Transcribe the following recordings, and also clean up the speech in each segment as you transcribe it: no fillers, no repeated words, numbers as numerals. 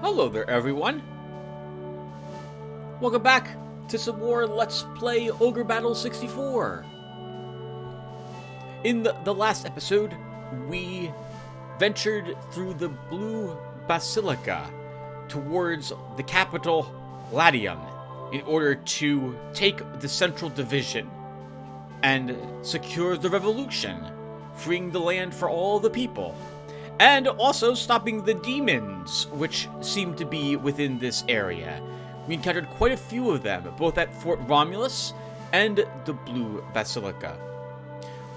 Hello there, everyone. Welcome back to some more Let's Play Ogre Battle 64. In the last episode, we ventured through the blue Basilica towards the capital, Latium, in order to take the Central Division and secure the revolution, freeing the land for all the people. And also stopping the demons, which seem to be within this area. We encountered quite a few of them, both at Fort Romulus and the Blue Basilica.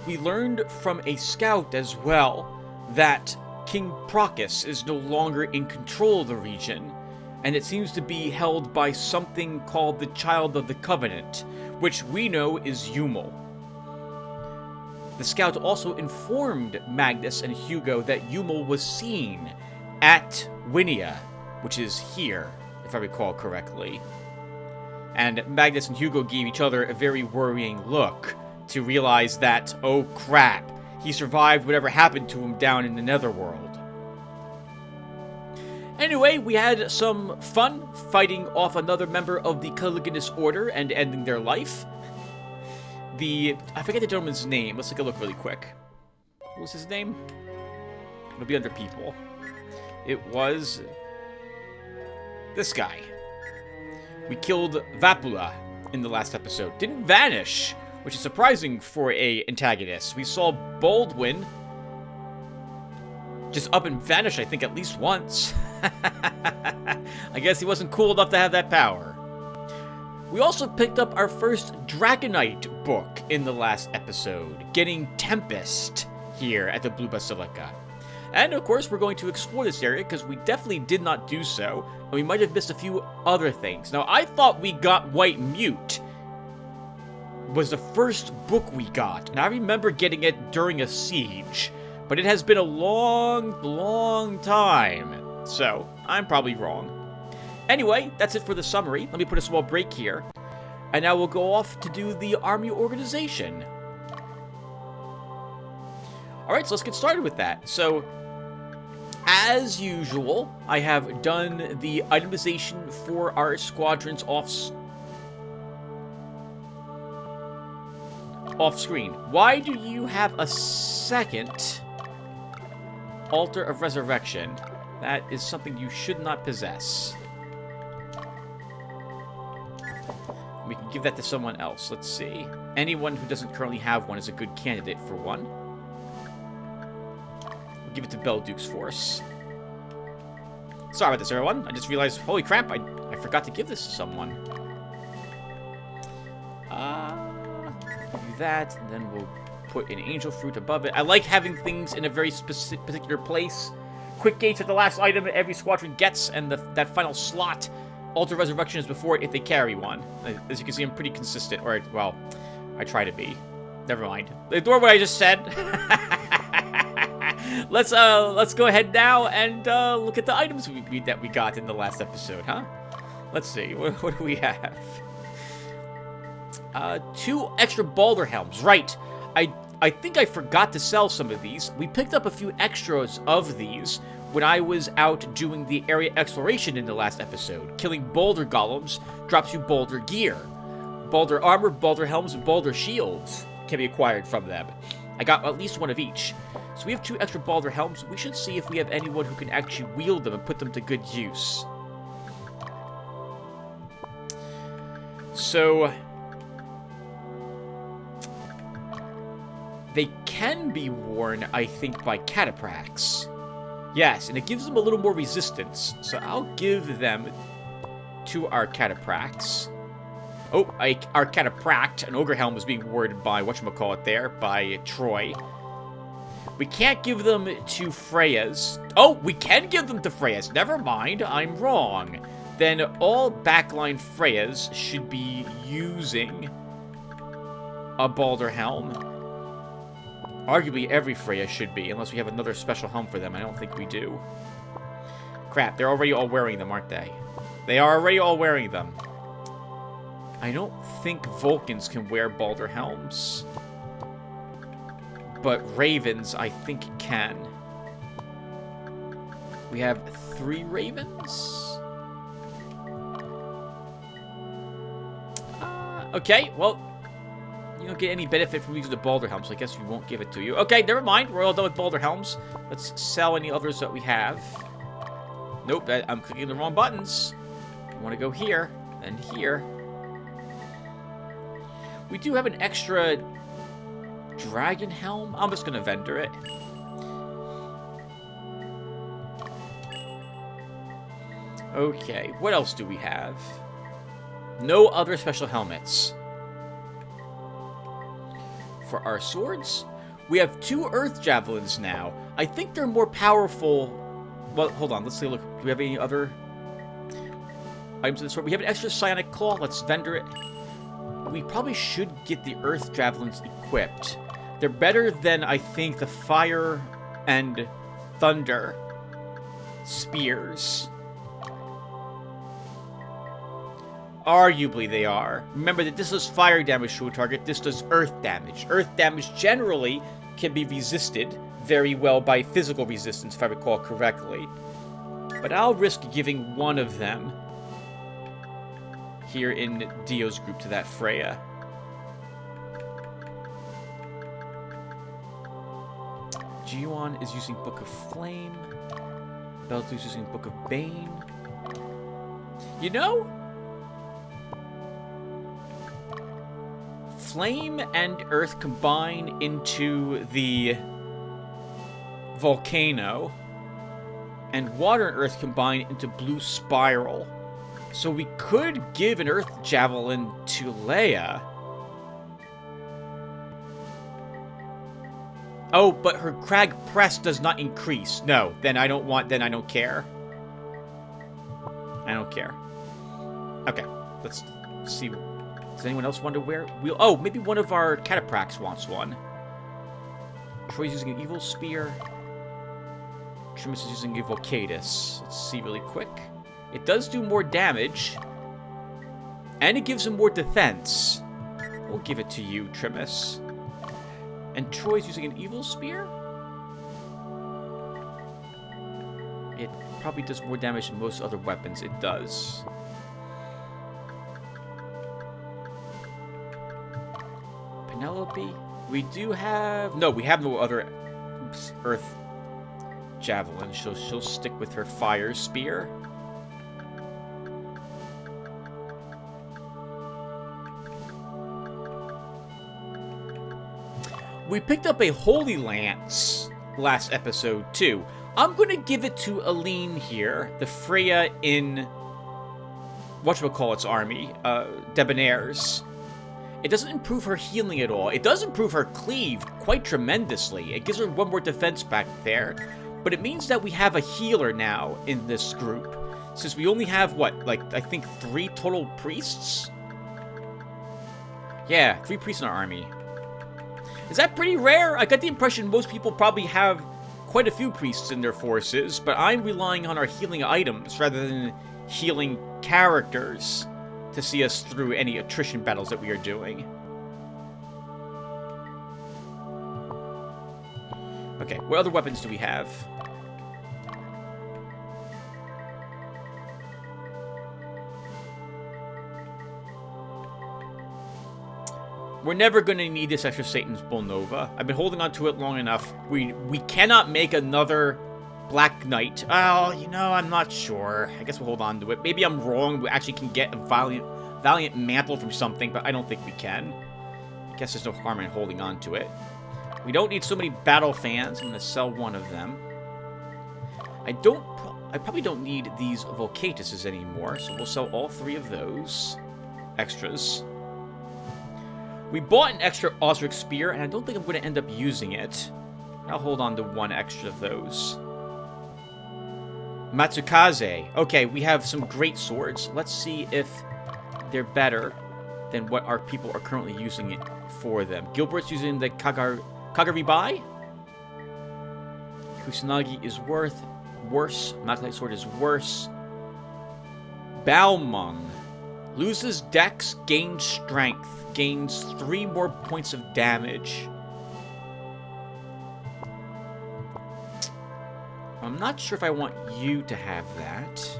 We learned from a scout as well that King Procus is no longer in control of the region, and it seems to be held by something called the Child of the Covenant, which we know is Yumel. The scout also informed Magnus and Hugo that Yumel was seen at Winia, which is here, if I recall correctly. And Magnus and Hugo gave each other a very worrying look to realize that, oh crap, he survived whatever happened to him down in the Netherworld. Anyway, we had some fun fighting off another member of the Caligulus Order and ending their life. I forget the gentleman's name. Let's take a look really quick. What was his name? It'll be under people. It was this guy. We killed Vapula in the last episode. Didn't vanish, which is surprising for a antagonist. We saw Baldwin just up and vanish, I think, at least once. I guess he wasn't cool enough to have that power. We also picked up our first Dragonite book in the last episode, getting Tempest here at the Blue Basilica. And of course, we're going to explore this area because we definitely did not do so, and we might have missed a few other things. Now, I thought we got White Mute was the first book we got, and I remember getting it during a siege, but it has been a long time, so I'm probably wrong. Anyway, that's it for the summary. Let me put a small break here. And now we'll go off to do the army organization. Alright, so let's get started with that. So, as usual, I have done the itemization for our squadrons off screen. Why do you have a second Altar of Resurrection? That is something you should not possess. We can give that to someone else. Let's see. Anyone who doesn't currently have one is a good candidate for one. We'll give it to Belduke's force. Sorry about this, everyone. I just realized, holy crap, I forgot to give this to someone. Do that, and then we'll put an angel fruit above it. I like having things in a very particular place. Quick gates are the last item every squadron gets, and that final slot. Altar Resurrection is before it if they carry one. As you can see, I'm pretty consistent. Or, well, I try to be. Never mind. Ignore what I just said. Let's go ahead now and look at the items that we got in the last episode, huh? Let's see. What do we have? 2 extra Balder helms. Right. I think I forgot to sell some of these. We picked up a few extras of these when I was out doing the area exploration in the last episode. Killing boulder golems drops you boulder gear. Boulder armor, boulder helms, and boulder shields can be acquired from them. I got at least one of each. So we have 2 extra boulder helms. We should see if we have anyone who can actually wield them and put them to good use. So they can be worn, I think, by cataprax. Yes, and it gives them a little more resistance. So I'll give them to our cataprax. Oh, our catapract, an ogre helm, was being warded by, whatchamacallit there, by Troy. We can't give them to Freya's. Oh, we can give them to Freya's. Never mind, I'm wrong. Then all backline Freya's should be using a Balder helm. Arguably every Freya should be, unless we have another special helm for them. I don't think we do. Crap, they're already all wearing them, aren't they? They are already all wearing them. I don't think Vulcans can wear Balder helms. But Ravens, I think, can. We have 3 ravens. Okay, well, you don't get any benefit from using the Boulder Helm, so I guess we won't give it to you. Okay, never mind. We're all done with Boulder Helms. Let's sell any others that we have. Nope, I'm clicking the wrong buttons. I want to go here, and here. We do have an extra Dragon Helm. I'm just going to vendor it. Okay, what else do we have? No other special helmets. For our swords, we have 2 Earth Javelins now. I think they're more powerful. Well, hold on. Let's take a look. Do we have any other items in the sword? We have an extra Psionic Claw. Let's vendor it. We probably should get the Earth Javelins equipped. They're better than, I think, the Fire and Thunder Spears. Arguably they are. Remember that this does fire damage to a target, this does earth damage. Earth damage generally can be resisted very well by physical resistance, if I recall correctly. But I'll risk giving one of them here in Dio's group to that Freya. Jiwon is using Book of Flame. Beltu's using Book of Bane. You know, Flame and Earth combine into the Volcano, and Water and Earth combine into Blue Spiral. So we could give an Earth Javelin to Leia. Oh, but her Crag Press does not increase. No, then I don't want, then I don't care. I don't care. Okay, let's see. Does anyone else want to wear? Oh, maybe one of our Cataprax wants one. Troy's using an Evil Spear. Trimus is using a Volcatus. Let's see really quick. It does do more damage. And it gives him more defense. We'll give it to you, Trimus. And Troy's using an Evil Spear? It probably does more damage than most other weapons. It does. Penelope. We do have... No, we have no other Earth Javelin. She'll stick with her Fire Spear. We picked up a Holy Lance last episode, too. I'm going to give it to Aline here, the Freya in whatchamacallit's army, Debonair's. It doesn't improve her healing at all. It does improve her cleave quite tremendously. It gives her one more defense back there. But it means that we have a healer now in this group. Since we only have, what, like, I think 3 total priests? Yeah, 3 priests in our army. Is that pretty rare? I got the impression most people probably have quite a few priests in their forces, but I'm relying on our healing items rather than healing characters to see us through any attrition battles that we are doing. Okay, what other weapons do we have? We're never going to need this extra Satan's Bull Nova. I've been holding on to it long enough. We cannot make another Black Knight. Oh, you know, I'm not sure. I guess we'll hold on to it. Maybe I'm wrong. We actually can get a Valiant Mantle from something, but I don't think we can. I guess there's no harm in holding on to it. We don't need so many battle fans. I'm going to sell one of them. I probably don't need these Volcatuses anymore, so we'll sell all 3 of those extras. We bought an extra Osric Spear, and I don't think I'm going to end up using it. I'll hold on to 1 extra of those. Matsukaze. Okay, we have some great swords. Let's see if they're better than what our people are currently using it for them. Gilbert's using the Kagaribai. Kusanagi is worse. Makai Sword is worse. Balmung. Loses dex, gains strength. Gains 3 more points of damage. I'm not sure if I want you to have that.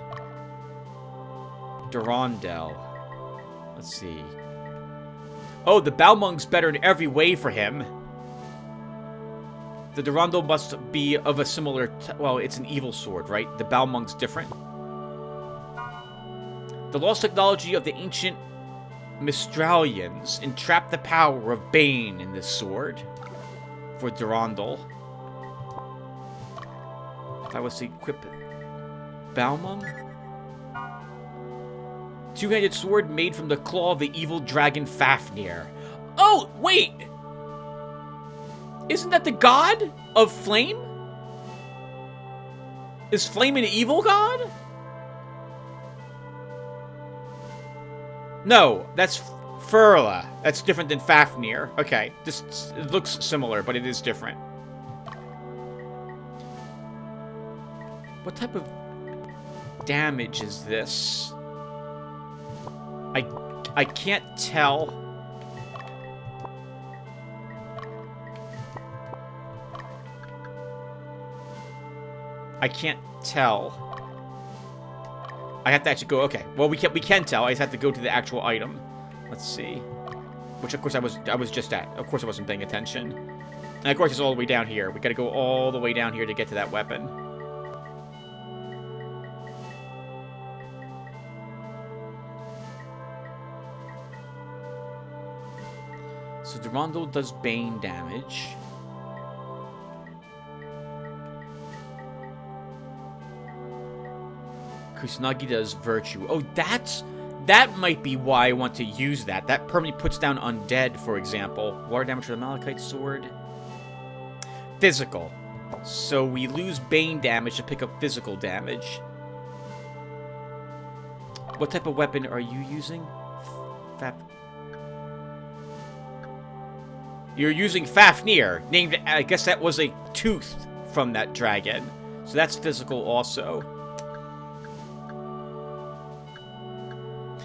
Durandal. Let's see. Oh, the Balmung's better in every way for him. The Durandal must be of a similar... well, it's an evil sword, right? The Balmung's different. The lost technology of the ancient Mistralians entrap the power of Bane in this sword. For Durandal. If I was to equip Balmung. Two-handed sword made from the claw of the evil dragon Fafnir. Oh, wait! Isn't that the god of flame? Is flame an evil god? No, that's Furla. That's different than Fafnir. Okay, this it looks similar, but it is different. What type of damage is this? I can't tell. I can't tell. I have to actually go. Okay, well we can tell. I just have to go to the actual item. Let's see. Which of course I was just at. Of course I wasn't paying attention. And of course it's all the way down here. We got to go all the way down here to get to that weapon. So Durandal does Bane damage. Kusanagi does Virtue. Oh, that might be why I want to use that. That permanently puts down undead, for example. Water damage for the Malachite sword. Physical. So we lose Bane damage to pick up physical damage. What type of weapon are you using? You're using Fafnir, named, I guess that was a tooth from that dragon. So that's physical also.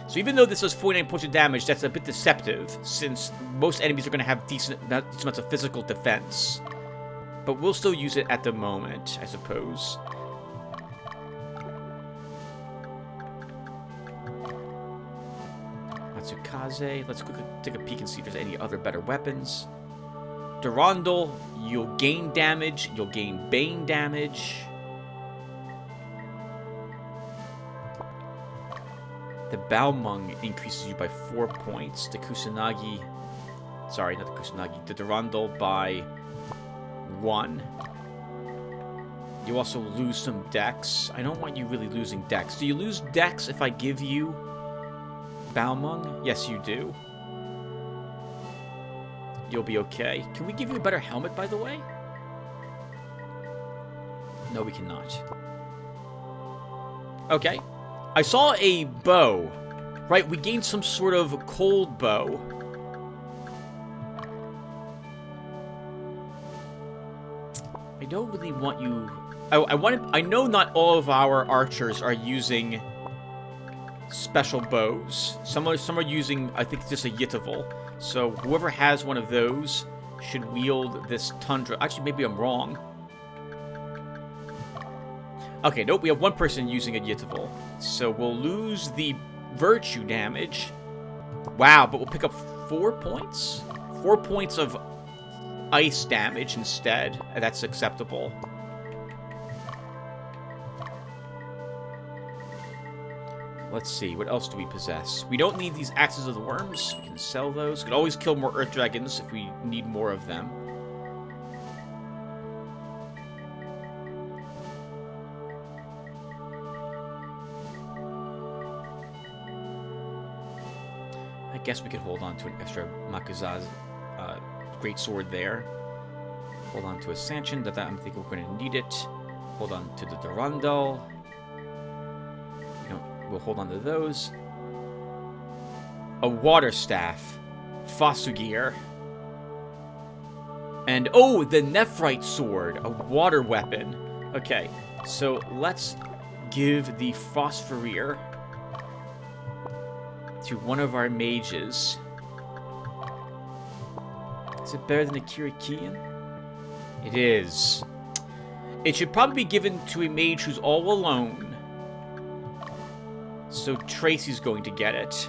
So even though this does 49 points of damage, that's a bit deceptive, since most enemies are going to have decent amounts of physical defense. But we'll still use it at the moment, I suppose. Matsukaze. Let's quickly take a peek and see if there's any other better weapons. Durandal, you'll gain damage. You'll gain Bane damage. The Balmung increases you by 4 points. The Kusanagi... sorry, not the Kusanagi. The Durandal by 1. You also lose some dex. I don't want you really losing dex. Do you lose dex if I give you Balmung? Yes, you do. You'll be okay. Can we give you a better helmet, by the way? No, we cannot. Okay. I saw a bow. Right, we gained some sort of cold bow. I don't really want you... I know not all of our archers are using special bows. Some are using, I think, just a Yitaval. So whoever has one of those should wield this Tundra. Actually, maybe I'm wrong. Okay, nope, we have one person using a Yitaval. So we'll lose the Virtue damage. Wow, but we'll pick up 4 points? 4 points of ice damage instead. That's acceptable. Let's see, what else do we possess? We don't need these Axes of the Worms. We can sell those. We can always kill more Earth Dragons if we need more of them. I guess we could hold on to an extra Makuza's great sword there. Hold on to a Sanchin. That I'm thinking we're going to need it. Hold on to the Durandal. We'll hold on to those. A water staff. Fasugir. And, oh, the Nephrite sword. A water weapon. Okay, so let's give the Phosphoreer to one of our mages. Is it better than a Kirikian? It is. It should probably be given to a mage who's all alone. So Tracy's going to get it.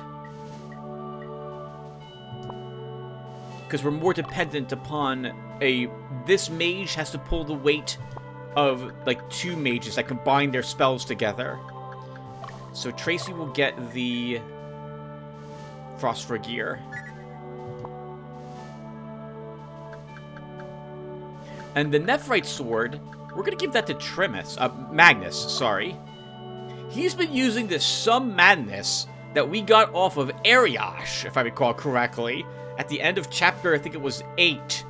Because we're more dependent upon this mage has to pull the weight of, like, 2 mages that combine their spells together. So Tracy will get the Phosphor Gear. And the Nephrite Sword, we're going to give that to Magnus, sorry. He's been using this Some Madness that we got off of Ariosh, if I recall correctly, at the end of chapter, I think it was 8.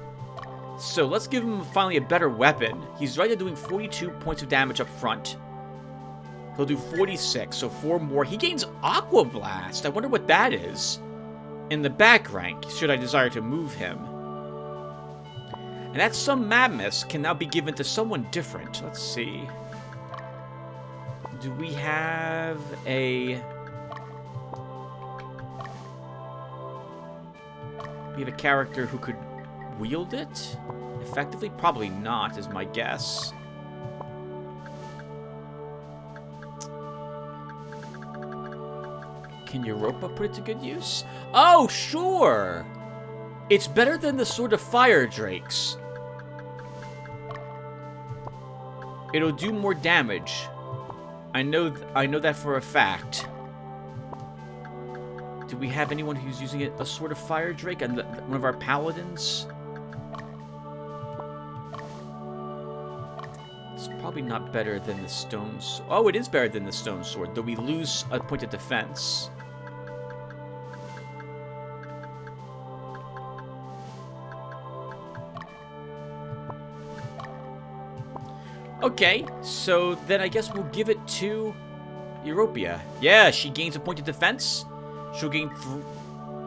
So let's give him finally a better weapon. He's right at doing 42 points of damage up front. He'll do 46, so 4 more. He gains Aqua Blast. I wonder what that is. In the back rank, should I desire to move him. And that Some Madness can now be given to someone different. Let's see. Do we have a... We have a character who could wield it? Effectively? Probably not, is my guess. Can Europa put it to good use? Oh, sure! It's better than the Sword of Fire Drakes. It'll do more damage. I know that for a fact. Do we have anyone who's using a Sword of Fire Drake? And one of our paladins? It's probably not better than the Stone Sword. Oh, it is better than the Stone Sword, though we lose a point of defense. Okay, so then I guess we'll give it to Europia. Yeah, she gains a point of defense. She'll gain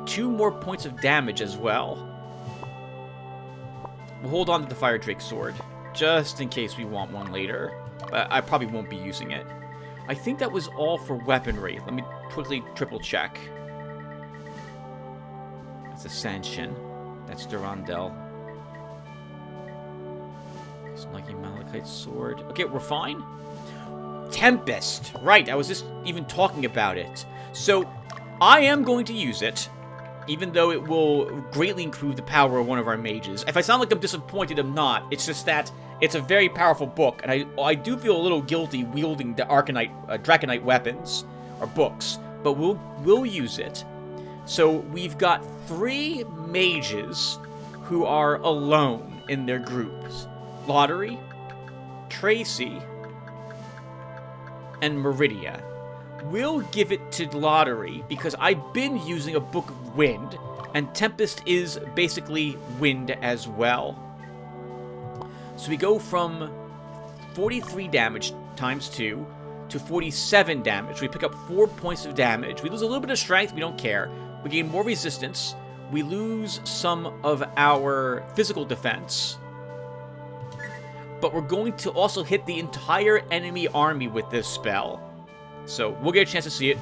2 more points of damage as well. We'll hold on to the Fire Drake Sword, just in case we want one later. But I probably won't be using it. I think that was all for weaponry. Let me quickly triple check. That's a Sanshin. That's Durandal. Snuggy Malachite Sword. Okay, we're fine. Tempest. Right, I was just even talking about it. So, I am going to use it, even though it will greatly improve the power of one of our mages. If I sound like I'm disappointed, I'm not. It's just that it's a very powerful book, and I do feel a little guilty wielding the Draconite weapons, or books, but we'll use it. So, we've got 3 mages who are alone in their groups. Lotaeri, Tracy, and Meridia. We'll give it to Lotaeri because I've been using a Book of Wind, and Tempest is basically wind as well. So we go from 43 damage times 2 to 47 damage. We pick up 4 points of damage. We lose a little bit of strength, we don't care. We gain more resistance. We lose some of our physical defense. But we're going to also hit the entire enemy army with this spell. So we'll get a chance to see it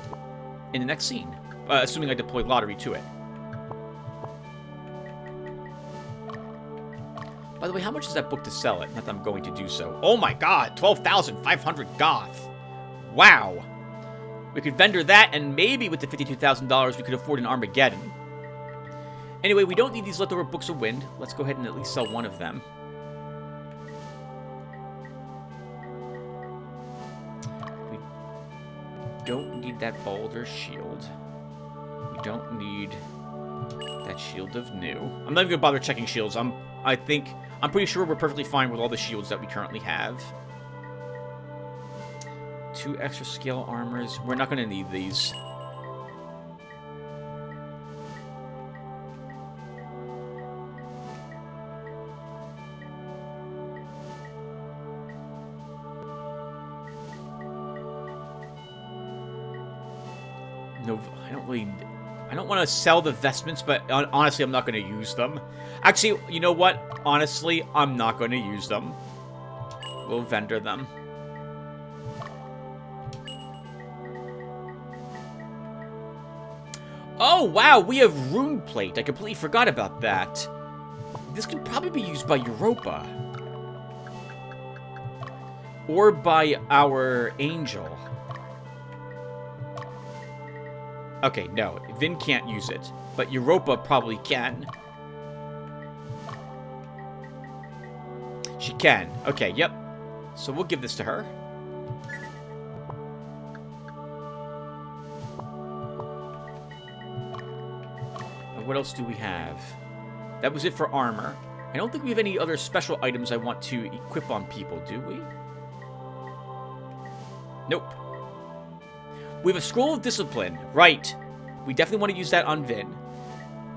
in the next scene, assuming I deploy Lotaeri to it. By the way, how much is that book to sell it? Not that I'm going to do so. Oh my god, 12,500 goth. Wow. We could vendor that, and maybe with the $52,000 we could afford an Armageddon. Anyway, we don't need these leftover Books of Wind. Let's go ahead and at least sell one of them. Don't need that Boulder Shield. We don't need that Shield of New. I'm not even gonna bother checking shields. I'm pretty sure we're perfectly fine with all the shields that we currently have. 2 extra scale armors. We're not gonna need these. No, I don't want to sell the vestments, but honestly, I'm not going to use them. Actually, you know what? Honestly, I'm not going to use them. We'll vendor them. Oh, wow, we have Rune Plate. I completely forgot about that. This could probably be used by Europa. Or by our angel. Okay, no. Vin can't use it. But Europa probably can. She can. Okay, yep. So we'll give this to her. And what else do we have? That was it for armor. I don't think we have any other special items I want to equip on people, do we? Nope. We have a Scroll of Discipline. Right. We definitely want to use that on Vin.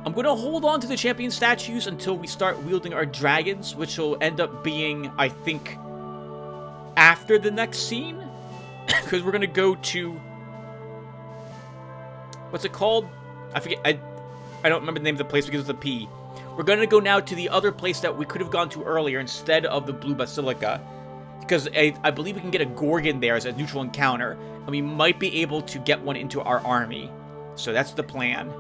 I'm going to hold on to the champion statues until we start wielding our dragons, which will end up being, I think, after the next scene. Because we're going to go to... What's it called? I forget. I don't remember the name of the place because it's a P. We're going to go now to the other place that we could have gone to earlier instead of the Blue Basilica. Because I believe we can get a Gorgon there as a neutral encounter. And we might be able to get one into our army. So that's the plan.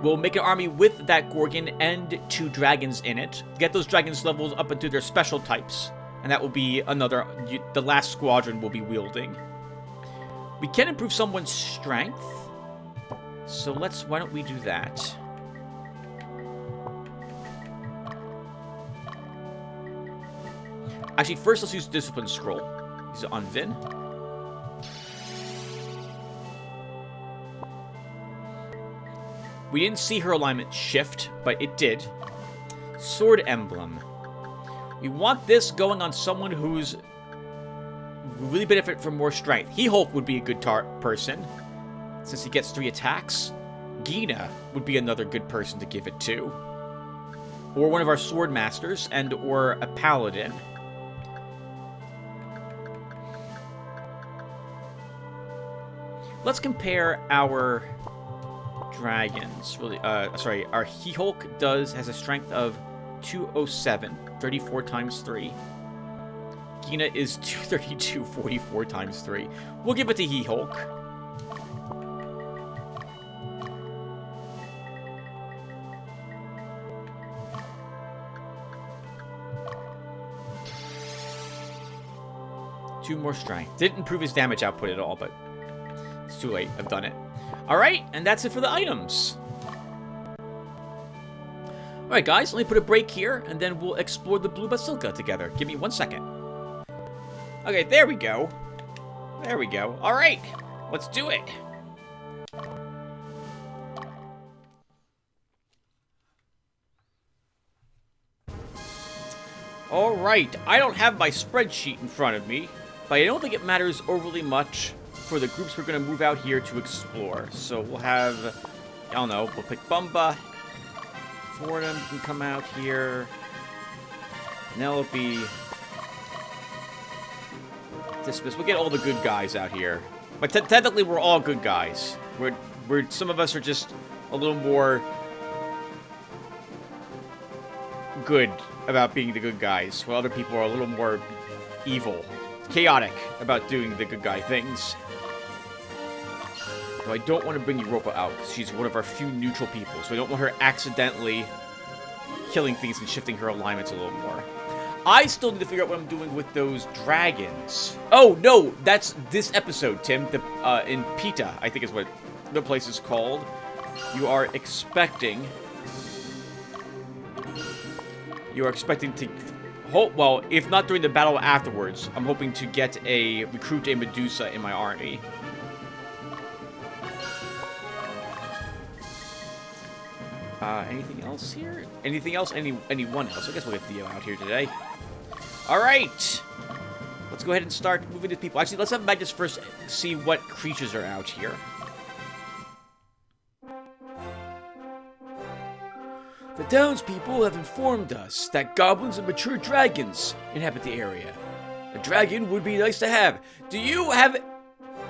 We'll make an army with that Gorgon and 2 dragons in it. Get those dragons leveled up into their special types. And that will be another... The last squadron will be wielding. We can improve someone's strength. So why don't we do that? Actually, first let's use Discipline Scroll. Use it on Vin. We didn't see her alignment shift, but it did. Sword Emblem. We want this going on someone who's really benefit from more strength. He-Hulk would be a good person, since he gets 3 attacks. Gina would be another good person to give it to. Or one of our sword masters, and or a paladin. Let's compare our dragons. Really, sorry, our He-Hulk has a strength of 207, 34 times 3. Gina is 232, 44 times 3. We'll give it to He-Hulk. Two more strength. Didn't improve his damage output at all, but it's too late. I've done it. Alright, and that's it for the items. Alright guys, let me put a break here, and then we'll explore the Blue Basilica together. Give me 1 second. Okay, there we go. There we go. Alright, let's do it. Alright, I don't have my spreadsheet in front of me, but I don't think it matters overly much for the groups we're going to move out here to explore. So we'll have, I don't know, we'll pick Bumba. 4 of them can come out here. Penelope. Dismiss. We'll get all the good guys out here. But technically, we're all good guys. Some of us are just a little more good about being the good guys, while other people are a little more evil, chaotic about doing the good guy things. So I don't want to bring Europa out, because she's one of our few neutral people, so I don't want her accidentally killing things and shifting her alignments a little more. I still need to figure out what I'm doing with those dragons. Oh, no, that's this episode, Tim. In Pita, I think is what the place is called. You are expecting to... Well, if not during the battle afterwards, I'm hoping to recruit a Medusa in my army. Anything else here? Anything else? Anyone else? I guess we'll get Theo out here today. Alright! Let's go ahead and start moving to people. Actually, let's have Magnus first see what creatures are out here. The townspeople have informed us that goblins and mature dragons inhabit the area. A dragon would be nice to have. Do you have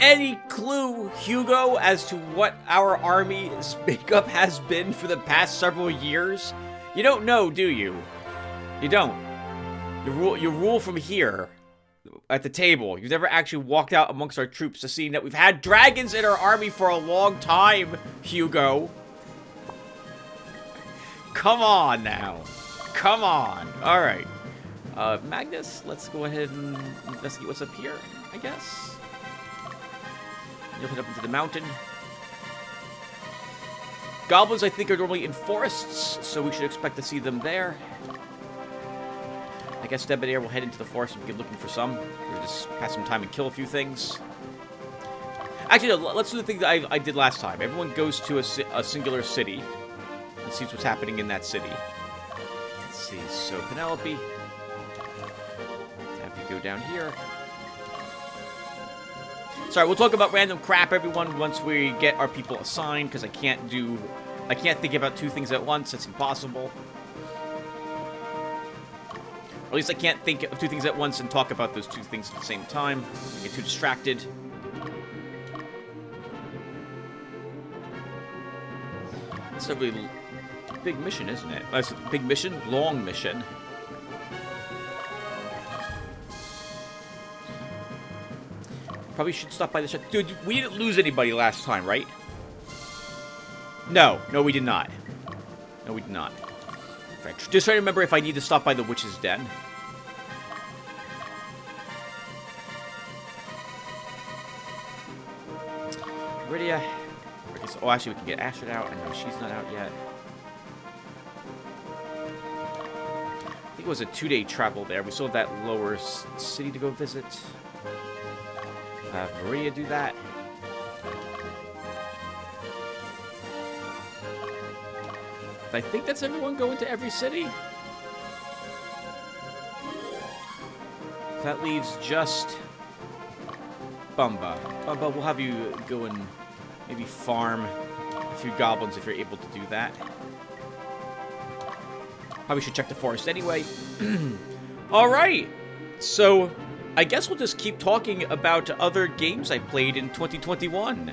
any clue, Hugo, as to what our army's makeup has been for the past several years? You don't know, do you? You don't. You rule from here, at the table. You've never actually walked out amongst our troops to see that we've had dragons in our army for a long time, Hugo. Come on now. Come on. Alright. Magnus, let's go ahead and investigate what's up here, I guess. You'll head up into the mountain. Goblins, I think, are normally in forests, so we should expect to see them there. I guess Debonair will head into the forest and begin looking for some. We'll just pass some time and kill a few things. Actually, no, let's do the thing that I did last time. Everyone goes to a singular city and sees what's happening in that city. Let's see. So, Penelope. Have you go down here. Sorry, we'll talk about random crap, everyone, once we get our people assigned, because I can't think about two things at once. It's impossible. Or at least I can't think of two things at once and talk about those two things at the same time. I get too distracted. It's a really big mission, isn't it? It's a big mission? Long mission. Probably should stop by the shop. Dude, we didn't lose anybody last time, right? No. No, we did not. No, we did not. Just trying to remember if I need to stop by the witch's den. Rydia. Oh, actually, we can get Asher out. I know she's not out yet. I think it was a 2-day travel there. We still have that lower city to go visit. Have Maria do that. I think that's everyone going to every city. That leaves just Bumba. Bumba, we'll have you go and maybe farm a few goblins if you're able to do that. Probably should check the forest anyway. Alright, so I guess we'll just keep talking about other games I played in 2021.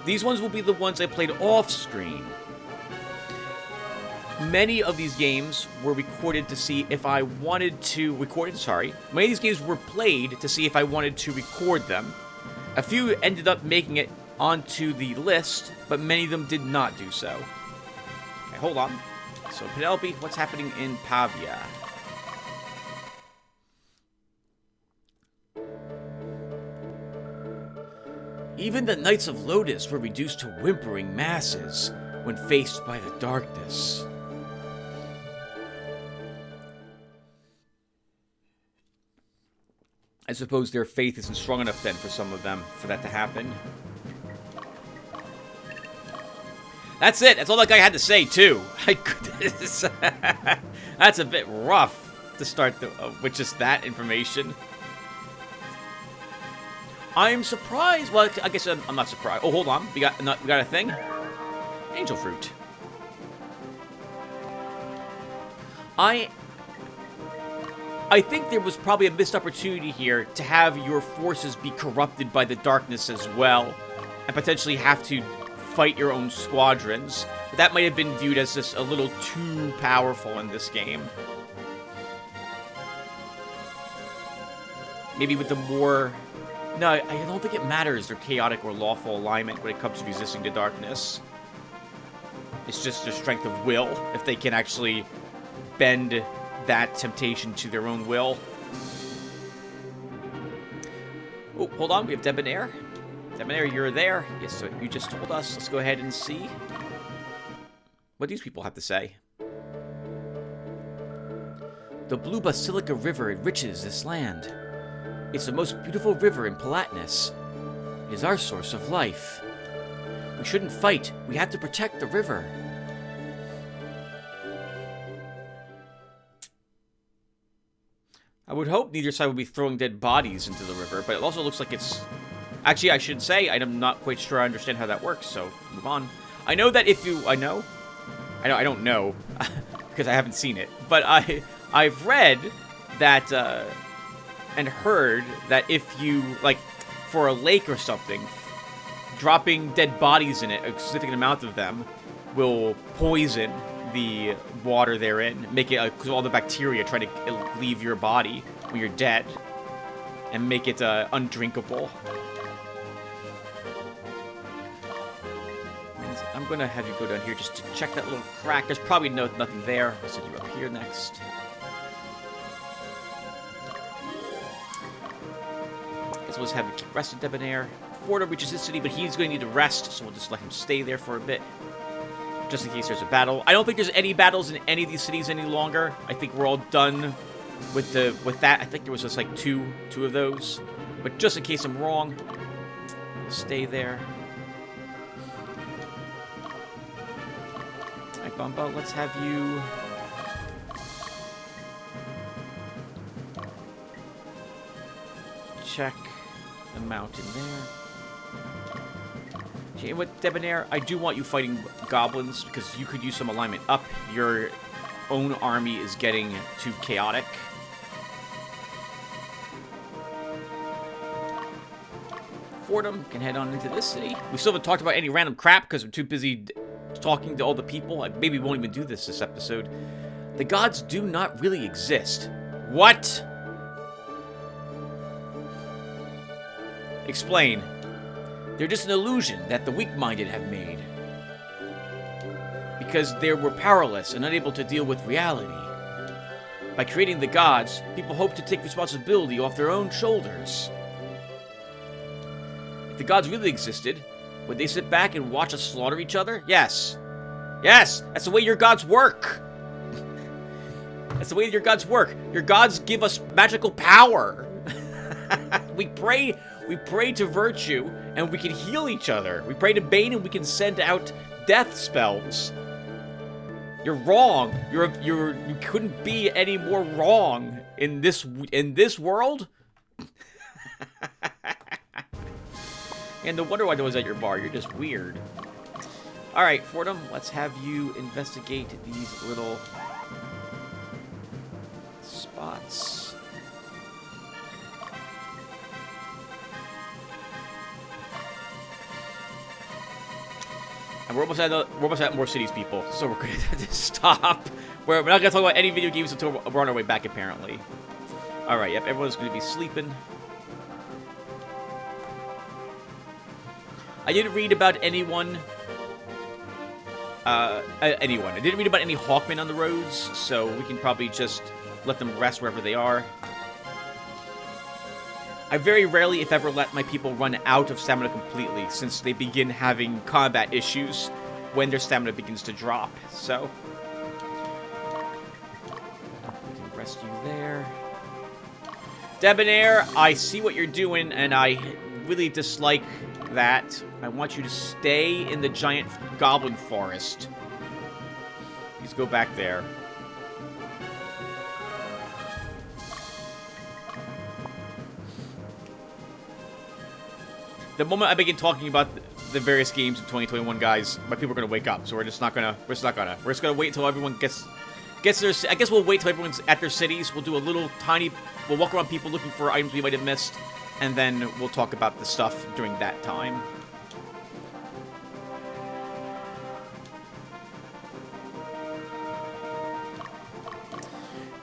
These ones will be the ones I played off-screen. Many of these games were recorded to see if I wanted to... Many of these games were played to see if I wanted to record them. A few ended up making it onto the list, but many of them did not do so. Okay, hold on. So, Penelope, what's happening in Pavia? Even the Knights of Lotus were reduced to whimpering masses when faced by the darkness. I suppose their faith isn't strong enough then for some of them for that to happen. That's it. That's all that guy had to say, too. My goodness. That's a bit rough to start with just that information. I'm surprised. Well, I guess I'm not surprised. Oh, hold on. We got a thing. Angel fruit. I think there was probably a missed opportunity here to have your forces be corrupted by the darkness as well, and potentially have to fight your own squadrons. But that might have been viewed as just a little too powerful in this game. Maybe with the more... No, I don't think it matters their chaotic or lawful alignment when it comes to resisting the darkness. It's just their strength of will, if they can actually bend that temptation to their own will. Oh, hold on, we have Debonair. Debonair, you're there. Yes, so you just told us. Let's go ahead and see what these people have to say. The blue Basilica River enriches this land. It's the most beautiful river in Palatinus. It is our source of life. We shouldn't fight. We have to protect the river. I would hope neither side would be throwing dead bodies into the river, but it also looks like it's... Actually, I should say, I'm not quite sure I understand how that works, so move on. I know that if you... I don't know, because I haven't seen it, but I've read that, and heard that if you, like, for a lake or something, dropping dead bodies in it, a significant amount of them, will poison the water they're in, make it, because all the bacteria try to leave your body when you're dead, and make it undrinkable. I'm gonna have you go down here just to check that little crack. There's probably nothing there. I'll send you up here next. as well as have him keep rested Debonair. Fordham reaches his city, but he's going to need to rest, so we'll just let him stay there for a bit, just in case there's a battle. I don't think there's any battles in any of these cities any longer. I think we're all done with that. I think there was just like two of those, but just in case I'm wrong, we'll stay there. All right, Bumbo, let's have you. Check the mountain there. Okay, with Debonair, I do want you fighting goblins because you could use some alignment up. Your own army is getting too chaotic. Fordham can head on into this city. We still haven't talked about any random crap because we're too busy talking to all the people. Maybe we won't even do this episode. The gods do not really exist. What? Explain. They're just an illusion that the weak-minded have made. Because they were powerless and unable to deal with reality. By creating the gods, people hope to take responsibility off their own shoulders. If the gods really existed, would they sit back and watch us slaughter each other? Yes. Yes! That's the way your gods work! That's the way your gods work. Your gods give us magical power. We pray to virtue, and we can heal each other. We pray to Bane, and we can send out death spells. You're wrong. You couldn't be any more wrong in this world. And no wonder why I was at your bar. You're just weird. All right, Fordham, let's have you investigate these little spots. And we're almost at more cities, people, so we're going to have to stop. We're not going to talk about any video games until we're on our way back, apparently. All right, yep, everyone's going to be sleeping. I didn't read about anyone. I didn't read about any Hawkmen on the roads, so we can probably just let them rest wherever they are. I very rarely, if ever, let my people run out of stamina completely, since they begin having combat issues when their stamina begins to drop, so. We can rest you there. Debonair, I see what you're doing, and I really dislike that. I want you to stay in the giant goblin forest. Please go back there. The moment I begin talking about the various games in 2021, guys, my people are gonna wake up. So we're just gonna wait until everyone gets their. I guess we'll wait till everyone's at their cities. We'll do a little tiny. We'll walk around people looking for items we might have missed, and then we'll talk about the stuff during that time.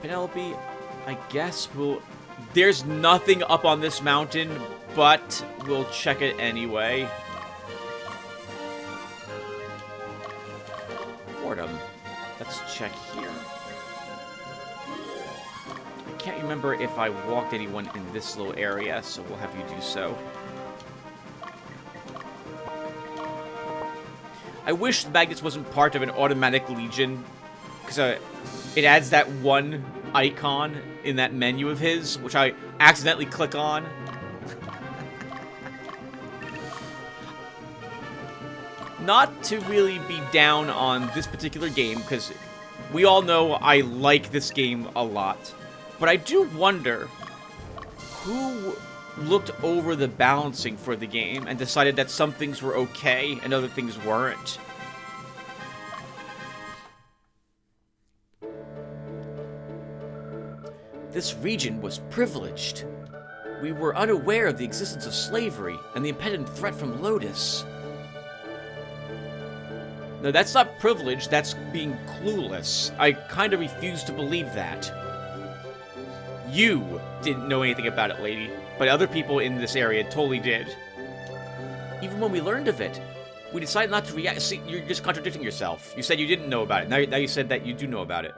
Penelope, I guess we'll... There's nothing up on this mountain, but we'll check it anyway. Fordham. Let's check here. I can't remember if I walked anyone in this little area, so we'll have you do so. I wish the Magnets wasn't part of an automatic legion, because it adds that one icon in that menu of his, which I accidentally click on. Not to really be down on this particular game, because we all know I like this game a lot. But I do wonder who looked over the balancing for the game and decided that some things were okay and other things weren't. This region was privileged. We were unaware of the existence of slavery and the impending threat from Lotus. No, that's not privilege, that's being clueless. I kind of refuse to believe that. You didn't know anything about it, lady, but other people in this area totally did. Even when we learned of it, we decided not to react. See, you're just contradicting yourself. You said you didn't know about it. Now you said that you do know about it.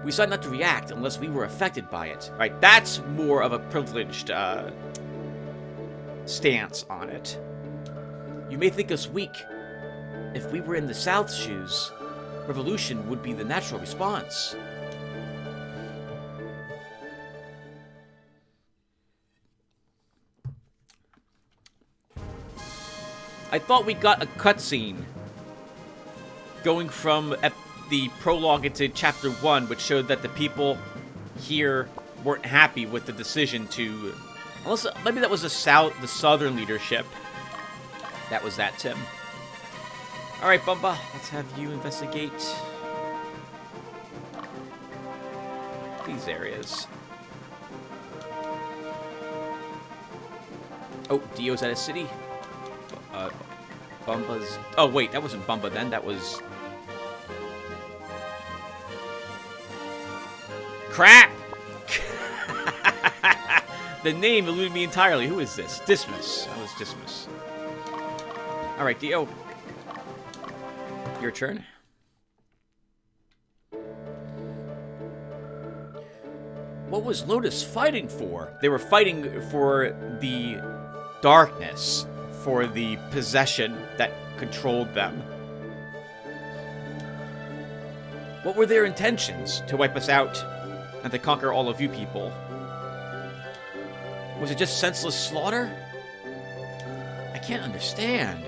We decided not to react unless we were affected by it. Right? That's more of a privileged stance on it. You may think us weak. If we were in the South's shoes, revolution would be the natural response. I thought we got a cutscene going from the prologue into chapter 1, which showed that the people here weren't happy with the decision to... Unless, maybe that was the southern leadership. That was that, Tim. Alright, Bumba, let's have you investigate these areas. Oh, Dio's at a city. Bumba's... Oh, wait, that wasn't Bumba then. That was... Crap! The name eluded me entirely. Who is this? Dismas. That was Dismas. Alright, Dio. Your turn. What was Lotus fighting for? They were fighting for the darkness, for the possession that controlled them. What were their intentions? To wipe us out and to conquer all of you people? Was it just senseless slaughter? I can't understand.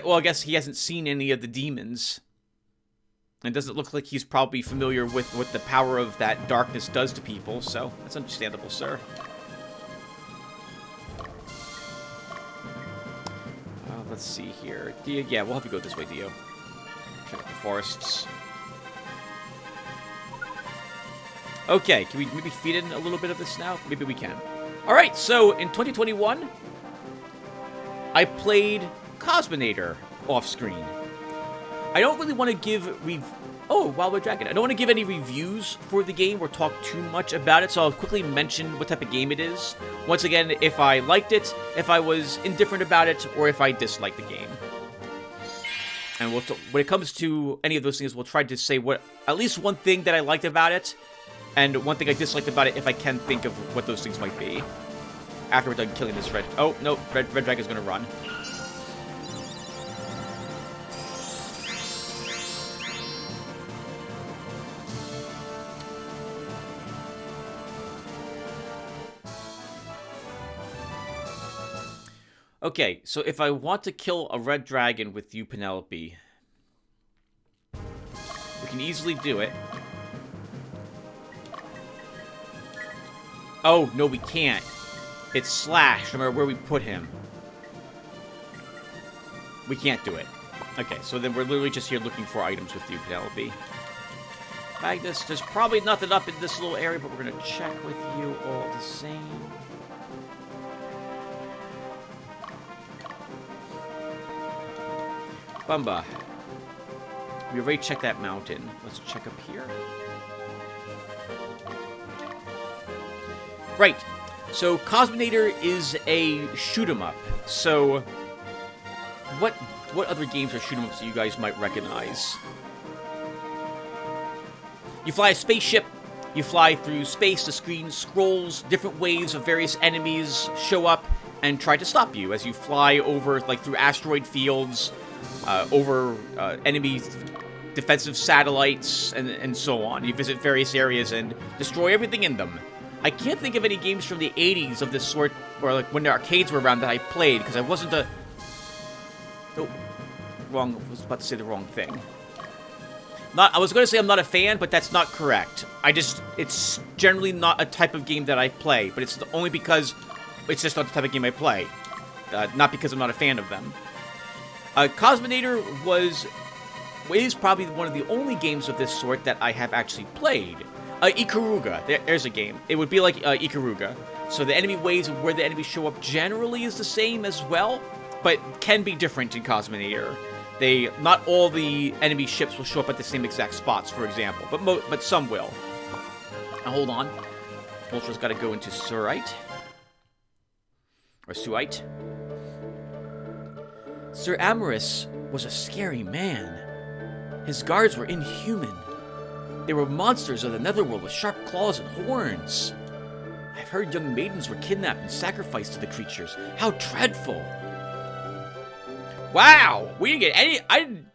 Well, I guess he hasn't seen any of the demons. It doesn't look like he's probably familiar with what the power of that darkness does to people, so that's understandable, sir. Let's see here. Dio, yeah, we'll have you go this way, Dio. Check out the forests. Okay, can we maybe feed in a little bit of this now? Maybe we can. Alright, so in 2021, I played Cosminator off-screen. I don't really want to give Oh, Wild Red Dragon. I don't want to give any reviews for the game or talk too much about it, so I'll quickly mention what type of game it is. Once again, if I liked it, if I was indifferent about it, or if I disliked the game. And when it comes to any of those things, we'll try to say at least one thing that I liked about it, and one thing I disliked about it, if I can think of what those things might be. After we're done killing this red... Oh, no, Red Dragon's gonna run. Okay, so if I want to kill a red dragon with you, Penelope, we can easily do it. Oh, no, we can't. It's slash, no matter where we put him. We can't do it. Okay, so then we're literally just here looking for items with you, Penelope. Magnus, there's probably nothing up in this little area, but we're going to check with you all the same. Bumba. We already checked that mountain. Let's check up here. Right. So, Cosminator is a shoot-'em-up. So, what other games are shoot-'em-ups that you guys might recognize? You fly a spaceship. You fly through space. The screen scrolls. Different waves of various enemies show up and try to stop you as you fly over, like, through asteroid fields, over enemy defensive satellites, and so on. You visit various areas and destroy everything in them. I can't think of any games from the 80s of this sort, or like when the arcades were around, that I played, because I wasn't a... Oh, wrong. I was about to say the wrong thing. I was going to say I'm not a fan, but that's not correct. It's generally not a type of game that I play, but it's only because it's just not the type of game I play. Not because I'm not a fan of them. Cosminator is probably one of the only games of this sort that I have actually played. Ikaruga, there's a game. It would be like Ikaruga. So the enemy waves and where the enemies show up generally is the same as well, but can be different in Cosminator. Not all the enemy ships will show up at the same exact spots, for example, but some will. Now hold on. Ultra's got to go into Surite. Or Suite. Sir Amorous was a scary man. His guards were inhuman. They were monsters of the netherworld with sharp claws and horns. I've heard young maidens were kidnapped and sacrificed to the creatures. How dreadful! Wow! We didn't get any...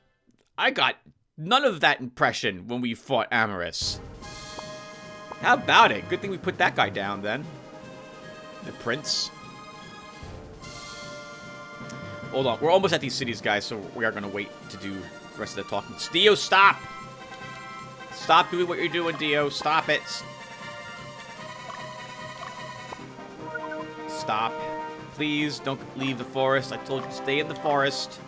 I got none of that impression when we fought Amorous. How about it? Good thing we put that guy down then. The prince. Hold on. We're almost at these cities, guys, so we are going to wait to do the rest of the talking. Dio, stop! Stop doing what you're doing, Dio. Stop it. Stop. Please don't leave the forest. I told you to stay in the forest.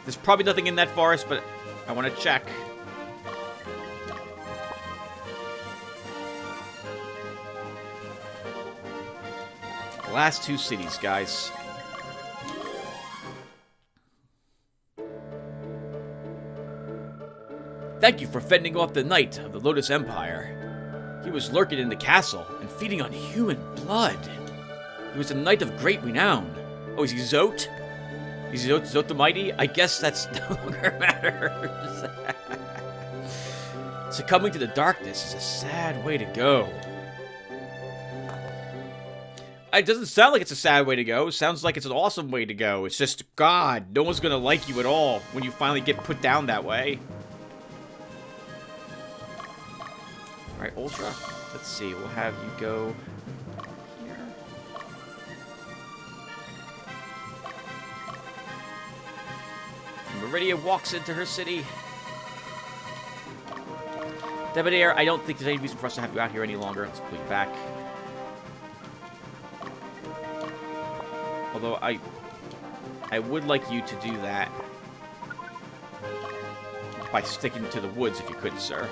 There's probably nothing in that forest, but I want to check. The last two cities, guys. Thank you for fending off the knight of the Lotus Empire. He was lurking in the castle and feeding on human blood. He was a knight of great renown. Oh, is he Zote? Is he Zote the Mighty? I guess that's no longer matters. Succumbing to the darkness is a sad way to go. It doesn't sound like it's a sad way to go. It sounds like it's an awesome way to go. It's just, God, no one's going to like you at all when you finally get put down that way. Alright, Ultra. Let's see. We'll have you go here. Meridia walks into her city. Debonair, I don't think there's any reason for us to have you out here any longer. Let's put you back. Although I would like you to do that by sticking to the woods if you could, sir.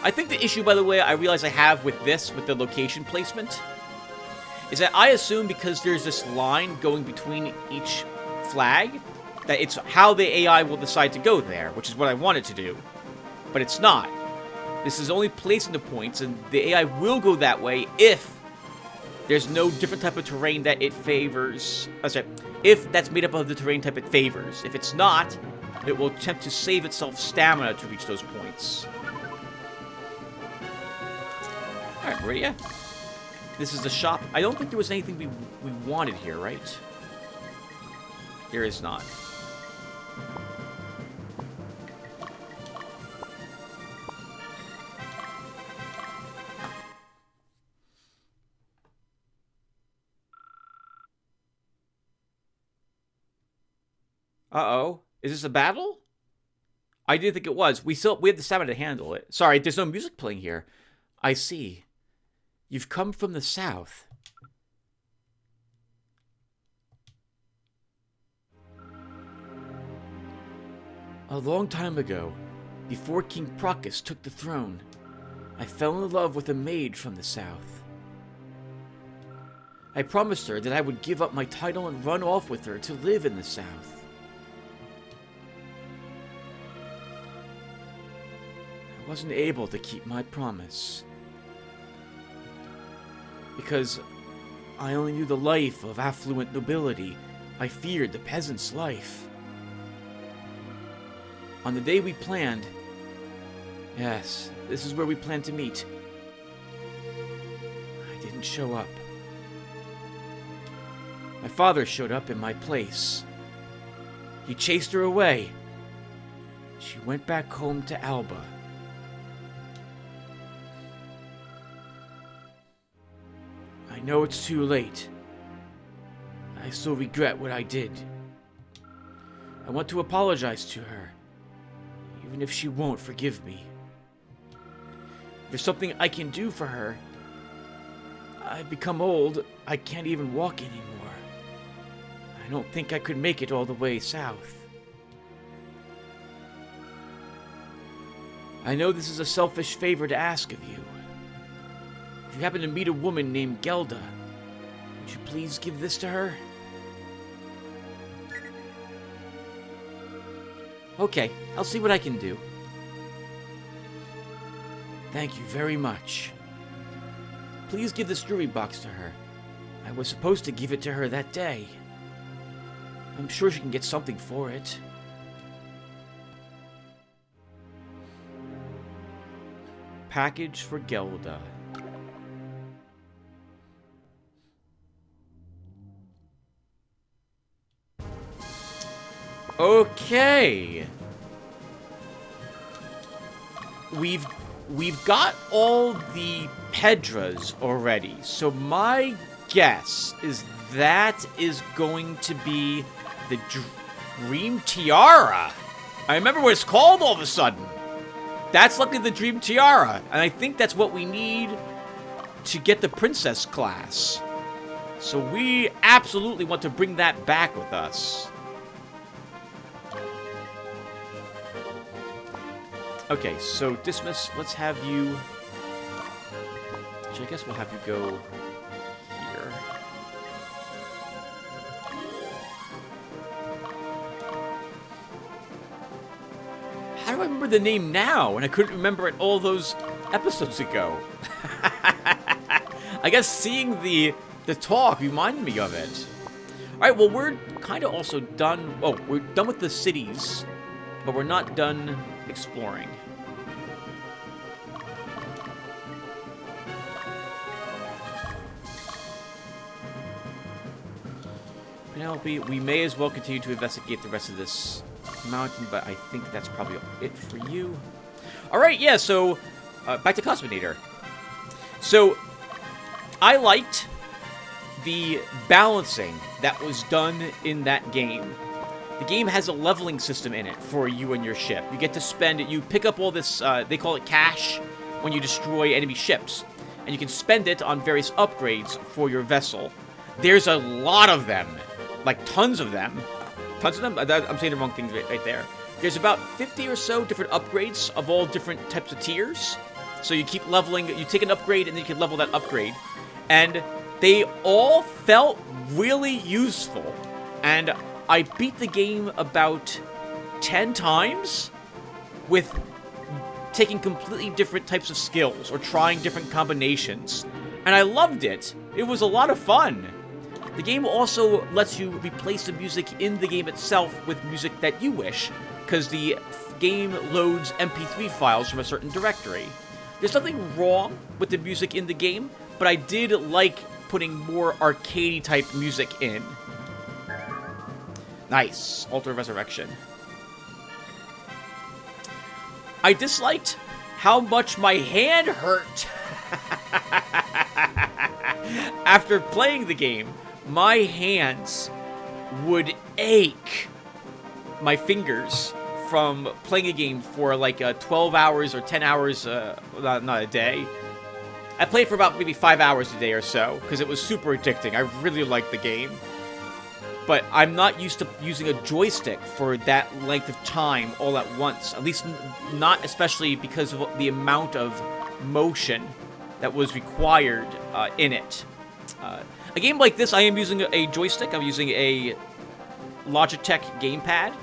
I think the issue, by the way, I realize I have with this, with the location placement, is that I assume because there's this line going between each flag, that it's how the AI will decide to go there, which is what I wanted to do. But it's not. This is only placing the points, and the AI will go that way if there's no different type of terrain that it favors. If that's made up of the terrain type it favors. If it's not, it will attempt to save itself stamina to reach those points. Alright, Meridia. This is the shop. I don't think there was anything we wanted here, right? There is not. Uh-oh. Is this a battle? I didn't think it was. We have the stamina to handle it. Sorry, there's no music playing here. I see. You've come from the south. A long time ago, before King Procus took the throne, I fell in love with a maid from the south. I promised her that I would give up my title and run off with her to live in the south. I wasn't able to keep my promise. Because I only knew the life of affluent nobility, I feared the peasant's life. On the day we planned, yes, this is where we planned to meet, I didn't show up. My father showed up in my place. He chased her away. She went back home to Alba. I know it's too late. I still regret what I did. I want to apologize to her, even if she won't forgive me. If there's something I can do for her. I've become old. I can't even walk anymore. I don't think I could make it all the way south. I know this is a selfish favor to ask of you. If you happen to meet a woman named Gelda, would you please give this to her? Okay, I'll see what I can do. Thank you very much. Please give this jewelry box to her. I was supposed to give it to her that day. I'm sure she can get something for it. package for Gelda. Okay. We've got all the Pedras already, so my guess is that is going to be the Dream Tiara. I remember what it's called all of a sudden. That's luckily the Dream Tiara, and I think that's what we need to get the Princess class. So we absolutely want to bring that back with us. Okay, so Dismas, let's have you... Actually, I guess we'll have you go here. How do I remember the name now? And I couldn't remember it all those episodes ago. I guess seeing the talk reminded me of it. Alright, well, we're kind of also done... Oh, we're done with the cities, but we're not done exploring. Penelope, we may as well continue to investigate the rest of this mountain, but I think that's probably it for you. Alright, yeah, so back to Cosmonator. So, I liked the balancing that was done in that game. The game has a leveling system in it for you and your ship. You get to spend it, you pick up all this, they call it cash, when you destroy enemy ships. And you can spend it on various upgrades for your vessel. There's a lot of them. Like, tons of them. Tons of them? I'm saying the wrong thing right there. There's about 50 or so different upgrades of all different types of tiers. So you keep leveling, you take an upgrade and then you can level that upgrade. And they all felt really useful. And I beat the game about 10 times with taking completely different types of skills or trying different combinations. And I loved it. It was a lot of fun. The game also lets you replace the music in the game itself with music that you wish, because the game loads MP3 files from a certain directory. There's nothing wrong with the music in the game, but I did like putting more arcadey type music in. Nice. Altar of Resurrection. I disliked how much my hand hurt. After playing the game, my hands would ache. My fingers from playing a game for like 12 hours or 10 hours, not a day. I played for about maybe 5 hours a day or so, because it was super addicting. I really liked the game. But I'm not used to using a joystick for that length of time all at once. At least not especially because of the amount of motion that was required in it. A game like this, I am using a joystick. I'm using a Logitech gamepad.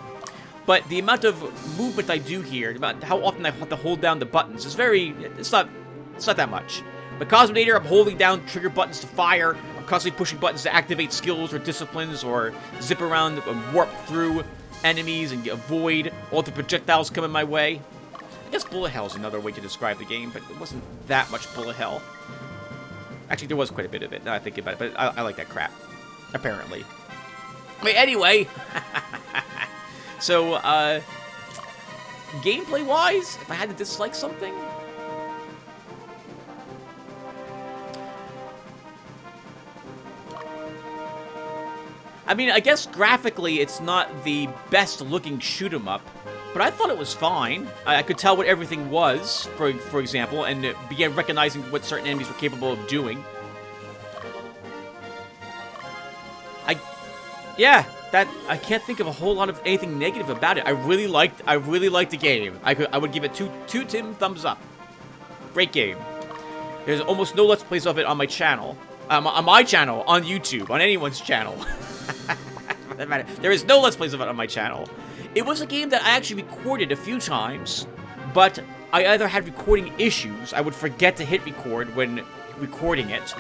But the amount of movement I do here, about how often I have to hold down the buttons, is it's not that much. But Cosmonator, I'm holding down trigger buttons to fire. I'm constantly pushing buttons to activate skills or disciplines or zip around and warp through enemies and avoid all the projectiles coming my way. I guess bullet hell is another way to describe the game, but it wasn't that much bullet hell. Actually, there was quite a bit of it, now I think about it, but I like that crap. Apparently. Wait, anyway. So, gameplay-wise, if I had to dislike something... I mean, I guess graphically it's not the best-looking shoot-'em-up, but I thought it was fine. I could tell what everything was, for example, and began recognizing what certain enemies were capable of doing. I can't think of a whole lot of anything negative about it. I really liked the game. I would give it two thumbs up. Great game. There's almost no Let's Plays of it on my channel. On my channel, on YouTube, on anyone's channel. There is no Let's Plays of it on my channel. It was a game that I actually recorded a few times, but I either had recording issues, I would forget to hit record when recording it,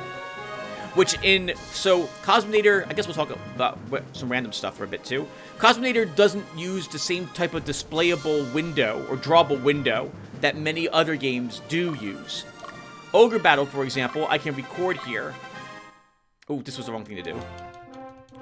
so Cosmonator, I guess we'll talk about some random stuff for a bit too. Cosmonator doesn't use the same type of displayable window or drawable window that many other games do use. Ogre Battle, for example, I can record here. Oh, this was the wrong thing to do.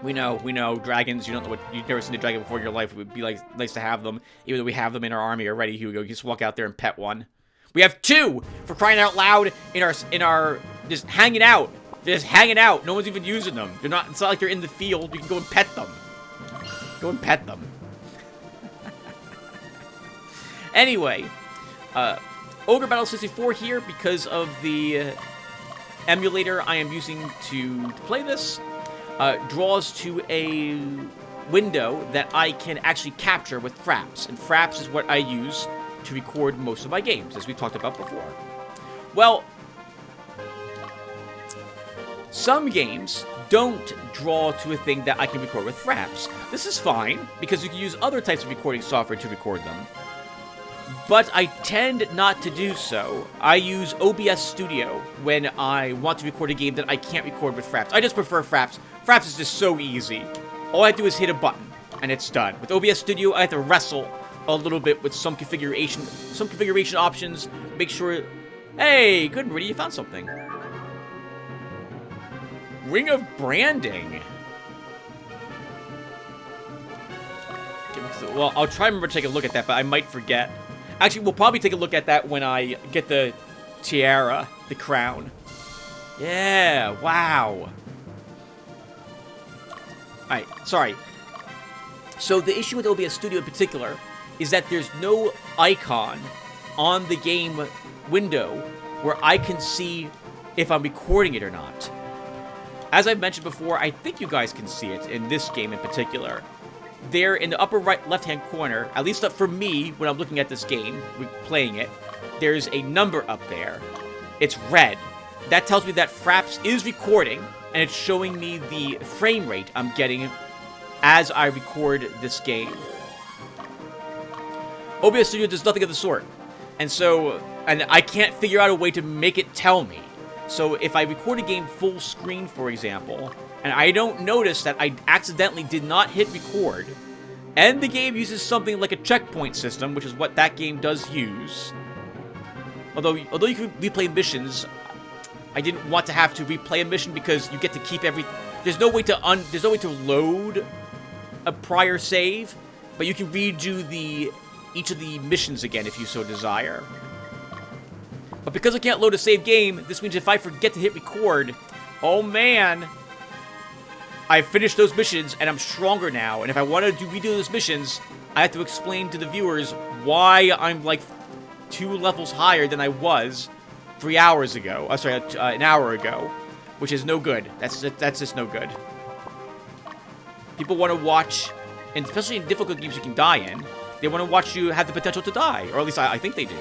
We know, dragons, you don't know what, you've never seen a dragon before in your life. It would be like nice to have them, even though we have them in our army already. Here we go, you just walk out there and pet one. We have 2, for crying out loud, in our, just hanging out. They're just hanging out, no one's even using them. They're not, it's not like they're in the field, you can go and pet them. Go and pet them. Anyway, Ogre Battle 64 here because of the emulator I am using to play this. Draws to a window that I can actually capture with Fraps. And Fraps is what I use to record most of my games, as we talked about before. Well, some games don't draw to a thing that I can record with Fraps. This is fine, because you can use other types of recording software to record them. But I tend not to do so. I use OBS Studio when I want to record a game that I can't record with Fraps. I just prefer Fraps. Fraps is just so easy. All I do is hit a button, and it's done. With OBS Studio, I have to wrestle a little bit with some configuration options. Make sure... Hey, good, Marie, you found something. Ring of Branding. Well, I'll try to remember to take a look at that, but I might forget. Actually, we'll probably take a look at that when I get the tiara, the crown. Yeah, wow. Alright, sorry. So the issue with OBS Studio in particular is that there's no icon on the game window where I can see if I'm recording it or not. As I've mentioned before, I think you guys can see it in this game in particular. There in the upper right left-hand corner, at least for me, when I'm looking at this game, playing it, there's a number up there. It's red. That tells me that Fraps is recording, and it's showing me the frame rate I'm getting as I record this game. OBS Studio does nothing of the sort. And I can't figure out a way to make it tell me. So if I record a game full screen, for example, and I don't notice that I accidentally did not hit record, and the game uses something like a checkpoint system, which is what that game does use. Although you can replay missions, I didn't want to have to replay a mission because you get to keep there's no way to load a prior save, but you can redo each of the missions again if you so desire. But because I can't load a save game, this means if I forget to hit record, oh man, I've finished those missions and I'm stronger now. And if I want to redo those missions, I have to explain to the viewers why I'm like 2 levels higher than I was 3 hours ago. Sorry, an hour ago, which is no good. That's just no good. People want to watch, and especially in difficult games you can die in, they want to watch you have the potential to die, or at least I think they do.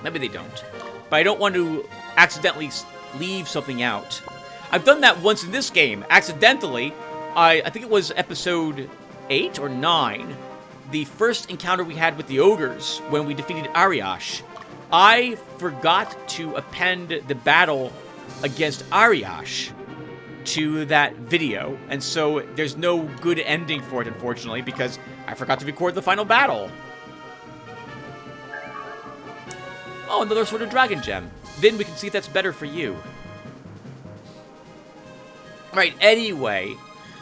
Maybe they don't. But I don't want to accidentally leave something out. I've done that once in this game, accidentally. I think it was episode 8 or 9. The first encounter we had with the ogres when we defeated Ariash. I forgot to append the battle against Ariash to that video. And so there's no good ending for it, unfortunately, because I forgot to record the final battle. Oh, another sort of dragon gem. Then we can see if that's better for you. Alright, anyway.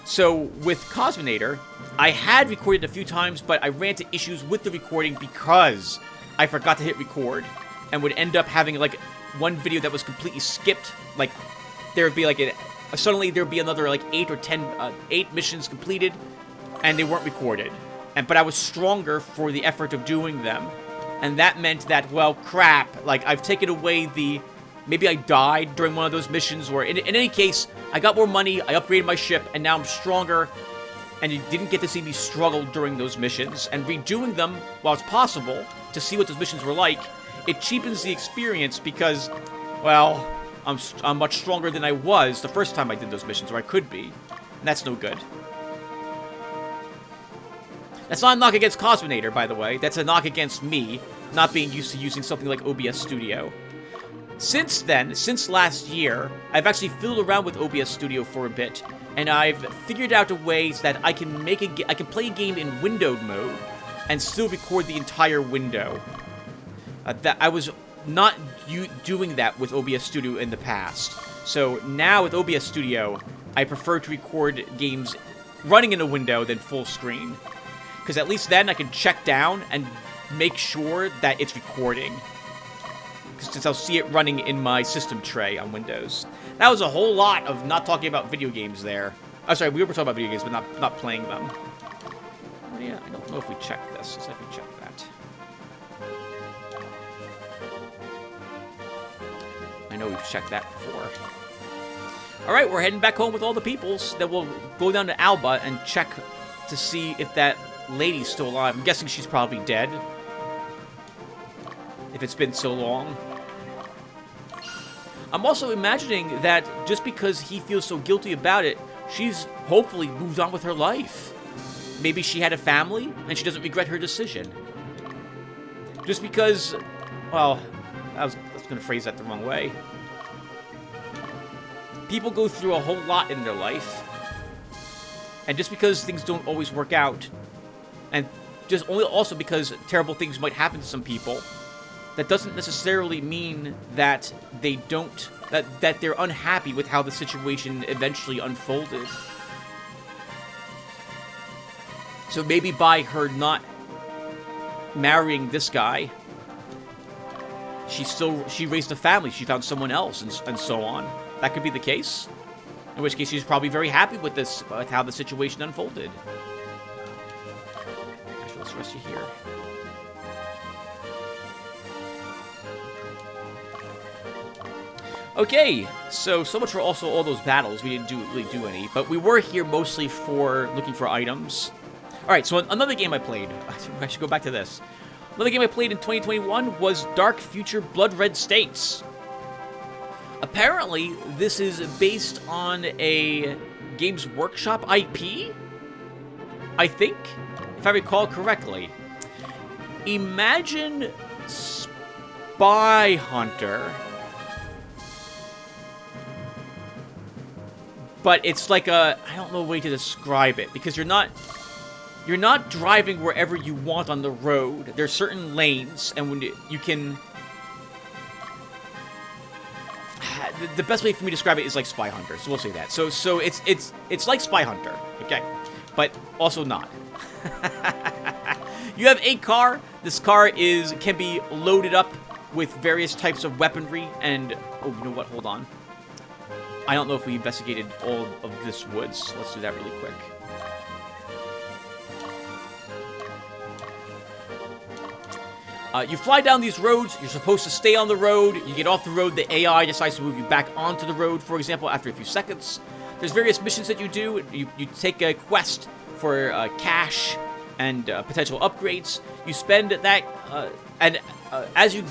So, with Cosminator, I had recorded a few times, but I ran into issues with the recording because I forgot to hit record. And would end up having, like, one video that was completely skipped. Like, there would be, like, suddenly there would be another, like, 8 or 10, 8 missions completed, and they weren't recorded. But I was stronger for the effort of doing them. And that meant that, well, crap, like, I've taken away maybe I died during one of those missions, or in any case, I got more money, I upgraded my ship, and now I'm stronger, and you didn't get to see me struggle during those missions. And redoing them, while it's possible, to see what those missions were like, it cheapens the experience because, well, I'm much stronger than I was the first time I did those missions, or I could be. And that's no good. That's not a knock against Cosminator, by the way. That's a knock against me, not being used to using something like OBS Studio. Since then, since last year, I've actually fiddled around with OBS Studio for a bit, and I've figured out a way that I can play a game in windowed mode and still record the entire window. That I was not doing that with OBS Studio in the past. So now with OBS Studio, I prefer to record games running in a window than full screen. Because at least then I can check down and make sure that it's recording. Since I'll see it running in my system tray on Windows. That was a whole lot of not talking about video games there. I'm sorry, we were talking about video games, but not playing them. Oh yeah, I don't know if we checked this. Let's see if we check that. I know we've checked that before. Alright, we're heading back home with all the peoples. Then we'll go down to Alba and check to see if that lady's still alive. I'm guessing she's probably dead. If it's been so long. I'm also imagining that just because he feels so guilty about it, she's hopefully moved on with her life. Maybe she had a family, and she doesn't regret her decision. Just because... Well, I was going to phrase that the wrong way. People go through a whole lot in their life. And just because things don't always work out, and just only also because terrible things might happen to some people, that doesn't necessarily mean that they don't... That they're unhappy with how the situation eventually unfolded. So maybe by her not marrying this guy, she raised a family, she found someone else, and so on. That could be the case. In which case, she's probably very happy with this, with how the situation unfolded. Actually, let's rest you here. Okay, so much for also all those battles. We didn't really do any, but we were here mostly for looking for items. Alright, so another game I played. I should go back to this. Another game I played in 2021 was Dark Future Blood Red States. Apparently, this is based on a Games Workshop IP? I think, if I recall correctly. Imagine Spy Hunter, but it's like a... I don't know a way to describe it, because you're not driving wherever you want on the road. There's certain lanes, and when you can... The best way for me to describe it is like Spy Hunter, so we'll say that. So it's like Spy Hunter, okay? But also not. You have a car. This car can be loaded up with various types of weaponry, and... Oh, you know what? Hold on. I don't know if we investigated all of this woods. Let's do that really quick. You fly down these roads. You're supposed to stay on the road. You get off the road. The AI decides to move you back onto the road, for example, after a few seconds. There's various missions that you do. You take a quest for cash and potential upgrades. You spend that, as you...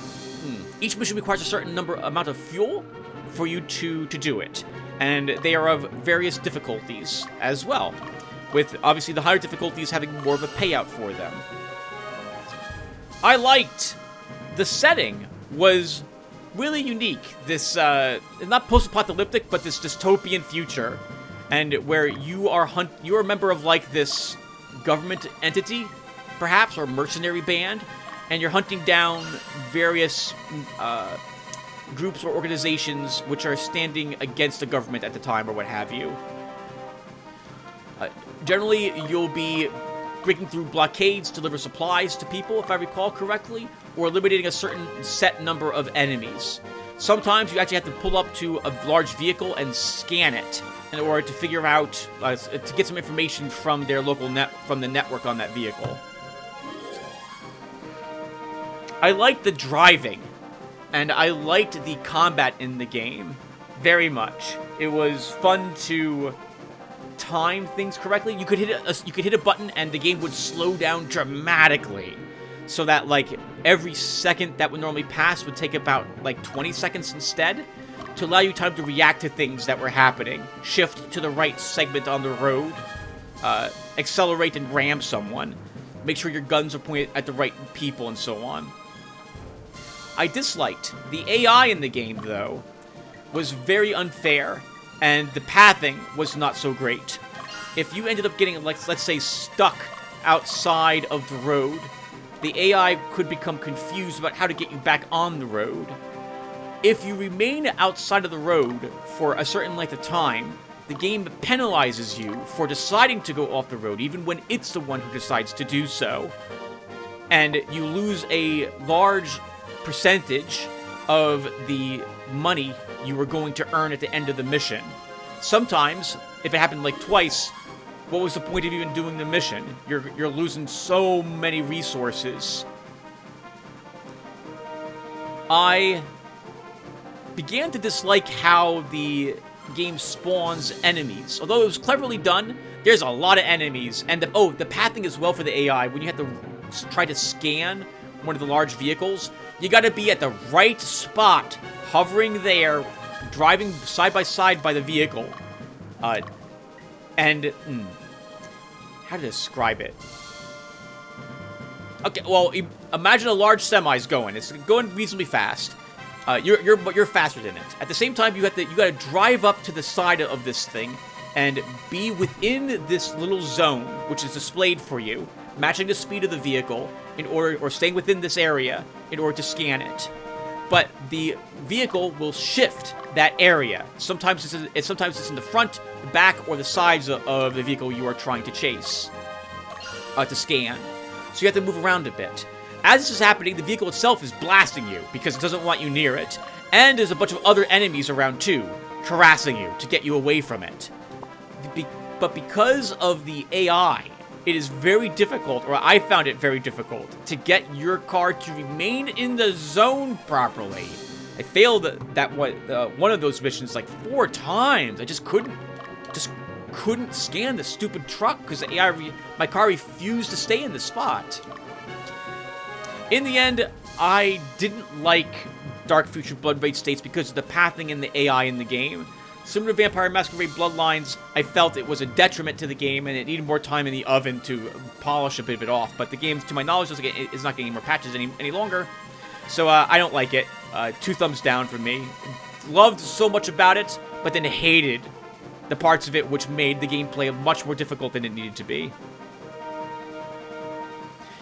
each mission requires a certain amount of fuel for you to do it. And they are of various difficulties as well, with obviously the higher difficulties having more of a payout for them. I liked the setting was really unique. This not post-apocalyptic, but this dystopian future, and where you're a member of like this government entity, perhaps, or mercenary band, and you're hunting down various groups or organizations which are standing against the government at the time, or what have you. Generally, you'll be breaking through blockades to deliver supplies to people, if I recall correctly, or eliminating a certain set number of enemies. Sometimes you actually have to pull up to a large vehicle and scan it in order to figure out, to get some information from their local from the network on that vehicle. I liked the driving, and I liked the combat in the game very much. It was fun to time things correctly. You could hit a button and the game would slow down dramatically, so that like every second that would normally pass would take about like 20 seconds instead, to allow you time to react to things that were happening, shift to the right segment on the road, accelerate and ram someone, make sure your guns are pointed at the right people, and so on. I disliked the AI in the game, though, was very unfair, and the pathing was not so great. If you ended up getting, like, let's say, stuck outside of the road, the AI could become confused about how to get you back on the road. If you remain outside of the road for a certain length of time, the game penalizes you for deciding to go off the road, even when it's the one who decides to do so. And you lose a large percentage of the money you were going to earn at the end of the mission. Sometimes, if it happened like twice, what was the point of even doing the mission? You're losing so many resources. I began to dislike how the game spawns enemies. Although it was cleverly done, there's a lot of enemies. And the pathing as well for the AI. When you have to try to scan one of the large vehicles, you gotta be at the right spot, hovering there, driving side by side by the vehicle. How to describe it? Okay, well, imagine a large semi's going. It's going reasonably fast. You're faster than it. At the same time, you gotta drive up to the side of this thing and be within this little zone, which is displayed for you, matching the speed of the vehicle or staying within this area in order to scan it. But the vehicle will shift that area. Sometimes it's in the front, the back, or the sides of the vehicle you are trying to chase, to scan. So you have to move around a bit. As this is happening, the vehicle itself is blasting you because it doesn't want you near it. And there's a bunch of other enemies around too, harassing you to get you away from it. But because of the AI, it is very difficult, or I found it very difficult, to get your car to remain in the zone properly. I failed one of those missions like 4 times. I just couldn't scan the stupid truck because my car refused to stay in the spot. In the end, I didn't like Dark Future Blood Rage states because of the pathing and the AI in the game. Similar to Vampire Masquerade Bloodlines, I felt it was a detriment to the game and it needed more time in the oven to polish a bit of it off. But the game, to my knowledge, is not getting more patches any longer. So I don't like it. 2 thumbs down from me. Loved so much about it, but then hated the parts of it which made the gameplay much more difficult than it needed to be.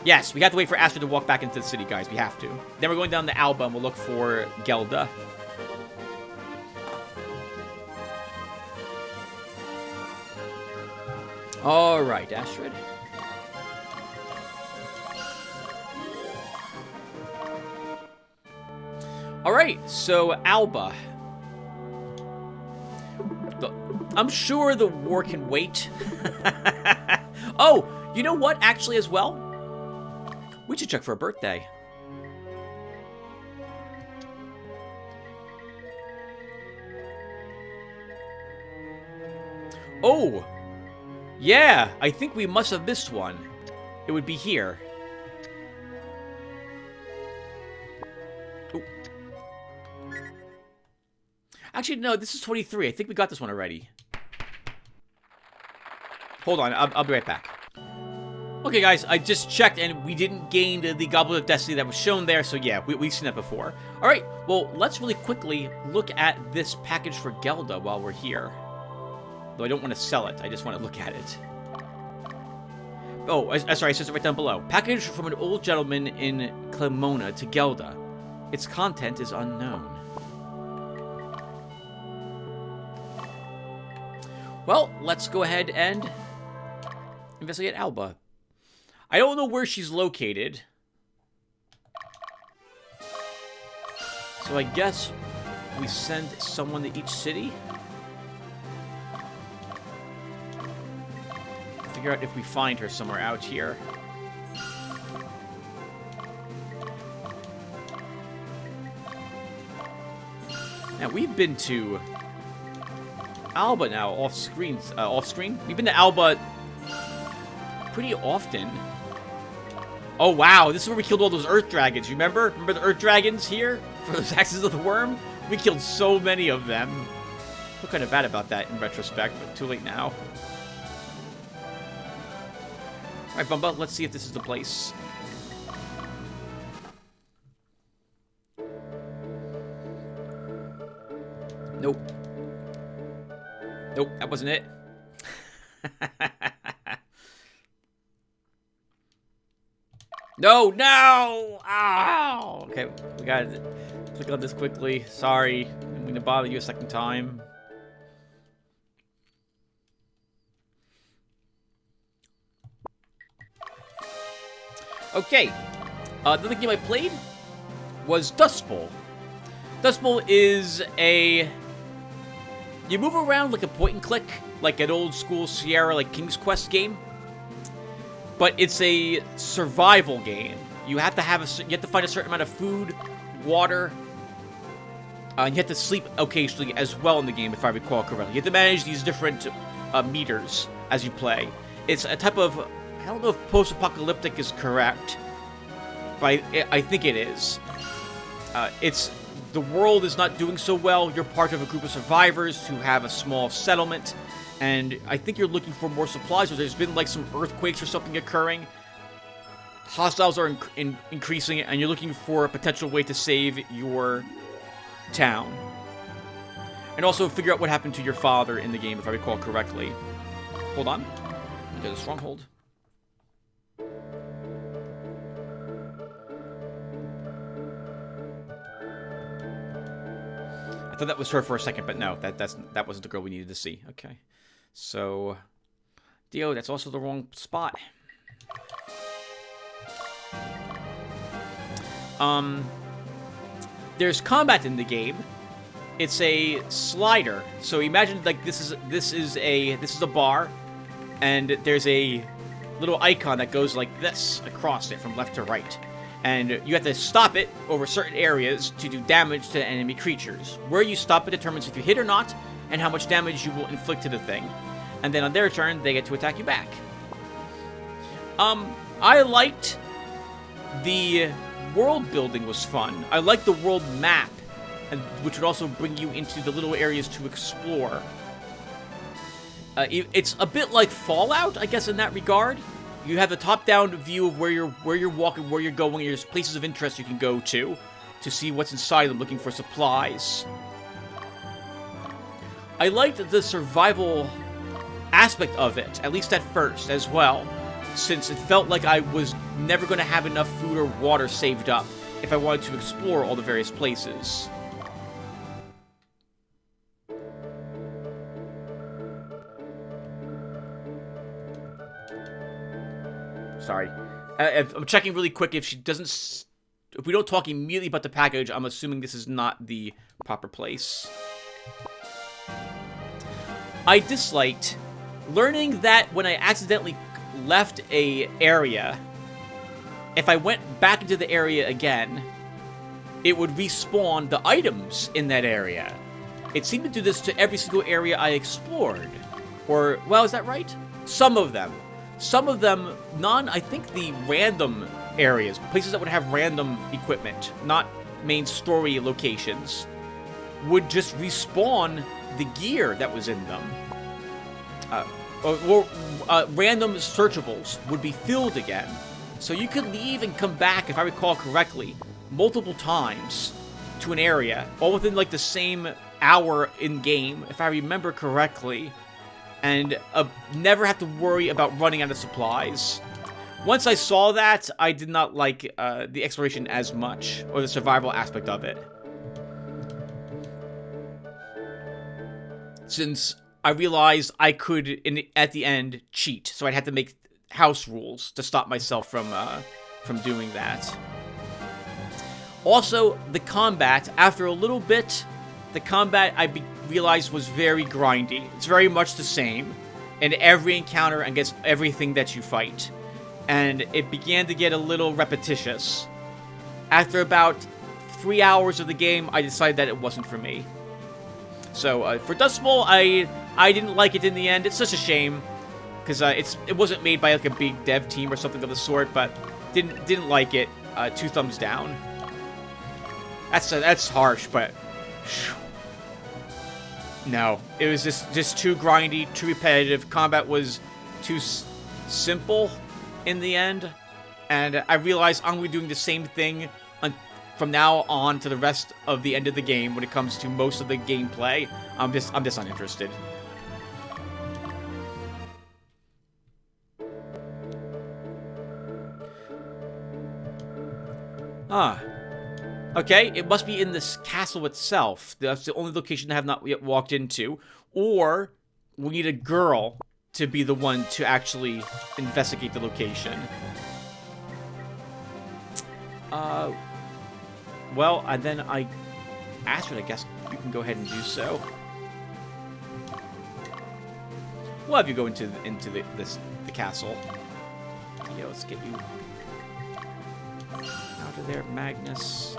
Yes, we have to wait for Astrid to walk back into the city, guys. We have to. Then we're going down to Alba and we'll look for Gelda. Alright, Astrid. Alright, so Alba. I'm sure the war can wait. Oh, you know what, actually, as well? We should check for a birthday. Oh! Yeah, I think we must have missed one. It would be here. Ooh. Actually, no, this is 23. I think we got this one already. Hold on, I'll be right back. Okay, guys, I just checked, and we didn't gain the Goblet of Destiny that was shown there, so yeah, we've seen that before. Alright, well, let's really quickly look at this package for Gelda while we're here. Though I don't want to sell it, I just want to look at it. Oh, sorry, it says it right down below. Package from an old gentleman in Clemona to Gelda. Its content is unknown. Well, let's go ahead and investigate Alba. I don't know where she's located. So I guess we send someone to each city? Figure out if we find her somewhere out here. Now, we've been to Alba now, off-screen. We've been to Alba pretty often. Oh, wow. This is where we killed all those Earth Dragons. You remember? Remember the Earth Dragons here? For those Axes of the Worm? We killed so many of them. I feel kind of bad about that in retrospect, but too late now. Alright, Bumba, let's see if this is the place. Nope. Nope, that wasn't it. No, no! Ow! Okay, we gotta click on this quickly. Sorry, I'm gonna bother you a second time. Okay, another game I played was Dust Bowl. Dust Bowl is a... You move around like a point and click, like an old school Sierra, like King's Quest game. But it's a survival game. You have to find a certain amount of food, water, and you have to sleep occasionally as well in the game, if I recall correctly. You have to manage these different meters as you play. It's a type of... I don't know if post-apocalyptic is correct, but I think it is. The world is not doing so well. You're part of a group of survivors who have a small settlement, and I think you're looking for more supplies, or there's been like some earthquakes or something occurring. Hostiles are increasing, and you're looking for a potential way to save your town. And also figure out what happened to your father in the game, if I recall correctly. Hold on. Get a stronghold. I thought that was her for a second, but no, that wasn't the girl we needed to see. Okay. So, Dio, that's also the wrong spot. There's combat in the game. It's a slider. So imagine like this is a bar, and there's a little icon that goes like this across it from left to right. And you have to stop it over certain areas to do damage to enemy creatures. Where you stop it determines if you hit or not, and how much damage you will inflict to the thing. And then on their turn, they get to attack you back. I liked the world building was fun. I liked the world map, which would also bring you into the little areas to explore. It's a bit like Fallout, I guess, in that regard. You have the top-down view of where you're walking, where you're going. There's places of interest you can go to see what's inside them, looking for supplies. I liked the survival aspect of it, at least at first, as well, since it felt like I was never going to have enough food or water saved up if I wanted to explore all the various places. Sorry. I'm checking really quick if she doesn't... If we don't talk immediately about the package, I'm assuming this is not the proper place. I disliked learning that when I accidentally left a area, if I went back into the area again, it would respawn the items in that area. It seemed to do this to every single area I explored. Or, well, is that right? Some of them. Some of them, I think the random areas, places that would have random equipment, not main story locations, would just respawn the gear that was in them. Random searchables would be filled again. So you could leave and come back, if I recall correctly, multiple times to an area, all within like the same hour in-game, if I remember correctly, and never have to worry about running out of supplies. Once I saw that, I did not like the exploration as much, or the survival aspect of it. Since I realized I could, at the end, cheat, so I'd have to make house rules to stop myself from doing that. Also, the combat, after a little bit, the combat I realized was very grindy. It's very much the same in every encounter against everything that you fight. And it began to get a little repetitious. After about 3 hours of the game, I decided that it wasn't for me. So, for Dust Bowl, I didn't like it in the end. It's such a shame, because it wasn't made by like a big dev team or something of the sort, but didn't like it. 2 thumbs down. That's harsh, but no, it was just too grindy, too repetitive. Combat was too simple in the end, and I realized I'm gonna be doing the same thing from now on to the rest of the end of the game when it comes to most of the gameplay. I'm just uninterested. Huh. Okay, it must be in this castle itself. That's the only location I have not yet walked into. Or we need a girl to be the one to actually investigate the location. Well, and then Astrid, I guess you can go ahead and do so. We'll have you go into the castle. Yeah, let's get you out of there, Magnus.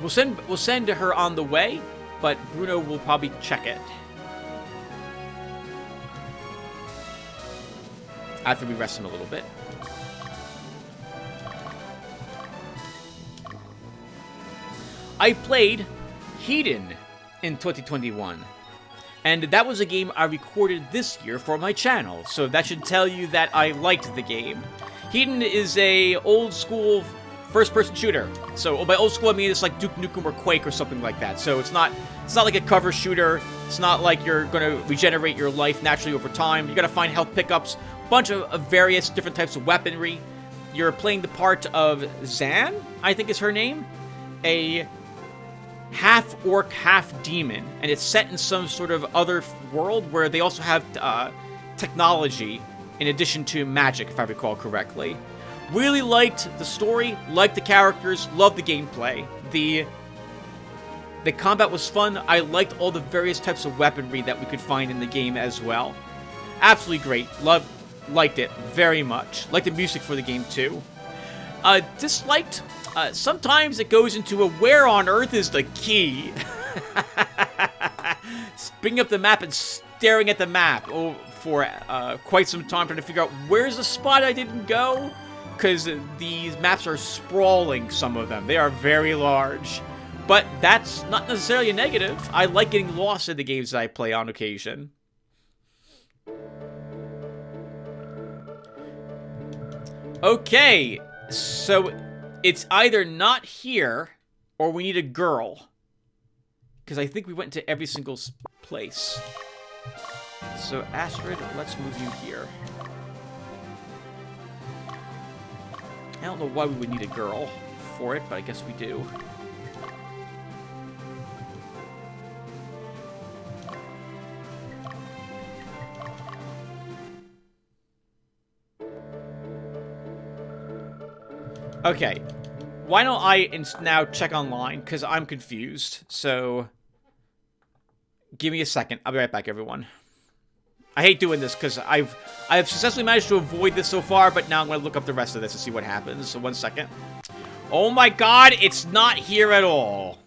We'll send her on the way, but Bruno will probably check it after we rest him a little bit. I played Hedon in 2021, and that was a game I recorded this year for my channel, so that should tell you that I liked the game. Hedon is a old school first-person shooter. So by old school, I mean it's like Duke Nukem or Quake or something like that. So it's not like a cover shooter. It's not like you're going to regenerate your life naturally over time. You got to find health pickups, bunch of various different types of weaponry. You're playing the part of Zan, I think is her name, a half-orc, half-demon, and it's set in some sort of other world where they also have technology in addition to magic, if I recall correctly. Really liked the story, liked the characters, loved the gameplay. The combat was fun. I liked all the various types of weaponry that we could find in the game as well. Absolutely great. Liked it very much. Liked the music for the game too. Disliked, sometimes it goes into a where on earth is the key? Bringing up the map and staring at the map for quite some time trying to figure out where's the spot I didn't go. Because these maps are sprawling, some of them. They are very large. But that's not necessarily a negative. I like getting lost in the games that I play on occasion. Okay, so it's either not here, or we need a girl. Because I think we went to every single place. So, Astrid, let's move you here. I don't know why we would need a girl for it, but I guess we do. Okay. Why don't I now check online? Because I'm confused. So, give me a second. I'll be right back, everyone. I hate doing this because I have successfully managed to avoid this so far, but now I'm going to look up the rest of this and see what happens. So 1 second. Oh my god, it's not here at all.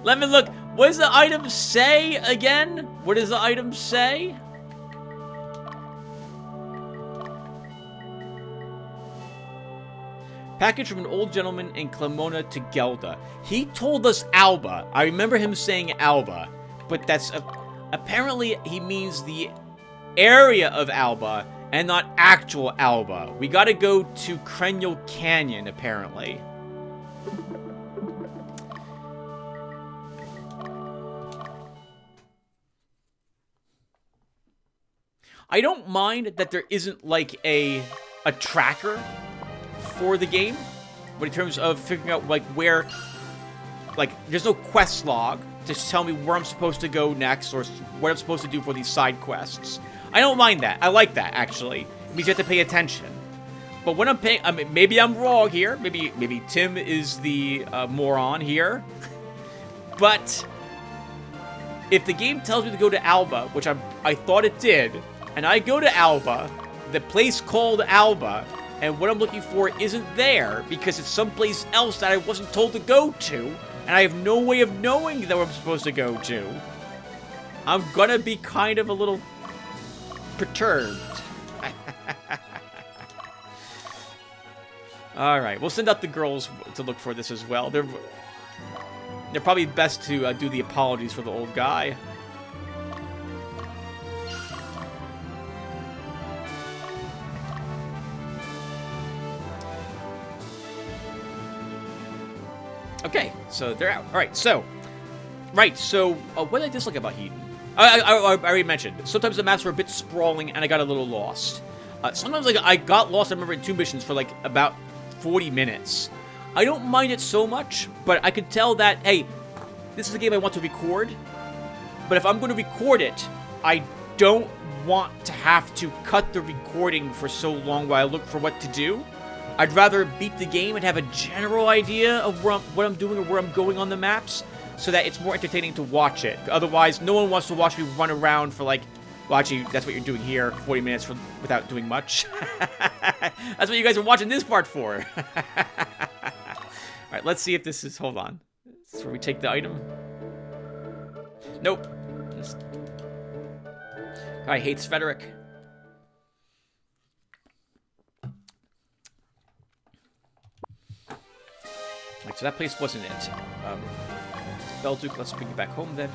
Let me look. What does the item say again? What does the item say? Package from an old gentleman in Clemona to Gelda. He told us Alba. I remember him saying Alba, but that's apparently he means the area of Alba and not actual Alba. We gotta go to Crenial Canyon, apparently. I don't mind that there isn't like a tracker for the game, but in terms of figuring out like where, like there's no quest log to tell me where I'm supposed to go next or what I'm supposed to do for these side quests. I don't mind that. I like that, actually. It means you have to pay attention. But when I'm paying, I mean, maybe I'm wrong here. Maybe Tim is the moron here. But if the game tells me to go to Alba, which I thought it did, and I go to Alba, the place called Alba, and what I'm looking for isn't there because it's someplace else that I wasn't told to go to, and I have no way of knowing that I'm supposed to go to, I'm gonna be kind of a little perturbed. Alright, we'll send out the girls to look for this as well. They're probably best to do the apologies for the old guy. Okay, so they're out. Alright, so... Right, so what did I dislike about Hedon? I already mentioned. Sometimes the maps were a bit sprawling, and I got a little lost. Sometimes like I got lost, I remember, in 2 missions for like about 40 minutes. I don't mind it so much, but I could tell that, hey, this is a game I want to record. But if I'm going to record it, I don't want to have to cut the recording for so long while I look for what to do. I'd rather beat the game and have a general idea of what I'm doing or where I'm going on the maps, so that it's more entertaining to watch it. Otherwise, no one wants to watch me run around for like, well, actually, that's what you're doing here, 40 minutes without doing much. That's what you guys are watching this part for. Alright, let's see if this is, hold on. This is where we take the item. Nope. I hates Frederick. Right, so that place wasn't it. Belduke, let's bring you back home then.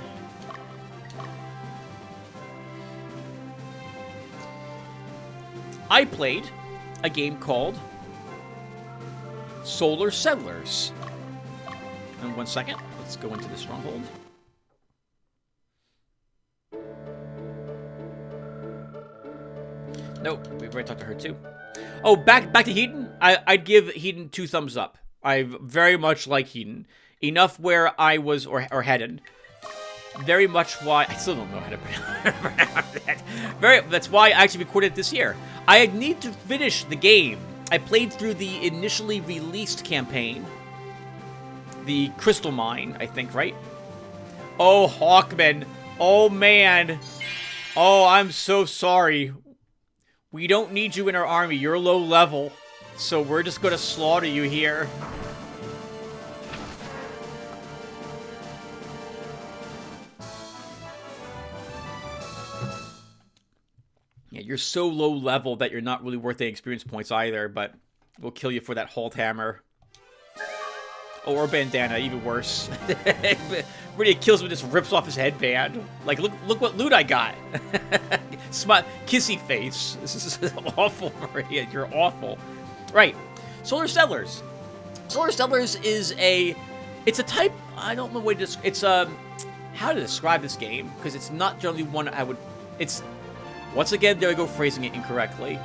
I played a game called Solar Settlers. And 1 second, let's go into the stronghold. Nope, we've already talked to her too. Oh, back to Hedon. I'd give Hedon 2 thumbs up. I very much like Hedon. Enough where I was, or Hedon. Very much why, I still don't know how to pronounce that. That's why I actually recorded it this year. I need to finish the game. I played through the initially released campaign. The Crystal Mine, I think, right? Oh, Hawkman. Oh, man. Oh, I'm so sorry. We don't need you in our army. You're low level. So we're just going to slaughter you here. Yeah, you're so low level that you're not really worth any experience points either, but we'll kill you for that Halt Hammer. Oh, or Bandana, even worse. Really kills him and just rips off his headband. Like, look what loot I got. Kissy face. This is awful, Maria. You're awful. Right. Solar Settlers. Solar Settlers is it's a type, I don't know what to describe. It's, how to describe this game, because it's not generally one I would, it's, once again, there I go phrasing it incorrectly.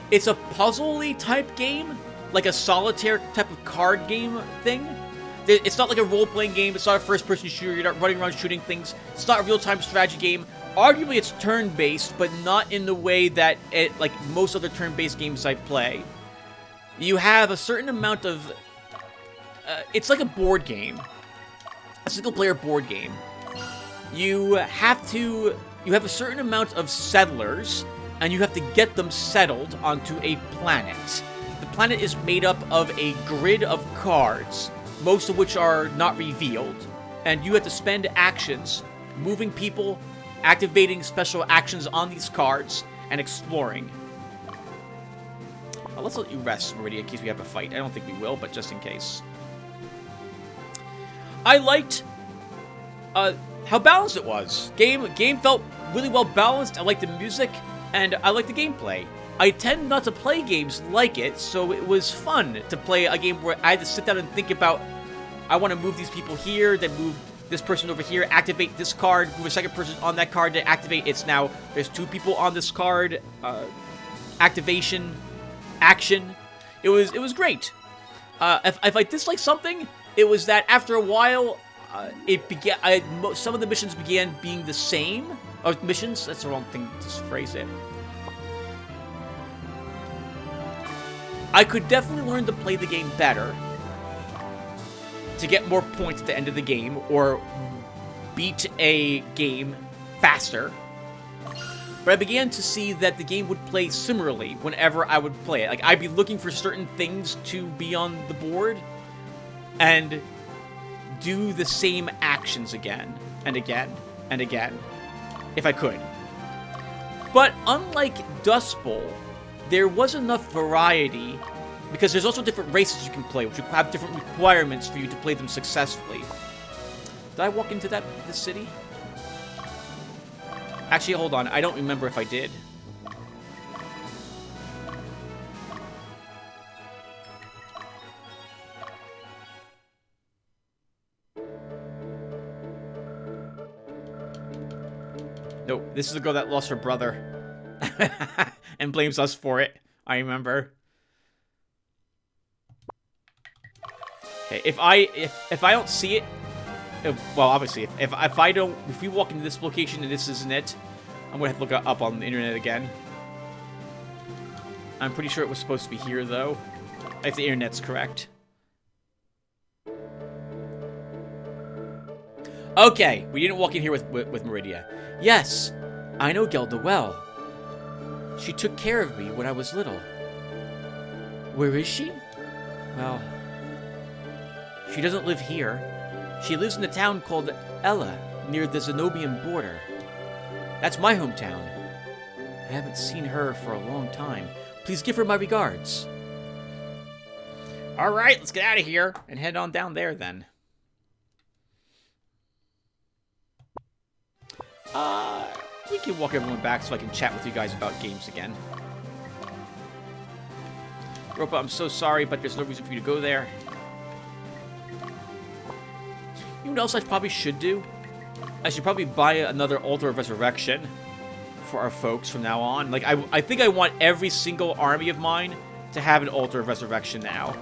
It's a puzzle-y type game, like a solitaire type of card game thing. It's not like a role-playing game. It's not a first-person shooter. You're not running around shooting things. It's not a real-time strategy game. Arguably, it's turn-based, but not in the way that like most other turn-based games I play. You have a certain amount of... it's like a board game. A single-player board game. You have a certain amount of settlers, and you have to get them settled onto a planet. The planet is made up of a grid of cards, most of which are not revealed, and you have to spend actions moving people, activating special actions on these cards, and exploring. Let's let you rest, Meridia, in case we have a fight. I don't think we will, but just in case. I liked how balanced it was. Game felt really well balanced. I liked the music, and I liked the gameplay. I tend not to play games like it, so it was fun to play a game where I had to sit down and think about, I want to move these people here, then move this person over here, activate this card, move a second person on that card to activate. It's now, there's 2 people on this card, activation, action. It was great. If I disliked something, it was that after a while, some of the missions began being the same. Oh, missions? That's the wrong thing to phrase it. I could definitely learn to play the game better to get more points at the end of the game, or beat a game faster. But I began to see that the game would play similarly whenever I would play it. Like, I'd be looking for certain things to be on the board, and do the same actions again, and again, and again, if I could. But unlike Dust Bowl, there was enough variety, because there's also different races you can play, which have different requirements for you to play them successfully. Did I walk into this city? Actually, hold on. I don't remember if I did. No, this is the girl that lost her brother. And blames us for it. I remember. Okay, if I don't see it, well, obviously, if we walk into this location and this isn't it, I'm gonna have to look it up on the internet again. I'm pretty sure it was supposed to be here, though, if the internet's correct. Okay, we didn't walk in here with Meridia. Yes, I know Gelda well. She took care of me when I was little. Where is she? Well, she doesn't live here. She lives in a town called Ella, near the Zenobian border. That's my hometown. I haven't seen her for a long time. Please give her my regards. Alright, let's get out of here and head on down there then. We can walk everyone back so I can chat with you guys about games again. Ropa, I'm so sorry, but there's no reason for you to go there. You know what else I probably should do? I should probably buy another Altar of Resurrection for our folks from now on. Like, I think I want every single army of mine to have an Altar of Resurrection now.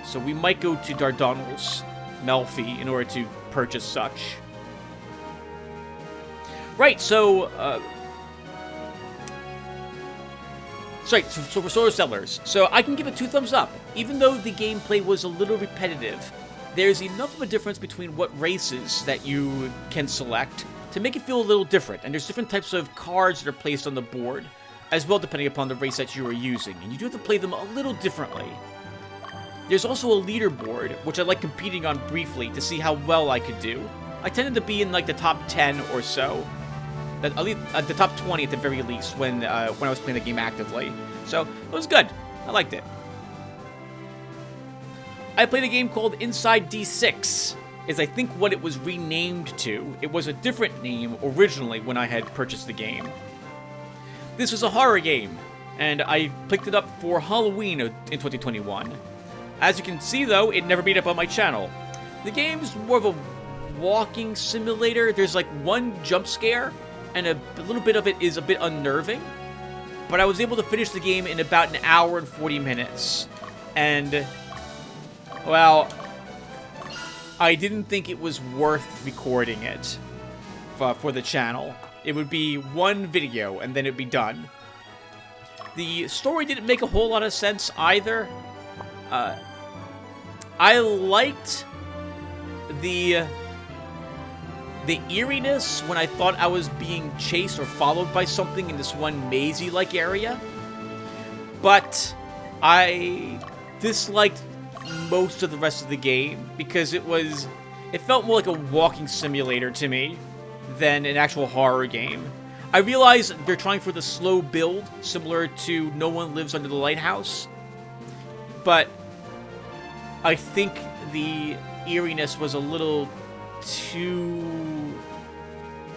So we might go to Dardanel's Melfi in order to purchase such. Right, so, so for Solar Settlers. So I can give it 2 thumbs up. Even though the gameplay was a little repetitive, there's enough of a difference between what races that you can select to make it feel a little different. And there's different types of cards that are placed on the board, as well depending upon the race that you are using. And you do have to play them a little differently. There's also a leaderboard, which I like competing on briefly to see how well I could do. I tended to be in like the top 10 or so. At least the top 20 at the very least when I was playing the game actively. So it was good. I liked it. I played a game called Inside D6, is I think what it was renamed to. It was a different name originally when I had purchased the game. This was a horror game, and I picked it up for Halloween in 2021. As you can see though, it never made up on my channel. The game's more of a walking simulator. There's like one jump scare, and a little bit of it is a bit unnerving. But I was able to finish the game in about an hour and 40 minutes. And, well, I didn't think it was worth recording it for the channel. It would be one video, and then it'd be done. The story didn't make a whole lot of sense either. I liked the eeriness when I thought I was being chased or followed by something in this one mazy-like area. But I disliked most of the rest of the game because it felt more like a walking simulator to me than an actual horror game. I realize they're trying for the slow build, similar to No One Lives Under the Lighthouse, but I think the eeriness was a little too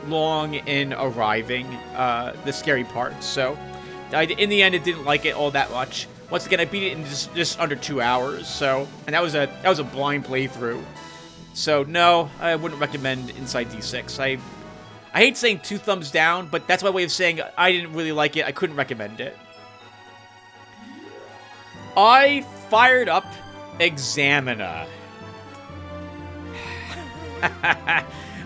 long in arriving, the scary parts. So, in the end, it didn't like it all that much. Once again, I beat it in just under 2 hours. So, and that was a blind playthrough. So, no, I wouldn't recommend Inside D6. I hate saying 2 thumbs down, but that's my way of saying I didn't really like it. I couldn't recommend it. I fired up Examina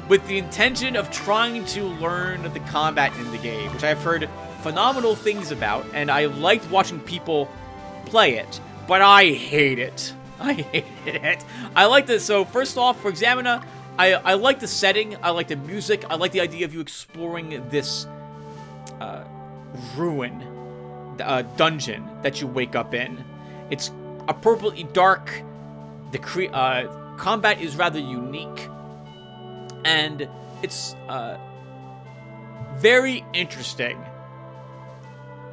with the intention of trying to learn the combat in the game, which I've heard phenomenal things about, and I liked watching people play it, but I hate it. I hated it. I liked it. So first off, for Examina, I like the setting, I like the music, I like the idea of you exploring this ruin dungeon that you wake up in. It's appropriately dark. The combat is rather unique, and it's very interesting.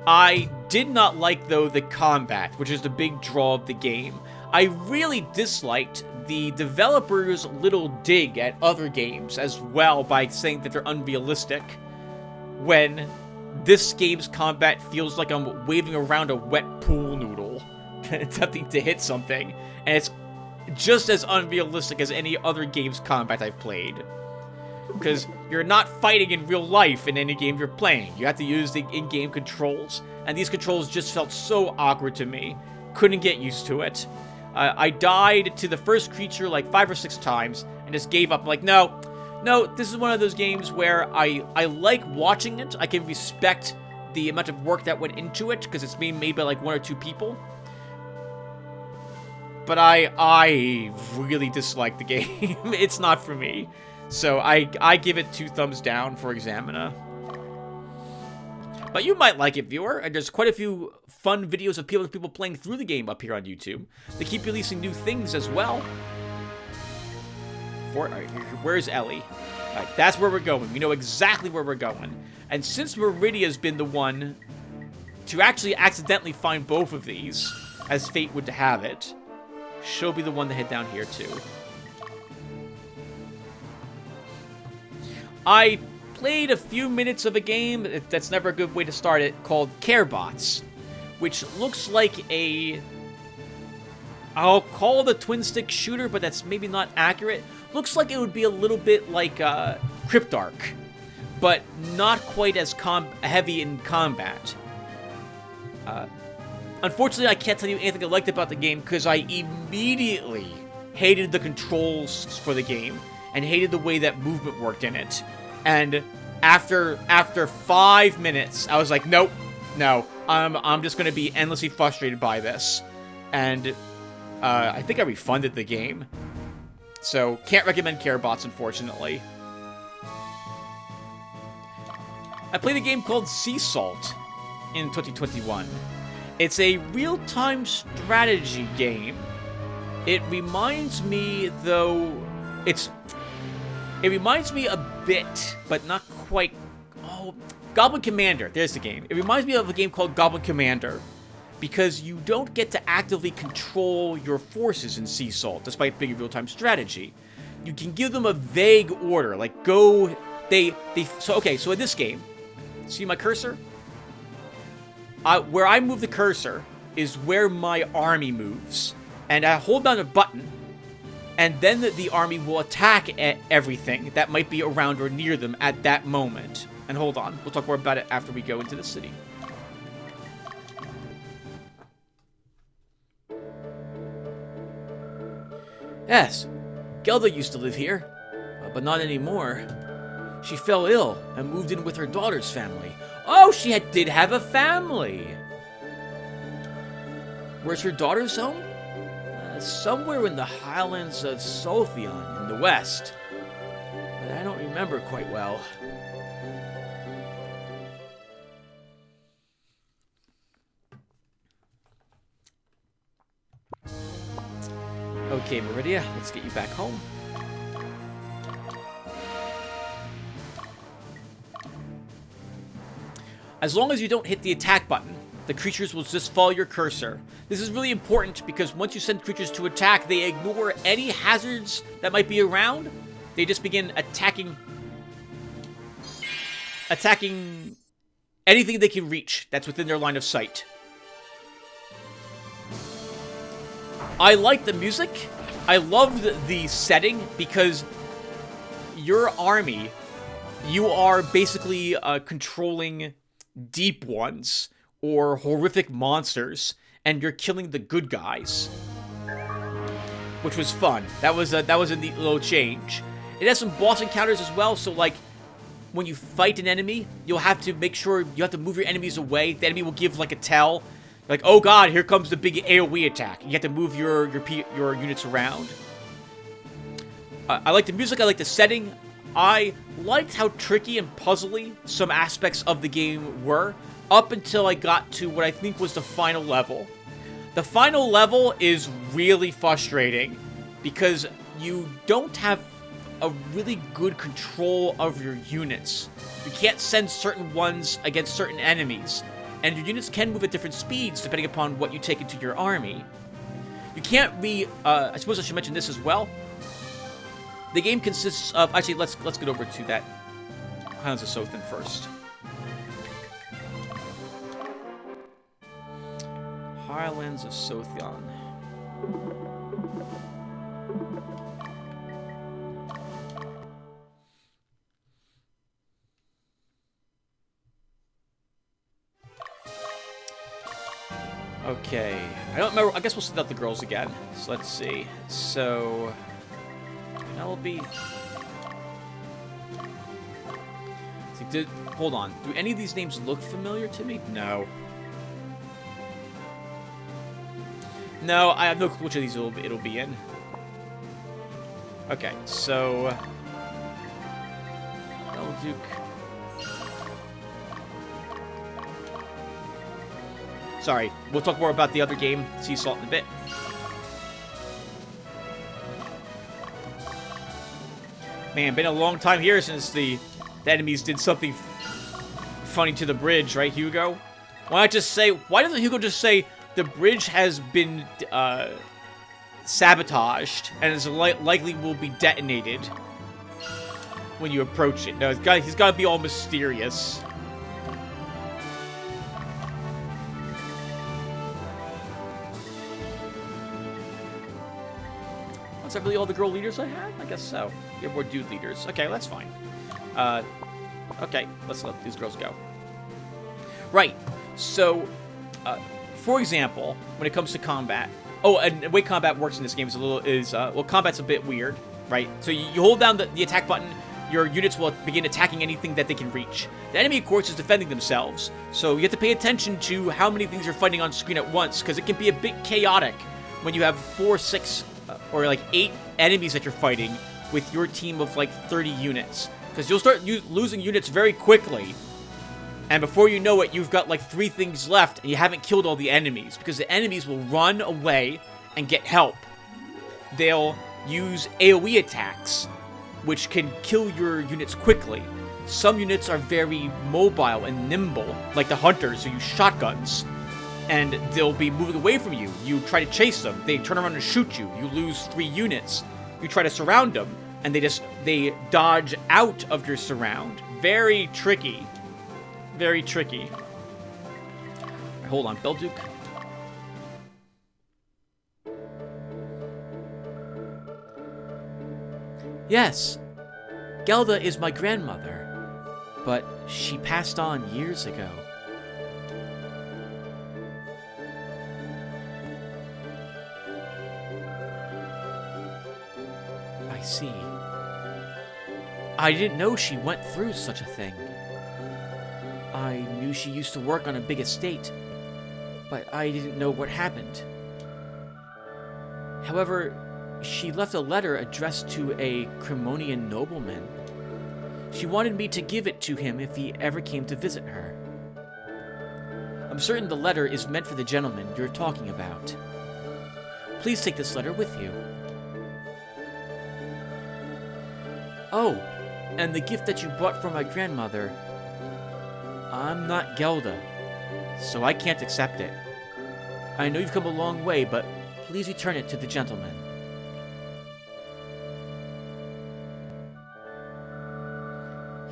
I did not like, though, the combat, which is the big draw of the game. I really disliked the developers' little dig at other games as well by saying that they're unrealistic, when this game's combat feels like I'm waving around a wet pool noodle attempting to hit something, and it's just as unrealistic as any other game's combat I've played. because you're not fighting in real life in any game you're playing. You have to use the in-game controls, and these controls just felt so awkward to me. Couldn't get used to it. I died to the first creature like 5 or 6 times and just gave up. I'm like, no, this is one of those games where I like watching it. I can respect the amount of work that went into it because it's being made by like 1 or 2 people. But I really dislike the game. It's not for me. So I give it 2 thumbs down for Examina. But you might like it, viewer, and there's quite a few fun videos of people playing through the game up here on YouTube. They keep releasing new things as well. Alright, where's Ellie? Alright, that's where we're going. We know exactly where we're going. And since Meridia's been the one to actually accidentally find both of these, as fate would have it, she'll be the one to head down here too. I played a few minutes of a game, that's never a good way to start it, called Carebots, which looks like I'll call it a twin-stick shooter, but that's maybe not accurate. Looks like it would be a little bit like Cryptark, but not quite as heavy in combat. Unfortunately, I can't tell you anything I liked about the game because I immediately hated the controls for the game and hated the way that movement worked in it. And after 5 minutes, I was like, nope, no, I'm just gonna be endlessly frustrated by this. And I think I refunded the game, so can't recommend Carebots, unfortunately. I played a game called Sea Salt in 2021. It's a real-time strategy game. It reminds me, though, it reminds me a bit, but not quite. Oh, Goblin Commander. There's the game. It reminds me of a game called Goblin Commander, because you don't get to actively control your forces in Sea Salt, despite being a real-time strategy. You can give them a vague order, like go. So in this game, see my cursor? Where I move the cursor is where my army moves. And I hold down a button, and then the army will attack everything that might be around or near them at that moment. And hold on, we'll talk more about it after we go into the city. Yes, Gelda used to live here, but not anymore. She fell ill and moved in with her daughter's family. Oh, she did have a family! Where's her daughter's home? Somewhere in the highlands of Sothion in the west. But I don't remember quite well. Okay, Meridia, let's get you back home. As long as you don't hit the attack button, the creatures will just follow your cursor. This is really important because once you send creatures to attack, they ignore any hazards that might be around. They just begin attacking anything they can reach that's within their line of sight. I like the music. I love the setting because your army, you are basically controlling deep ones or horrific monsters, and you're killing the good guys, which was fun. That was a neat little change. It has some boss encounters as well. So like when you fight an enemy, you'll have to make sure you have to move your enemies away. The enemy will give like a tell, like, oh god, here comes the big AoE attack. You have to move your units around. I like the music. I like the setting. I liked how tricky and puzzly some aspects of the game were, up until I got to what I think was the final level. The final level is really frustrating because you don't have a really good control of your units. You can't send certain ones against certain enemies, and your units can move at different speeds depending upon what you take into your army. You can't I suppose I should mention this as well. The game consists of... Actually, let's get over to that Highlands of Sothion first. Highlands of Sothion. Okay. I don't remember. I guess we'll send out the girls again. So let's see. So Penelope. Hold on. Do any of these names look familiar to me? No. No, I have no clue which of these it'll be in. Okay, so Duke. Sorry, we'll talk more about the other game, Sea Salt, in a bit. Man, been a long time here since the enemies did something funny to the bridge, right, Hugo? Why doesn't Hugo just say the bridge has been sabotaged and is likely will be detonated when you approach it? No, he's got to be all mysterious. Is that really all the girl leaders I have? I guess so. You have more dude leaders. Okay, that's fine. Okay, let's let these girls go. Right. So, for example, when it comes to combat, and the way combat works in this game well, combat's a bit weird, right? So you hold down the attack button, your units will begin attacking anything that they can reach. The enemy, of course, is defending themselves, so you have to pay attention to how many things you're fighting on screen at once, because it can be a bit chaotic when you have 4, 6, or like 8 enemies that you're fighting with your team of like 30 units. Because you'll start losing units very quickly, and before you know it, you've got like 3 things left, and you haven't killed all the enemies, because the enemies will run away and get help. They'll use AoE attacks, which can kill your units quickly. Some units are very mobile and nimble, like the hunters who use shotguns, and they'll be moving away from you. You try to chase them, they turn around and shoot you. You lose 3 units. You try to surround them, and they dodge out of your surround. Very tricky. Very tricky. Right, hold on, Belduke. Yes, Gelda is my grandmother, but she passed on years ago. I see. I didn't know she went through such a thing. I knew she used to work on a big estate, but I didn't know what happened. However, she left a letter addressed to a Cremonian nobleman. She wanted me to give it to him if he ever came to visit her. I'm certain the letter is meant for the gentleman you're talking about. Please take this letter with you. Oh, and the gift that you brought from my grandmother. I'm not Gelda, so I can't accept it. I know you've come a long way, but please return it to the gentleman.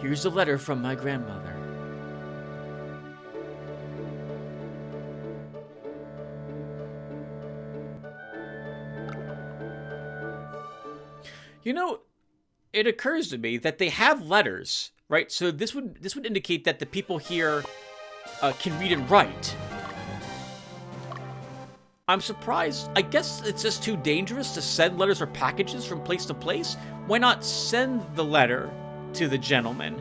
Here's the letter from my grandmother. You know, it occurs to me that they have letters, right? So this would indicate that the people here can read and write. I'm surprised. I guess it's just too dangerous to send letters or packages from place to place. Why not send the letter to the gentleman?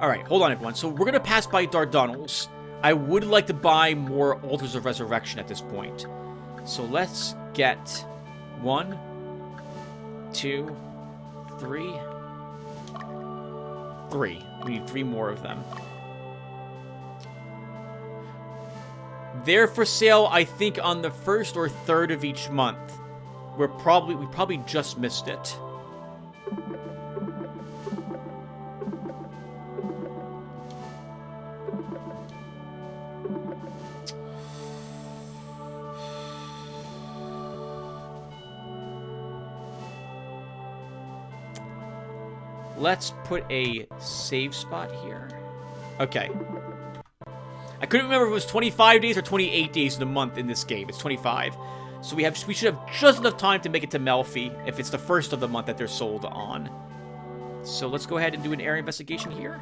Alright, hold on everyone. So we're going to pass by Dardanelles. I would like to buy more Altars of Resurrection at this point. So let's get 1, 2, 3. 3. We need 3 more of them. They're for sale, I think, on the 1st or 3rd of each month. We probably just missed it. Let's put a save spot here. Okay. I couldn't remember if it was 25 days or 28 days in the month in this game. It's 25. So we should have just enough time to make it to Melfi if it's the first of the month that they're sold on. So let's go ahead and do an area investigation here.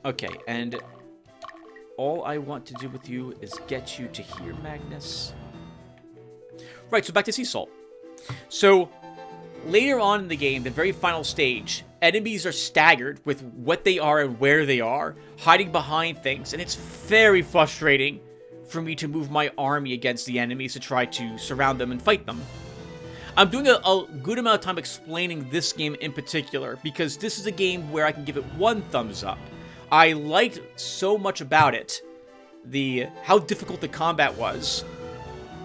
Okay, and all I want to do with you is get you to here, Magnus. Right, so back to sea salt. So later on in the game, the very final stage, enemies are staggered with what they are and where they are, hiding behind things, and it's very frustrating for me to move my army against the enemies to try to surround them and fight them. I'm doing a good amount of time explaining this game in particular, because this is a game where I can give it 1 thumbs up. I liked so much about it, how difficult the combat was,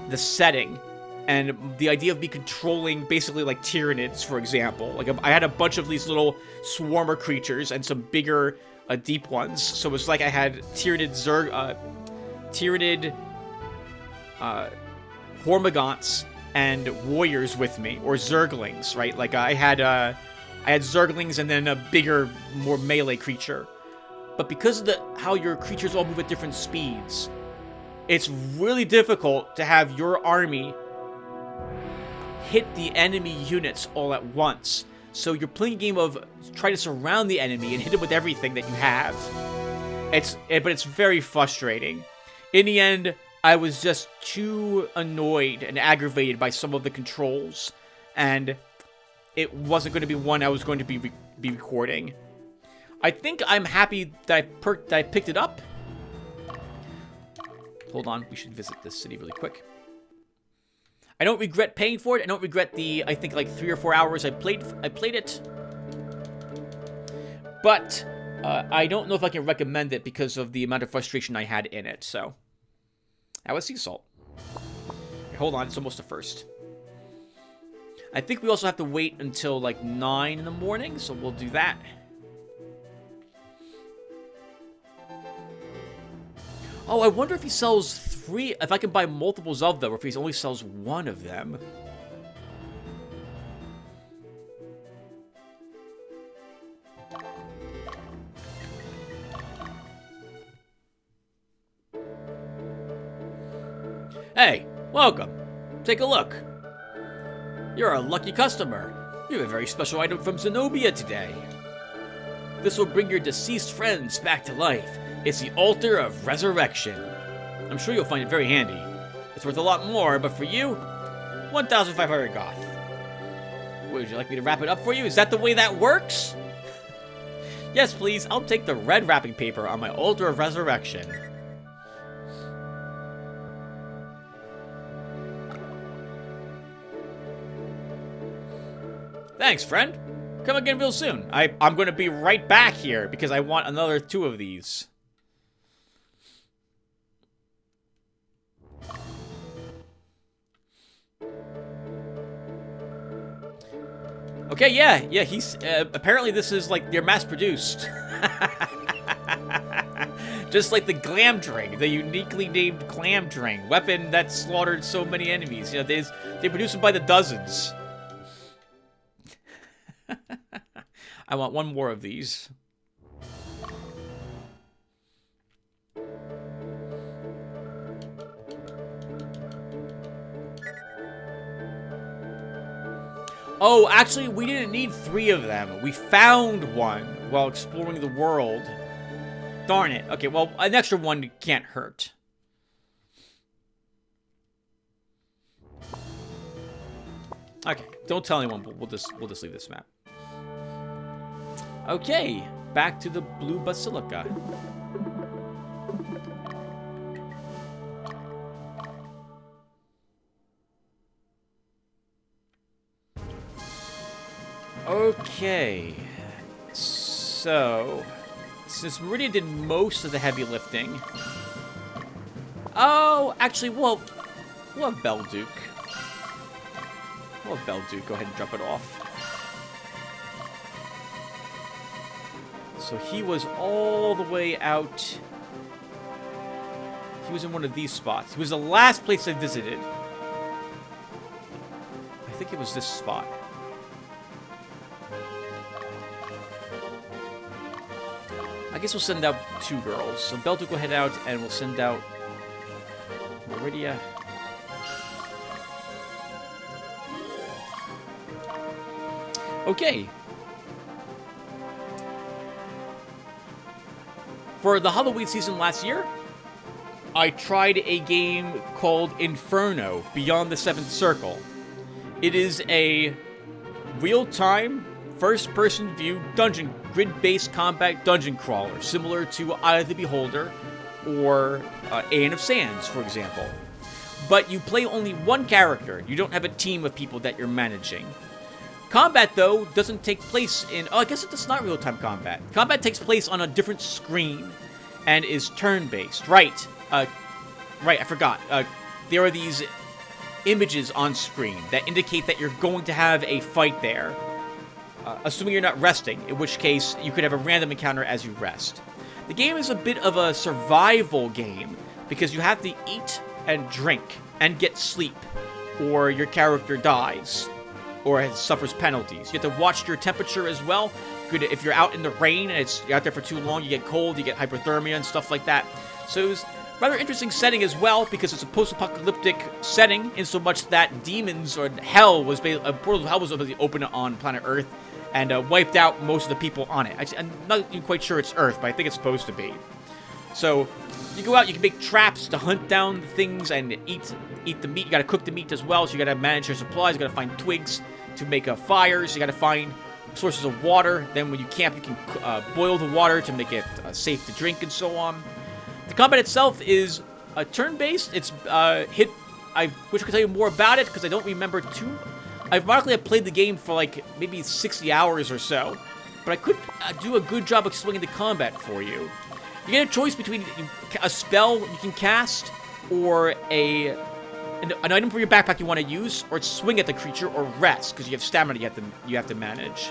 the setting, and the idea of me controlling basically like Tyranids, for example. Like I had a bunch of these little swarmer creatures and some bigger, deep ones. So it was like I had Tyranid Hormagaunts and warriors with me, or Zerglings, right? Like I had Zerglings and then a bigger, more melee creature. But because of how your creatures all move at different speeds, it's really difficult to have your army hit the enemy units all at once. So you're playing a game of try to surround the enemy and hit it with everything that you have. But it's very frustrating. In the end, I was just too annoyed and aggravated by some of the controls, and it wasn't going to be one I was going to be recording. I think I'm happy that I picked it up. Hold on, we should visit this city really quick. I don't regret paying for it. I don't regret the, I think, like 3 or 4 hours I played it. But I don't know if I can recommend it because of the amount of frustration I had in it. So, that was sea salt. Okay, hold on, it's almost the first. I think we also have to wait until like 9 in the morning, so we'll do that. Oh, I wonder if he sells 3, if I can buy multiples of them, or if he only sells 1 of them. Hey, welcome. Take a look. You're a lucky customer. You have a very special item from Zenobia today. This will bring your deceased friends back to life. It's the Altar of Resurrection. I'm sure you'll find it very handy. It's worth a lot more, but for you, 1,500 goth. Would you like me to wrap it up for you? Is that the way that works? Yes, please. I'll take the red wrapping paper on my Altar of Resurrection. Thanks, friend. Come again real soon. I'm going to be right back here because I want another 2 of these. Okay, yeah, he's, apparently this is, like, they're mass-produced. Just like the Glamdring, the uniquely named Glamdring, weapon that slaughtered so many enemies. You know, they produce them by the dozens. I want 1 more of these. Oh, actually, we didn't need 3 of them. We found 1 while exploring the world. Darn it. Okay, well, an extra 1 can't hurt. Okay, don't tell anyone, but we'll just leave this map. Okay, back to the Blue Basilica. Okay, so since Meridian did most of the heavy lifting, oh, actually, we'll have Belduke. We'll have Belduke go ahead and drop it off. So he was all the way out. He was in one of these spots. He was the last place I visited. I think it was this spot. I guess we'll send out 2 girls. So Belduc will head out, and we'll send out Meridia. Okay. For the Halloween season last year, I tried a game called Inferno, Beyond the Seventh Circle. It is a real-time, first-person view dungeon, grid-based combat dungeon crawler, similar to Eye of the Beholder or Aeon of Sands, for example. But you play only one character. You don't have a team of people that you're managing. Combat, though, doesn't take place in... Oh, I guess it's not real-time combat. Combat takes place on a different screen and is turn-based. Right. Right, I forgot. There are these images on screen that indicate that you're going to have a fight there. Assuming you're not resting, in which case you could have a random encounter as you rest. The game is a bit of a survival game because you have to eat and drink and get sleep, or your character dies or suffers penalties. You have to watch your temperature as well. If you're out in the rain and you're out there for too long, you get cold, you get hypothermia and stuff like that. So it was a rather interesting setting as well because it's a post-apocalyptic setting in so much that demons or hell was a portal of hell was open on planet Earth and wiped out most of the people on it. I'm not even quite sure it's Earth, but I think it's supposed to be. So you go out, you can make traps to hunt down things and eat the meat. You gotta cook the meat as well, so you gotta manage your supplies. You gotta find twigs to make fires. You gotta find sources of water. Then when you camp, you can boil the water to make it safe to drink and so on. The combat itself is turn-based. It's I wish I could tell you more about it because I don't remember too. Ironically, I played the game for like maybe 60 hours or so, but I could do a good job explaining the combat for you. You get a choice between a spell you can cast or an item from your backpack you want to use, or swing at the creature, or rest because you have stamina you have to manage.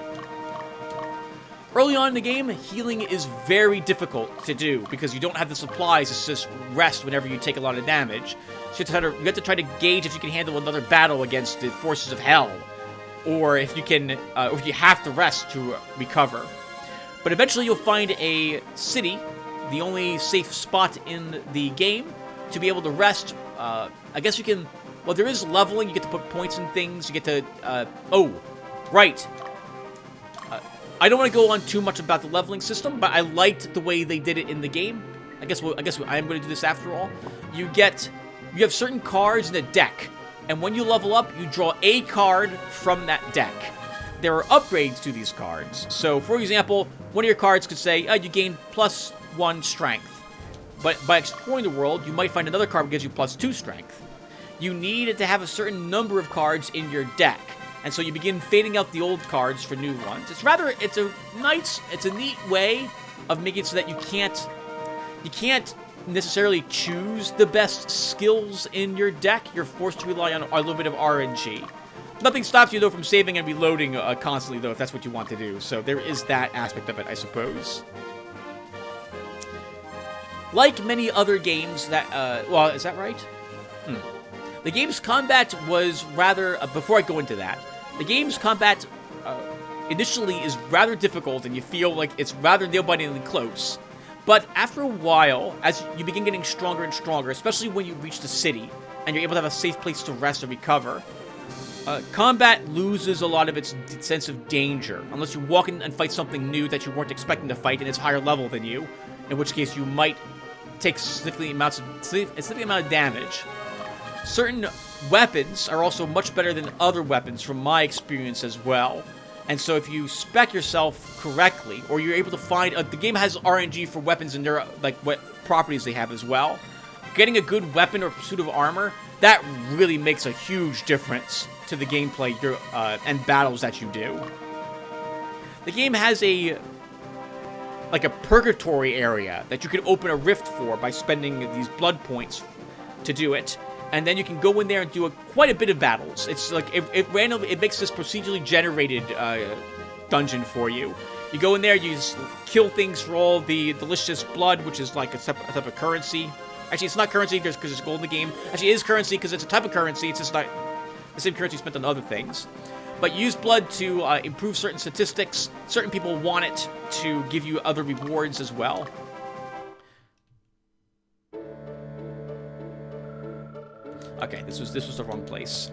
Early on in the game, healing is very difficult to do because you don't have the supplies to just rest whenever you take a lot of damage. So you have to try to gauge if you can handle another battle against the forces of hell, or if you can, or if you have to rest to recover. But eventually, you'll find a city, the only safe spot in the game, to be able to rest. I guess you can. Well, there is leveling. You get to put points in things. You get to. Oh, right. I don't want to go on too much about the leveling system, but I liked the way they did it in the game. I guess I am going to do this after all. You have certain cards in a deck, and when you level up, you draw a card from that deck. There are upgrades to these cards. So, for example, one of your cards could say, you gain +1 strength. But by exploring the world, you might find another card that gives you +2 strength. You need to have a certain number of cards in your deck. And so you begin fading out the old cards for new ones. It's a neat way of making it so that you can't necessarily choose the best skills in your deck. You're forced to rely on a little bit of RNG. Nothing stops you, though, from saving and reloading constantly, though, if that's what you want to do. So there is that aspect of it, I suppose. Like many other games that, well, is that right? The game's combat was rather, before I go into that, the game's combat initially is rather difficult, and you feel like it's rather nail-biting than close. But after a while, as you begin getting stronger and stronger, especially when you reach the city, and you're able to have a safe place to rest and recover, combat loses a lot of its sense of danger, unless you walk in and fight something new that you weren't expecting to fight, and it's higher level than you, in which case you might take a significant amount of damage. Certain weapons are also much better than other weapons from my experience as well. And so if you spec yourself correctly, or you're able to find... the game has RNG for weapons and their what properties they have as well. Getting a good weapon or suit of armor, that really makes a huge difference to the gameplay and battles that you do. The game has a purgatory area that you can open a rift for by spending these blood points to do it. And then you can go in there and do quite a bit of battles. It's like, it makes this procedurally generated dungeon for you. You go in there, you just kill things for all the delicious blood, which is like a type of currency. Actually, it's not currency because it's gold in the game. Actually, it is currency because it's a type of currency. It's just not the same currency spent on other things. But use blood to improve certain statistics. Certain people want it to give you other rewards as well. Okay, this was the wrong place.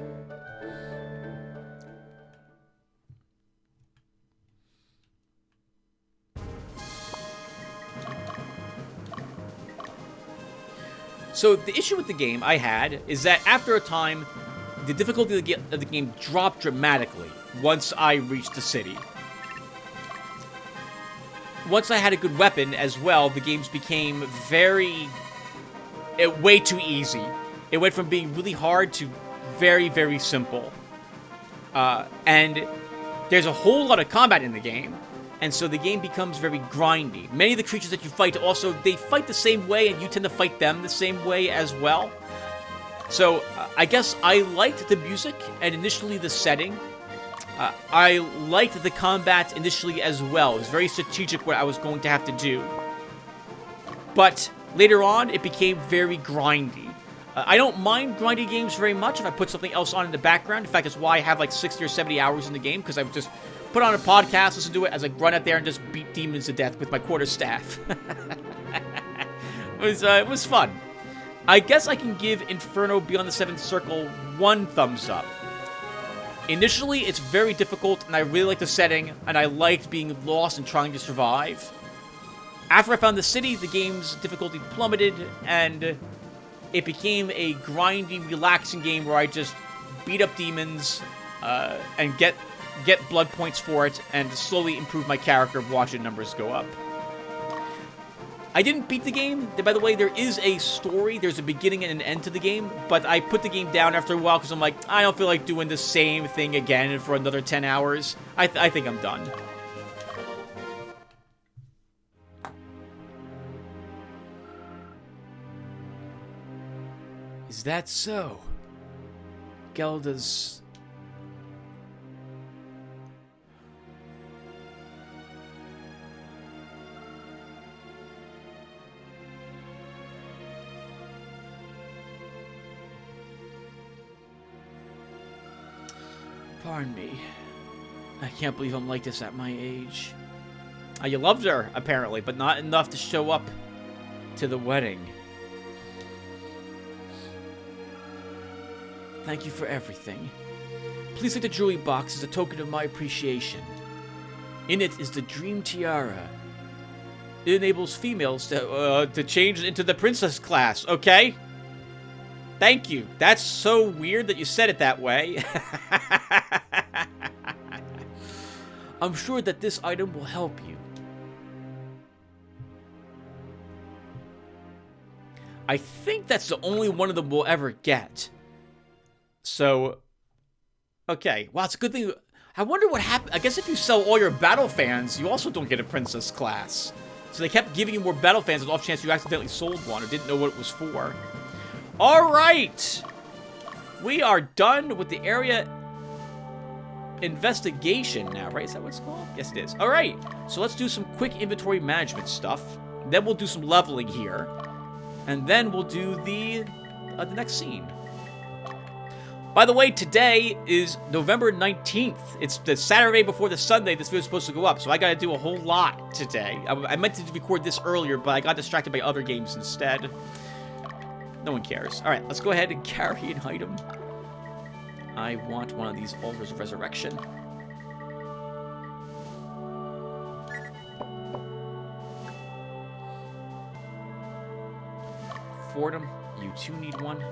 So the issue with the game I had is that after a time, the difficulty of the game dropped dramatically once I reached the city. Once I had a good weapon as well, the games became way too easy. It went from being really hard to very, very simple. And there's a whole lot of combat in the game, and so the game becomes very grindy. Many of the creatures that you fight also, they fight the same way, and you tend to fight them the same way as well. So, I guess I liked the music and initially the setting. I liked the combat initially as well. It was very strategic what I was going to have to do. But later on, it became very grindy. I don't mind grindy games very much if I put something else on in the background. In fact, that's why I have like 60 or 70 hours in the game, because I would just put on a podcast, listen to it as I run out there and just beat demons to death with my quarterstaff. It was fun. I guess I can give Inferno Beyond the Seventh Circle 1 thumbs up. Initially, it's very difficult, and I really like the setting, and I liked being lost and trying to survive. After I found the city, the game's difficulty plummeted, and it became a grindy, relaxing game where I just beat up demons and get blood points for it, and slowly improve my character, watching numbers go up. I didn't beat the game. By the way, there is a story. There's a beginning and an end to the game, but I put the game down after a while because I'm like, I don't feel like doing the same thing again for another 10 hours. I think I'm done. Is that so? Gelda's... Pardon me. I can't believe I'm like this at my age. You loved her, apparently, but not enough to show up to the wedding. Thank you for everything. Please take the jewelry box as a token of my appreciation. In it is the Dream Tiara. It enables females to change into the princess class, okay? Thank you. That's so weird that you said it that way. I'm sure that this item will help you. I think that's the only one of them we'll ever get. So, okay. Wow, it's a good thing. I wonder what happened. I guess if you sell all your battle fans, you also don't get a princess class. So they kept giving you more battle fans, with off chance you accidentally sold one or didn't know what it was for. Alright! We are done with the area investigation now, right? Is that what it's called? Yes, it is. Alright, so let's do some quick inventory management stuff. Then we'll do some leveling here. And then we'll do the next scene. By the way, today is November 19th. It's the Saturday before the Sunday this video is supposed to go up, so I gotta do a whole lot today. I meant to record this earlier, but I got distracted by other games instead. No one cares. Alright, let's go ahead and carry an item. I want one of these Altars of Resurrection. Fordham, you too need one.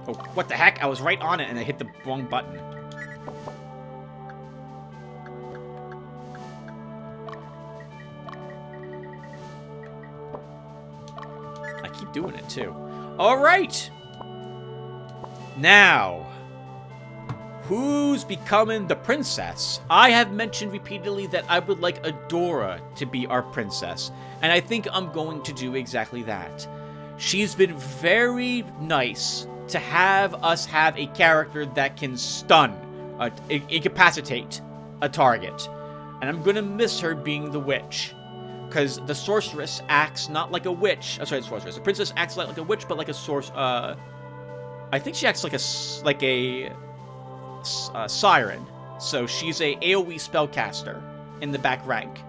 Oh, what the heck? I was right on it and I hit the wrong button. I keep doing it too. Alright! Now, who's becoming the princess? I have mentioned repeatedly that I would like Adora to be our princess, and I think I'm going to do exactly that. She's been very nice to have us have a character that can stun, incapacitate a target. And I'm gonna miss her being the witch. Because the sorceress acts not like a witch. I'm sorry, the sorceress. The princess acts like a witch, but like a I think she acts like a siren. So she's a AoE spellcaster in the back rank.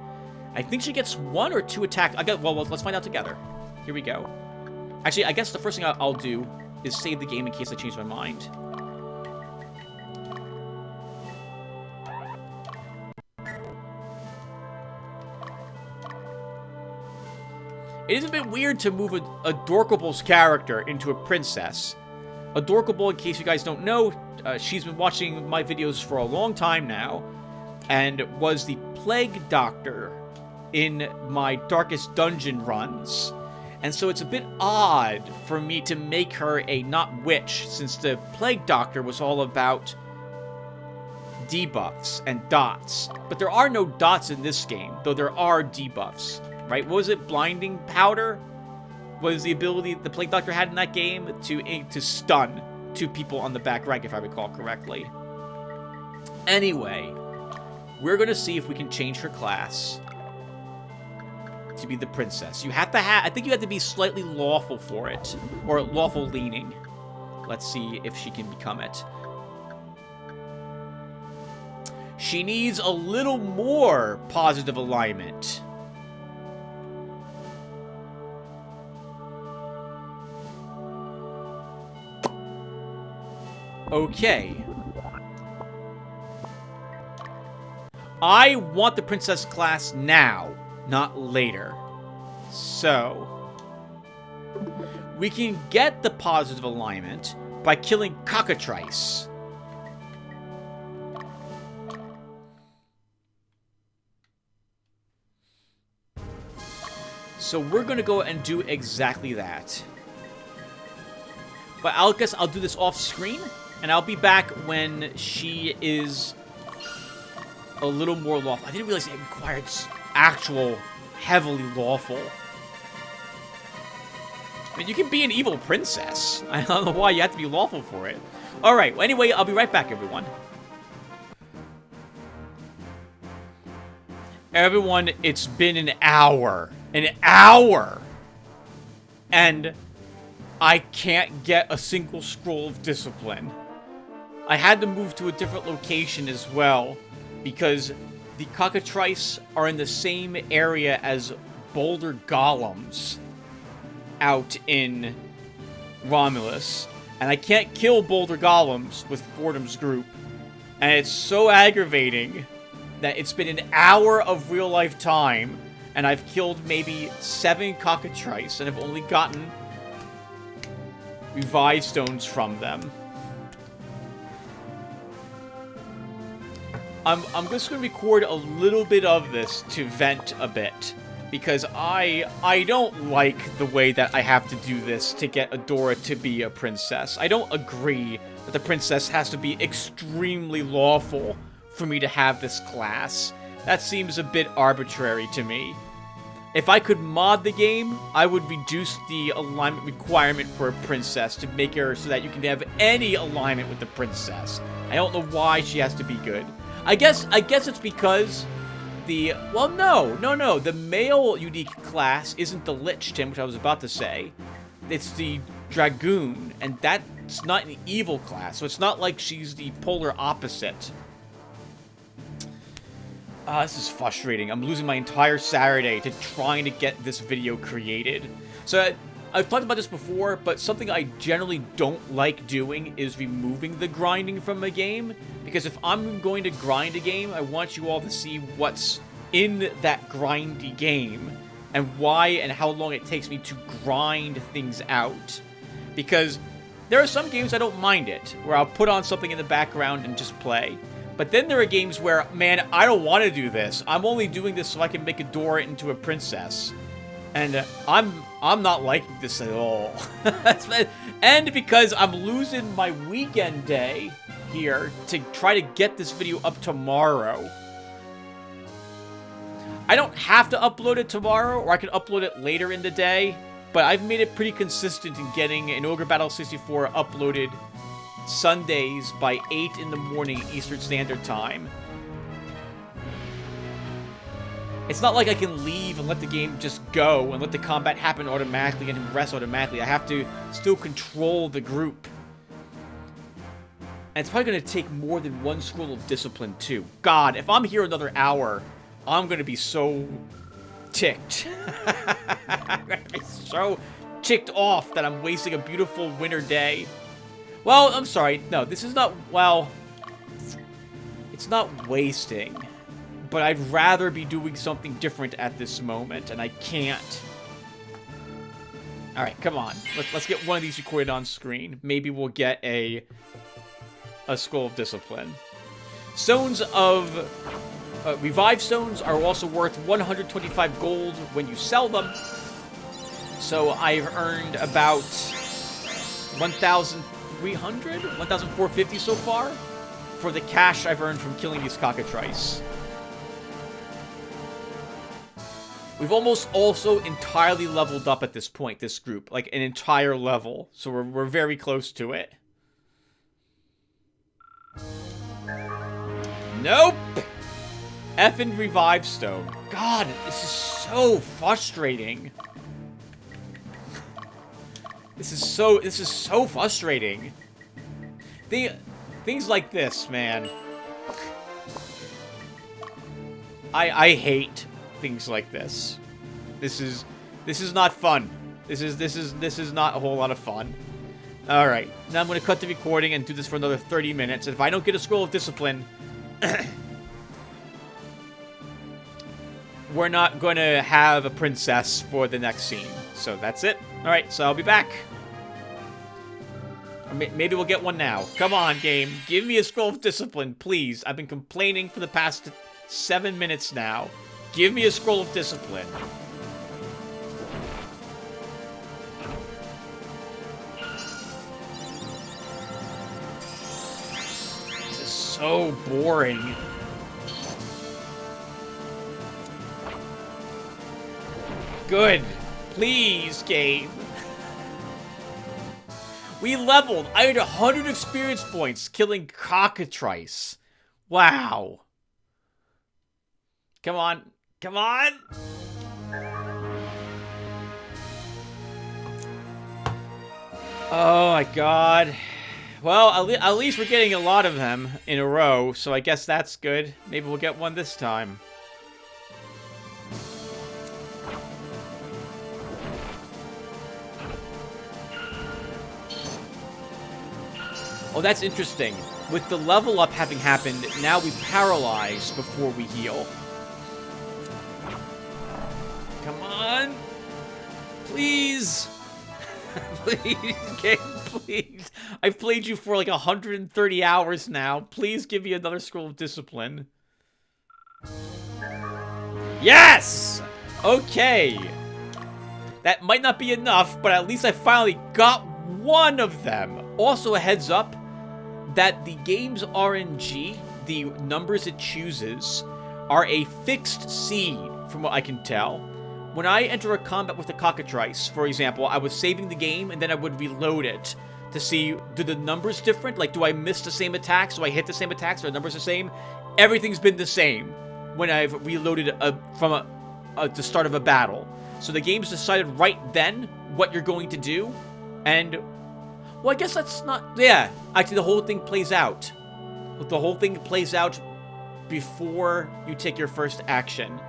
I think she gets 1 or 2 attacks. Well, let's find out together. Here we go. Actually, I guess the first thing I'll do is save the game in case I change my mind. It is a bit weird to move a Dorkable's character into a princess. Adorkable, in case you guys don't know, she's been watching my videos for a long time now, and was the Plague Doctor in my Darkest Dungeon runs. And so it's a bit odd for me to make her a not witch, since the Plague Doctor was all about debuffs and dots. But there are no dots in this game, though there are debuffs, right? What was it? Blinding Powder was the ability the Plague Doctor had in that game to stun 2 people on the back rank, if I recall correctly. Anyway, we're going to see if we can change her class to be the princess. You have to I think you have to be slightly lawful for it, or lawful leaning. Let's see if she can become it. She needs a little more positive alignment. Okay. I want the princess class now, not later. So, we can get the positive alignment by killing Cockatrice. So we're going to go and do exactly that. But I guess I'll do this off screen, and I'll be back when she is a little more lawful. I didn't realize it required actual heavily lawful. I mean, you can be an evil princess. I don't know why you have to be lawful for it. Alright, well, anyway, I'll be right back, everyone. Everyone, it's been an hour. An hour! And I can't get a single scroll of discipline. I had to move to a different location as well, because the cockatrice are in the same area as boulder golems out in Romulus. And I can't kill boulder golems with Fordham's group. And it's so aggravating that it's been an hour of real-life time, and I've killed maybe 7 cockatrice, and I've only gotten revive stones from them. I'm just going to record a little bit of this to vent a bit, because I don't like the way that I have to do this to get Adora to be a princess. I don't agree that the princess has to be extremely lawful for me to have this class. That seems a bit arbitrary to me. If I could mod the game, I would reduce the alignment requirement for a princess to make her so that you can have any alignment with the princess. I don't know why she has to be good. I guess it's because well, no. The male unique class isn't the Lich, Tim, which I was about to say. It's the Dragoon, and that's not an evil class, so it's not like she's the polar opposite. This is frustrating. I'm losing my entire Saturday to trying to get this video created. So, I've talked about this before, but something I generally don't like doing is removing the grinding from a game. Because if I'm going to grind a game, I want you all to see what's in that grindy game, and why and how long it takes me to grind things out. Because there are some games I don't mind it, where I'll put on something in the background and just play. But then there are games where, man, I don't want to do this. I'm only doing this so I can make Adora into a princess. And I'm not liking this at all. And because I'm losing my weekend day here to try to get this video up tomorrow. I don't have to upload it tomorrow, or I can upload it later in the day. But I've made it pretty consistent in getting an Ogre Battle 64 uploaded Sundays by 8 in the morning Eastern Standard Time. It's not like I can leave and let the game just go and let the combat happen automatically and rest automatically. I have to still control the group And it's probably going to take more than one scroll of discipline, too. God, if I'm here another hour, I'm going to be so ticked. I'm going to be so ticked off that I'm wasting a beautiful winter day. Well, I'm sorry. No, this is not... Well, it's not wasting. But I'd rather be doing something different at this moment, and I can't. Alright, come on. Let's get one of these recorded on screen. Maybe we'll get a scroll of discipline. Stones of... Revive stones are also worth 125 gold when you sell them. So I've earned about 1,300? 1,450 so far for the cash I've earned from killing these cockatrice. We've almost also entirely leveled up at this point, this group. Like, an entire level. So we're very close to it. Nope! Effing revive stone. God, this is so frustrating. This is so frustrating. Things like this, man. I hate things like this. This is not fun. This is not a whole lot of fun. All right, now I'm gonna cut the recording and do this for another 30 minutes. And if I don't get a scroll of discipline, we're not gonna have a princess for the next scene. So that's it. All right, so I'll be back. Or maybe we'll get one now. Come on, game. Give me a scroll of discipline, please. I've been complaining for the past 7 minutes now. Give me a scroll of discipline. This is so boring. Good. Please, game. We leveled. I had 100 experience points killing cockatrice. Wow. Come on. Come on. Oh my god. Well, at least we're getting a lot of them in a row, so I guess that's good. Maybe we'll get one this time. Oh, that's interesting. With the level up having happened, now we paralyze before we heal. Come on. Please. Please, game, please. I've played you for like 130 hours now. Please give me another scroll of discipline. Yes! Okay. That might not be enough, but at least I finally got one of them. Also, a heads up that the game's RNG, the numbers it chooses, are a fixed seed, from what I can tell. When I enter a combat with a cockatrice, for example, I was saving the game and then I would reload it to see, do the numbers different? Like, do I miss the same attacks? Do I hit the same attacks? Are the numbers the same? Everything's been the same when I've reloaded from the start of a battle. So the game's decided right then what you're going to do, and well, I guess that's not... Yeah, actually, the whole thing plays out. The whole thing plays out before you take your first action.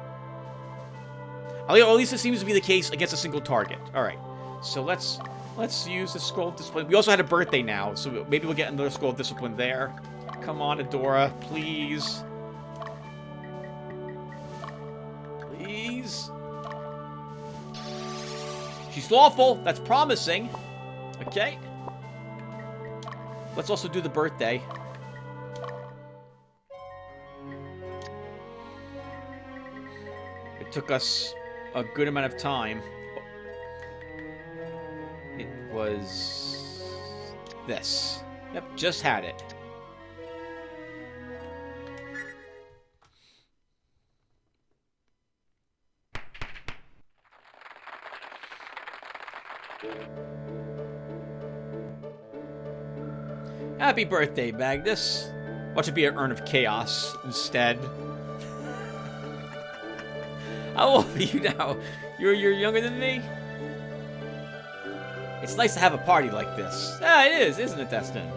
At least it seems to be the case against a single target. All right, so let's use the scroll of discipline. We also had a birthday now, so maybe we'll get another scroll of discipline there. Come on, Adora, please. Please. She's lawful. That's promising. Okay. Let's also do the birthday. It took us a good amount of time. It was this. Yep, just had it. Happy birthday, Magnus. Watch it be an urn of chaos instead. How old are you now? You're younger than me? It's nice to have a party like this. Yeah, it is, isn't it, Destin?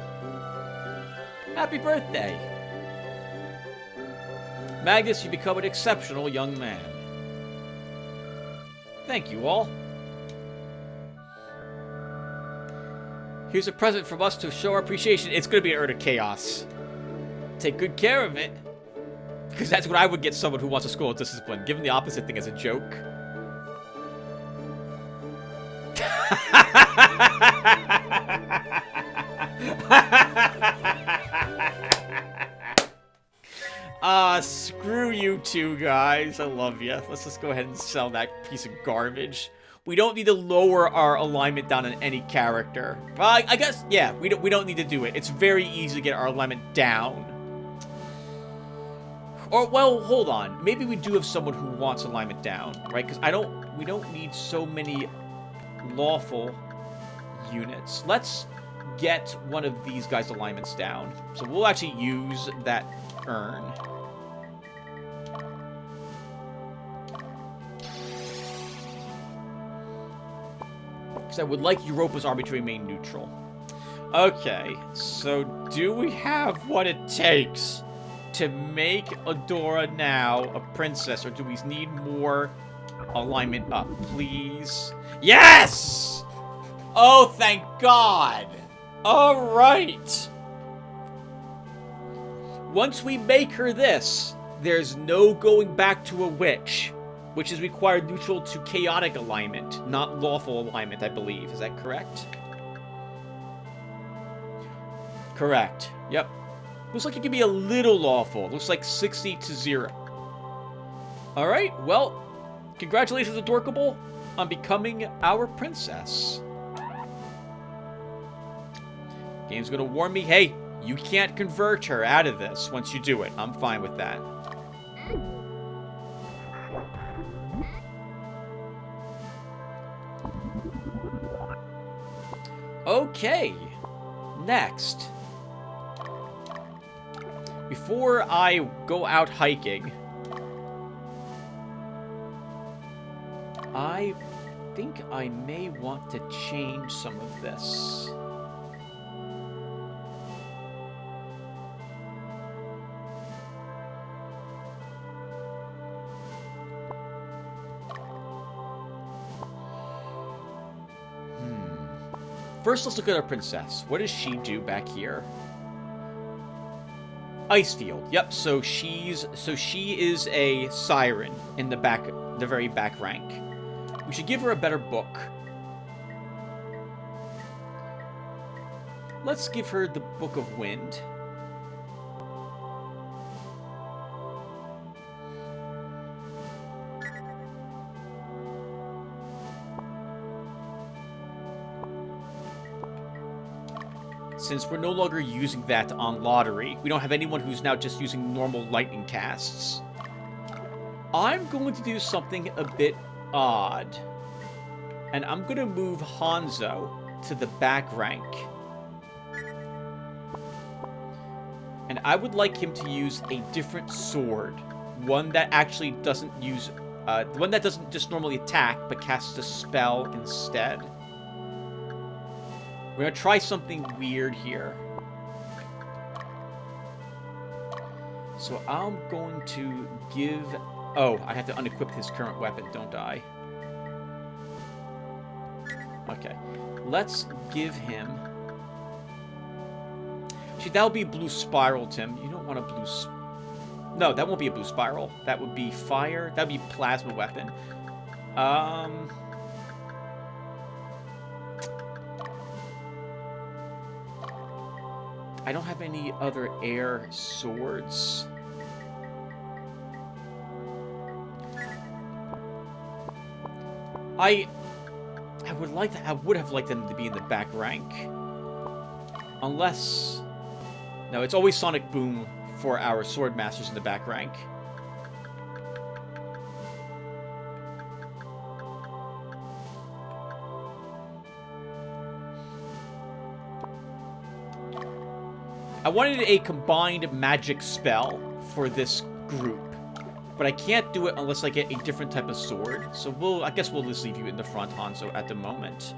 Happy birthday! Magus, you become an exceptional young man. Thank you all. Here's a present from us to show our appreciation. It's going to be an Urn of Chaos. Take good care of it. Because that's what I would get someone who wants a School of Discipline. Give them the opposite thing as a joke. Screw you two guys. I love you. Let's just go ahead and sell that piece of garbage. We don't need to lower our alignment down on any character. Well, I guess, yeah, we don't need to do it. It's very easy to get our alignment down. Or, well, hold on. Maybe we do have someone who wants alignment down, right? Because we don't need so many lawful units. Let's get one of these guys' alignments down. So we'll actually use that urn. Because I would like Europa's army to remain neutral. Okay, so do we have what it takes to make Adora now a princess, or do we need more alignment up, please? Yes! Oh, thank God! All right! Once we make her this, there's no going back to a witch, which is required neutral to chaotic alignment, not lawful alignment, I believe. Is that correct? Correct. Yep. Looks like it could be a little lawful. Looks like 60 to 0. Alright, well, congratulations, Adorkable, on becoming our princess. Game's gonna warn me, hey, you can't convert her out of this once you do it. I'm fine with that. Okay, next. Before I go out hiking, I think I may want to change some of this. First, let's look at our princess. What does she do back here? Icefield. Yep. So she is a siren in the very back rank. We should give her a better book. Let's give her the Book of Wind. Since we're no longer using that on Lotaeri, we don't have anyone who's now just using normal lightning casts. I'm going to do something a bit odd. And I'm going to move Hanzo to the back rank. And I would like him to use a different sword. One that actually doesn't use... one that doesn't just normally attack, but casts a spell instead. We're going to try something weird here. So I'm going to give... Oh, I have to unequip his current weapon, don't I? Okay. Let's give him... See, that'll be blue spiral, Tim. You don't want a blue... No, that won't be a blue spiral. That would be fire. That would be plasma weapon. I don't have any other air swords. I would have liked them to be in the back rank. Unless... No, it's always Sonic Boom for our sword masters in the back rank. I wanted a combined magic spell for this group, but I can't do it unless I get a different type of sword. So I guess we'll just leave you in the front, Hanzo, at the moment.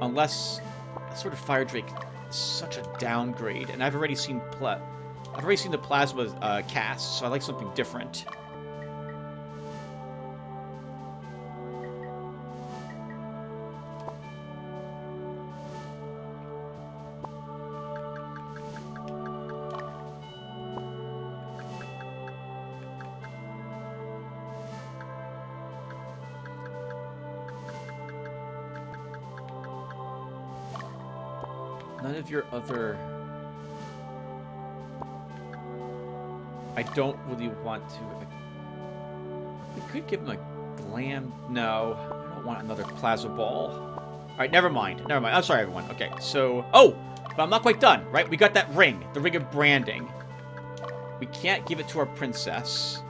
Unless that sort of Fire Drake such a downgrade, and I've already seen the plasma cast, so I like something different. None of your other... I don't really want to... We could give him a glam... No, I don't want another plasma ball. Alright, never mind. Never mind. I'm sorry, everyone. Okay, so... Oh! But I'm not quite done, right? We got that ring. The ring of branding. We can't give it to our princess.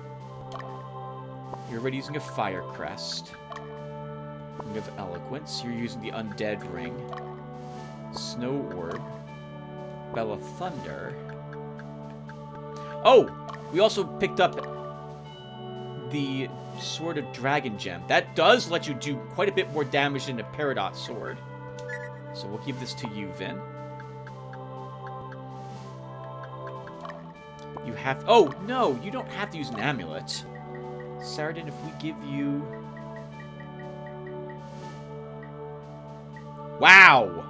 You're already using a fire crest. Ring of eloquence. You're using the undead ring. Snow orb. Bell of thunder. Oh! We also picked up the Sword of Dragon Gem. That does let you do quite a bit more damage than a Peridot sword. So we'll give this to you, Vin. You have... Oh, no! You don't have to use an amulet. Saradin, if we give you... Wow!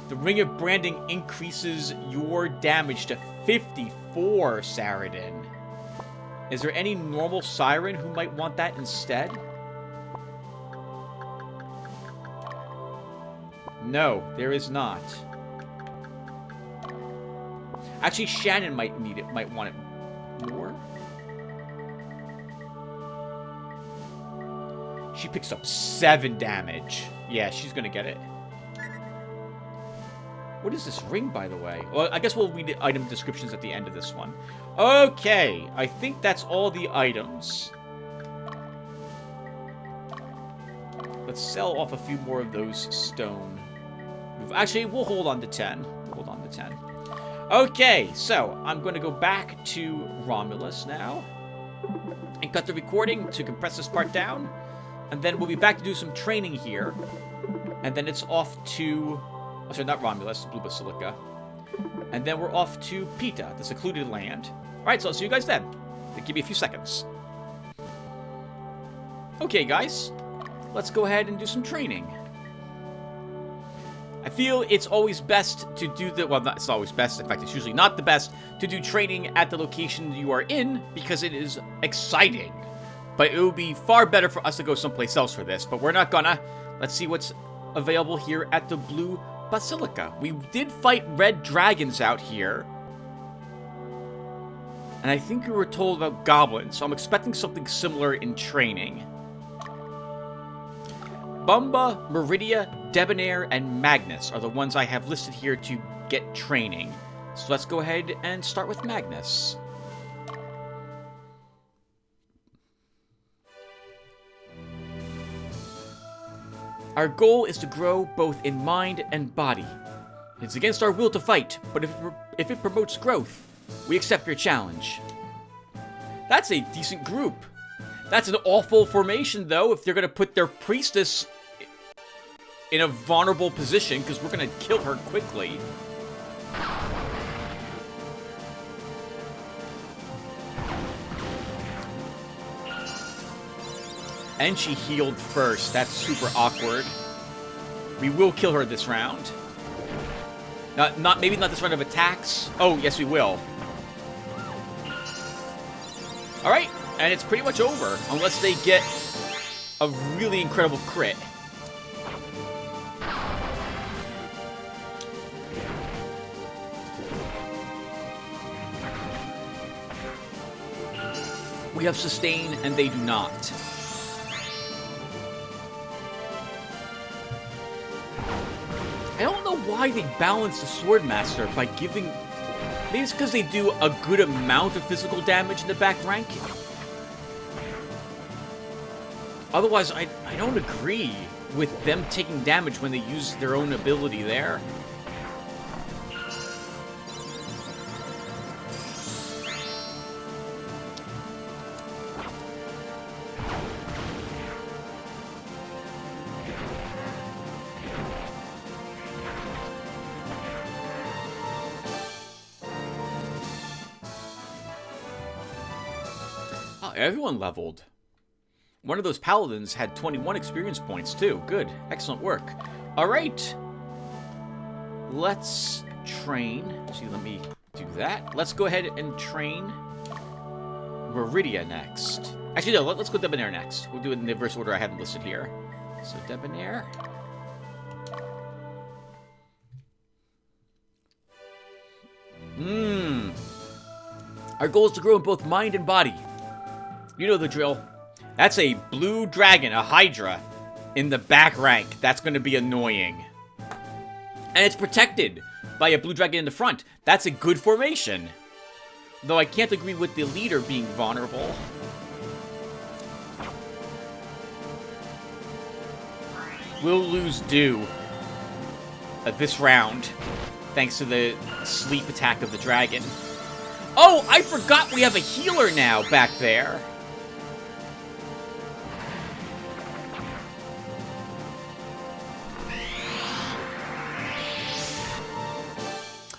The Ring of Branding increases your damage to 54, Saradin. Is there any normal Siren who might want that instead? No, there is not. Actually, Shannon might need it, might want it more. She picks up 7 damage. Yeah, she's gonna get it. What is this ring, by the way? Well, I guess we'll read the item descriptions at the end of this one. Okay, I think that's all the items. Let's sell off a few more of those stone. Actually, we'll hold on to 10. We'll hold on to 10. Okay, so I'm going to go back to Romulus now and cut the recording to compress this part down. And then we'll be back to do some training here. And then it's off to... Oh, sorry, not Romulus, Blue Basilica. And then we're off to Pita, the secluded land. Alright, so I'll see you guys then. Give me a few seconds. Okay, guys. Let's go ahead and do some training. I feel it's always best to do the... Well, it's always best. In fact, it's usually not the best to do training at the location you are in because it is exciting. But it would be far better for us to go someplace else for this. But we're not gonna. Let's see what's available here at the Blue Basilica. We did fight red dragons out here. And I think we were told about goblins, so I'm expecting something similar in training. Bumba, Meridia, Debonair, and Magnus are the ones I have listed here to get training. So let's go ahead and start with Magnus. Our goal is to grow both in mind and body. It's against our will to fight, but if it promotes growth, we accept your challenge. That's a decent group. That's an awful formation, though, if they're going to put their priestess in a vulnerable position, because we're going to kill her quickly. And she healed first. That's super awkward. We will kill her this round. Maybe not this round of attacks. Oh, yes, we will. Alright, and it's pretty much over. Unless they get a really incredible crit. We have sustain, and they do not. I don't know why they balance the Swordmaster by giving... Maybe it's because they do a good amount of physical damage in the back rank. Otherwise, I don't agree with them taking damage when they use their own ability there. Oh, everyone leveled. One of those paladins had 21 experience points, too. Good. Excellent work. All right. Let's train. Actually, let me do that. Let's go ahead and train Meridia next. Actually, no, let's go Debonair next. We'll do it in the reverse order I had them listed here. So, Debonair. Our goal is to grow in both mind and body. You know the drill. That's a blue dragon, a Hydra, in the back rank. That's going to be annoying. And it's protected by a blue dragon in the front. That's a good formation. Though I can't agree with the leader being vulnerable. We'll lose Dew this round, thanks to the sleep attack of the dragon. Oh, I forgot we have a healer now back there.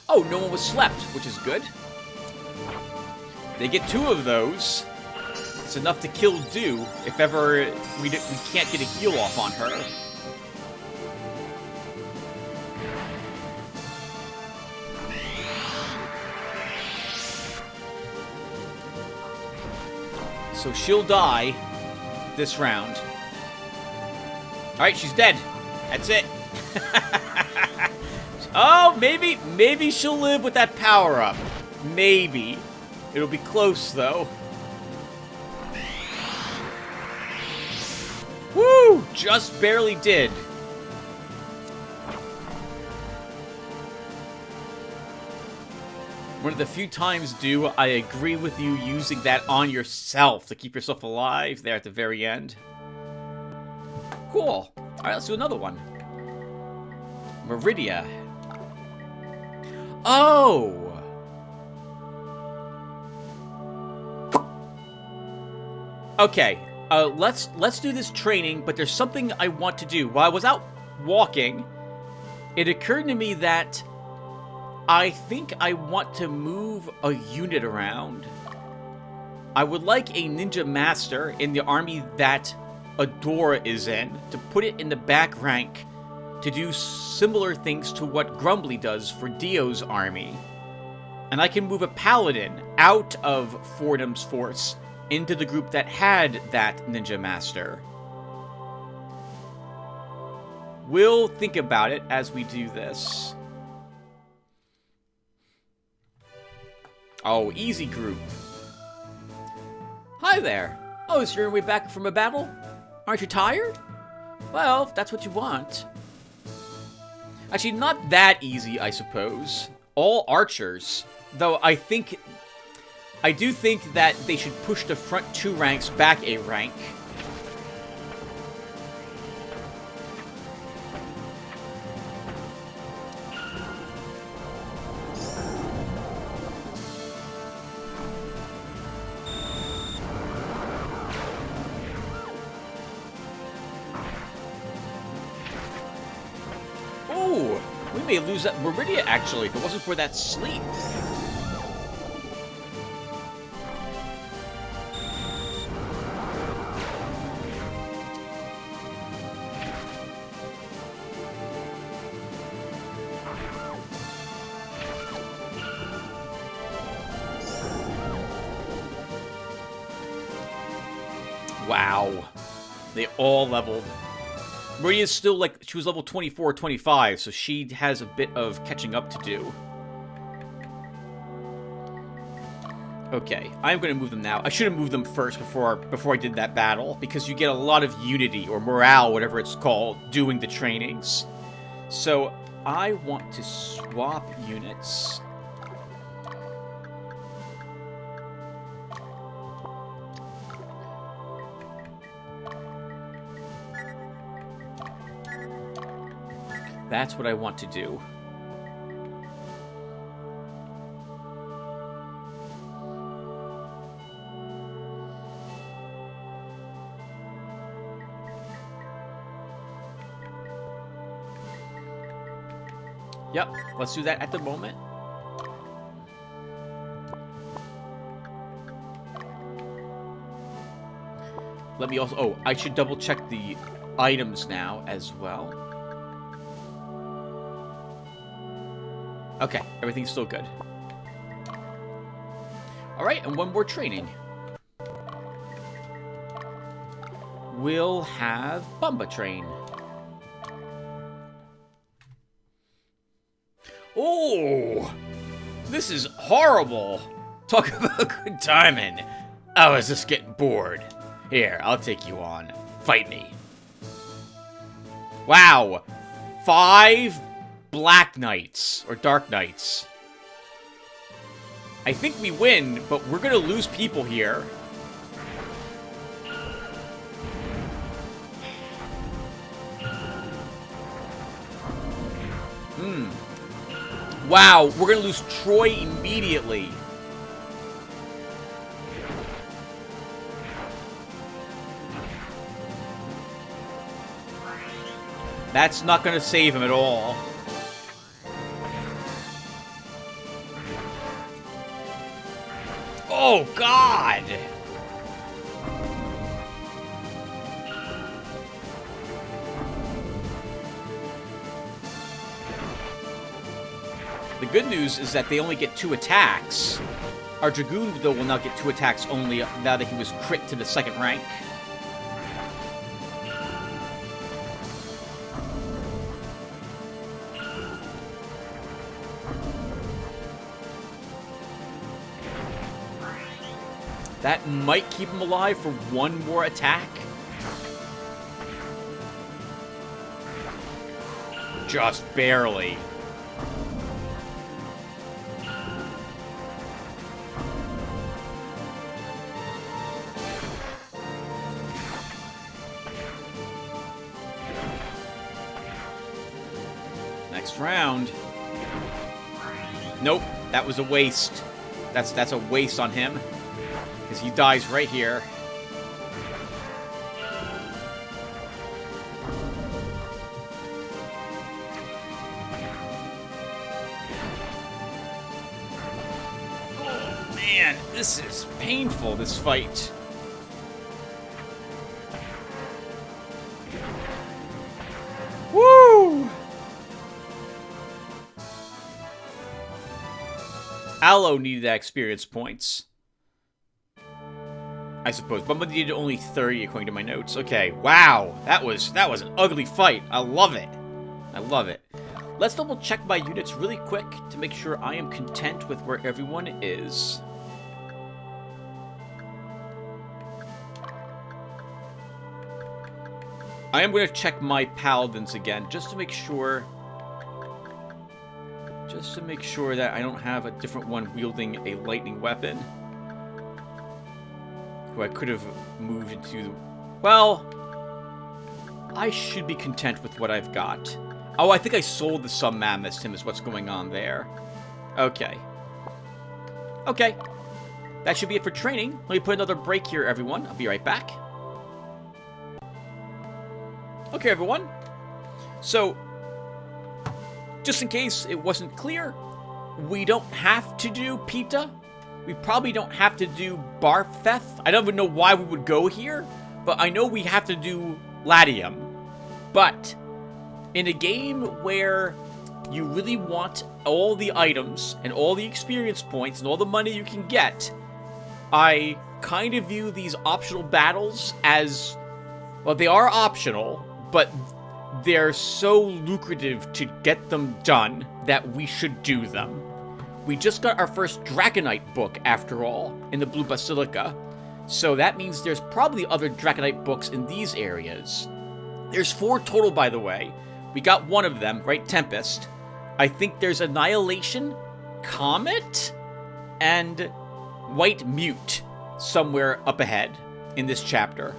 Oh, no one was slept, which is good. They get 2 of those. It's enough to kill Dew if ever we can't get a heal off on her. So she'll die this round. Alright, she's dead. That's it. Oh, maybe she'll live with that power-up. Maybe. It'll be close, though. Woo! Just barely did. One of the few times, Dew, I agree with you using that on yourself to keep yourself alive there at the very end. Cool. Alright, let's do another one. Meridia. Oh! Okay, let's do this training, but there's something I want to do. While I was out walking, it occurred to me that I think I want to move a unit around. I would like a ninja master in the army that Adora is in to put it in the back rank to do similar things to what Grumbly does for Dio's army. And I can move a paladin out of Fordham's force into the group that had that ninja master. We'll think about it as we do this. Oh, easy group. Hi there. Oh, is your way back from a battle? Aren't you tired? Well, if that's what you want. Actually, not that easy, I suppose. All archers. Though I do think that they should push the front 2 ranks back a rank. Ooh, we may lose that Meridia, actually, if it wasn't for that sleep. Wow. They all leveled. Meridia's still, like, she was level 24 or 25, so she has a bit of catching up to do. Okay, I'm going to move them now. I should have moved them first before I did that battle, because you get a lot of unity, or morale, whatever it's called, doing the trainings. So, I want to swap units. That's what I want to do. Yep, let's do that at the moment. Let me also... Oh, I should double check the items now as well. Okay, everything's still good. Alright, and one more training. We'll have Bumba train. Oh! This is horrible! Talk about good timing. I was just getting bored. Here, I'll take you on. Fight me. Wow! 5 Black Knights, or Dark Knights. I think we win, but we're gonna lose people here. Wow, we're gonna lose Troy immediately. That's not gonna save him at all. Oh, God! The good news is that they only get 2 attacks. Our Dragoon, though, will now get 2 attacks only now that he was crit to the 2nd rank. That might keep him alive for 1 more attack. Just barely. Next round. Nope, that was a waste. That's a waste on him. Because he dies right here. Oh, man, this is painful, this fight. Woo! Aloe needed that experience points. I suppose. Bumba needed only 30 according to my notes. Okay, wow. That was an ugly fight. I love it. I love it. Let's double check my units really quick to make sure I am content with where everyone is. I am going to check my paladins again just to make sure that I don't have a different one wielding a lightning weapon. Who I could have moved into... Well, I should be content with what I've got. Oh, I think I sold the Sun Mammoths to him is what's going on there. Okay. Okay. That should be it for training. Let me put another break here, everyone. I'll be right back. Okay, everyone. So, just in case it wasn't clear, we don't have to do Pita. We probably don't have to do Barfeth. I don't even know why we would go here, but I know we have to do Latium. But in a game where you really want all the items and all the experience points and all the money you can get, I kind of view these optional battles as, well, they are optional, but they're so lucrative to get them done that we should do them. We just got our first Dragonite book, after all, in the Blue Basilica. So that means there's probably other Dragonite books in these areas. There's 4 total, by the way. We got one of them, right? Tempest. I think there's Annihilation, Comet, and White Mute somewhere up ahead in this chapter.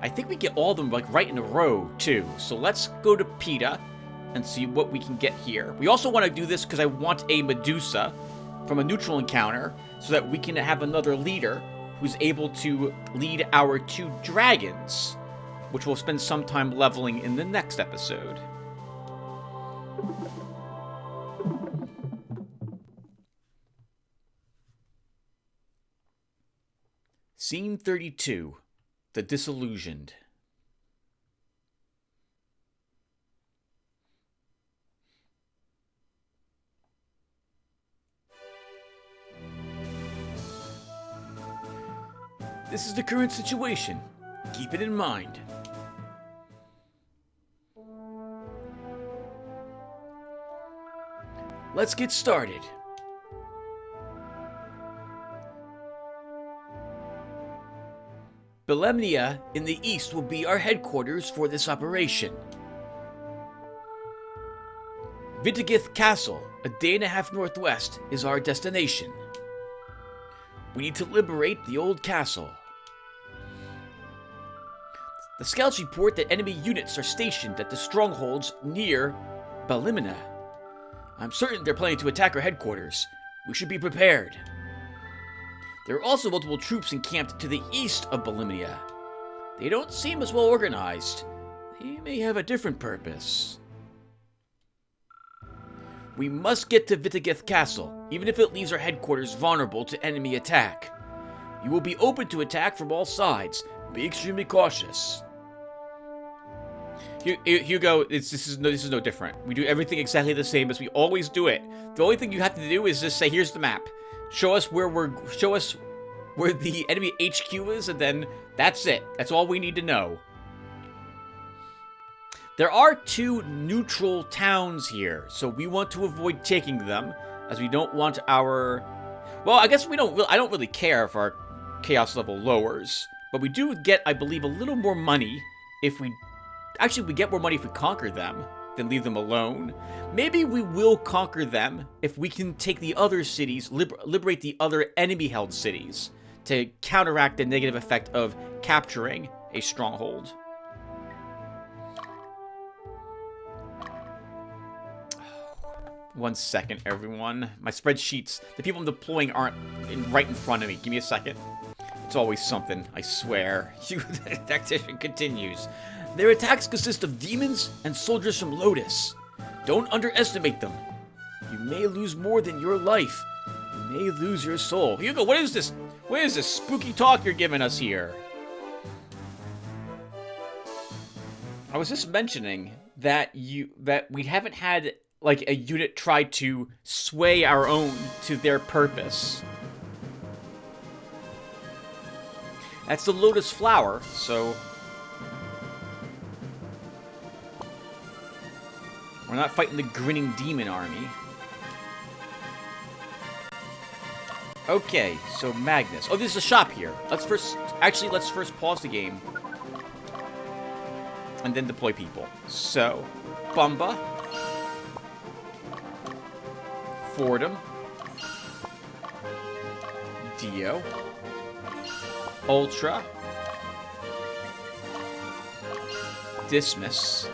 I think we get all of them like right in a row, too. So let's go to Pita and see what we can get here. We also want to do this because I want a Medusa from a neutral encounter so that we can have another leader who's able to lead our 2 dragons, which we'll spend some time leveling in the next episode. Scene 32. The Disillusioned. This is the current situation. Keep it in mind. Let's get started. Belemnia in the east will be our headquarters for this operation. Vittigith Castle, a day and a half northwest, is our destination. We need to liberate the old castle. The scouts report that enemy units are stationed at the strongholds near Belemnia. I'm certain they're planning to attack our headquarters. We should be prepared. There are also multiple troops encamped to the east of Belemnia. They don't seem as well organized. They may have a different purpose. We must get to Vittigith Castle, even if it leaves our headquarters vulnerable to enemy attack. You will be open to attack from all sides. Be extremely cautious. Hugo, this is no different. We do everything exactly the same as we always do it. The only thing you have to do is just say, "Here's the map. Show us where the enemy HQ is," and then that's it. That's all we need to know. There are 2 neutral towns here, so we want to avoid taking them, as we don't want our... Well, I guess I don't really care if our chaos level lowers, but we do get, I believe, a little more money if we... Actually, we get more money if we conquer them than leave them alone. Maybe we will conquer them if we can take the other cities, liberate the other enemy-held cities to counteract the negative effect of capturing a stronghold. One second, everyone. My spreadsheets, the people I'm deploying aren't right in front of me. Give me a second. It's always something, I swear. The tactician continues. Their attacks consist of demons and soldiers from Lotus. Don't underestimate them. You may lose more than your life. You may lose your soul. Hugo, what is this? What is this spooky talk you're giving us here? I was just mentioning that we haven't had like a unit try to sway our own to their purpose. That's the Lotus Flower, so we're not fighting the grinning demon army. Okay, so Magnus. Oh, there's a shop here. Let's first pause the game and then deploy people. So, Bumba, Fordham, Dio, Ultra, Dismiss,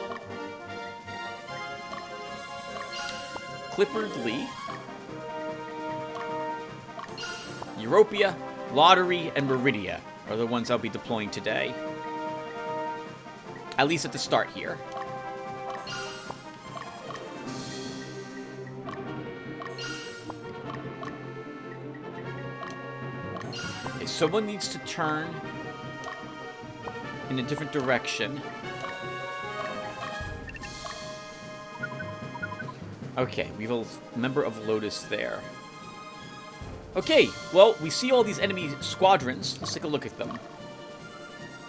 Clifford Lee, Europia, Lotaeri, and Meridia are the ones I'll be deploying today. At least at the start here. Okay, someone needs to turn in a different direction. Okay, we have a member of Lotus there. Okay, well, we see all these enemy squadrons. Let's take a look at them.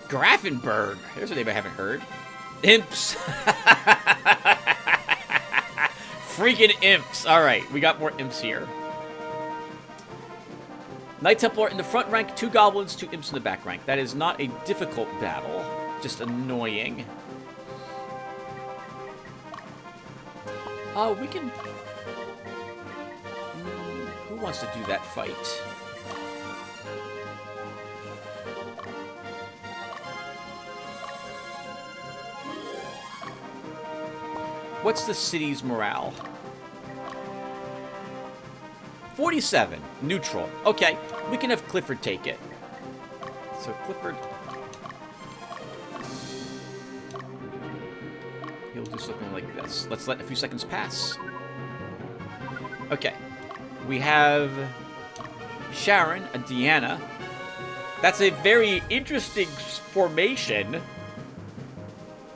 Grafenberg. There's a name I haven't heard. Imps. Freaking imps. Alright, we got more imps here. Knight Templar in the front rank, 2 goblins, 2 imps in the back rank. That is not a difficult battle. Just annoying. We can... Who wants to do that fight? What's the city's morale? 47. Neutral. Okay, we can have Clifford take it. So Clifford... He'll do something like this. Let's let a few seconds pass. Okay. We have Sharon, a Deanna, That's a very interesting formation.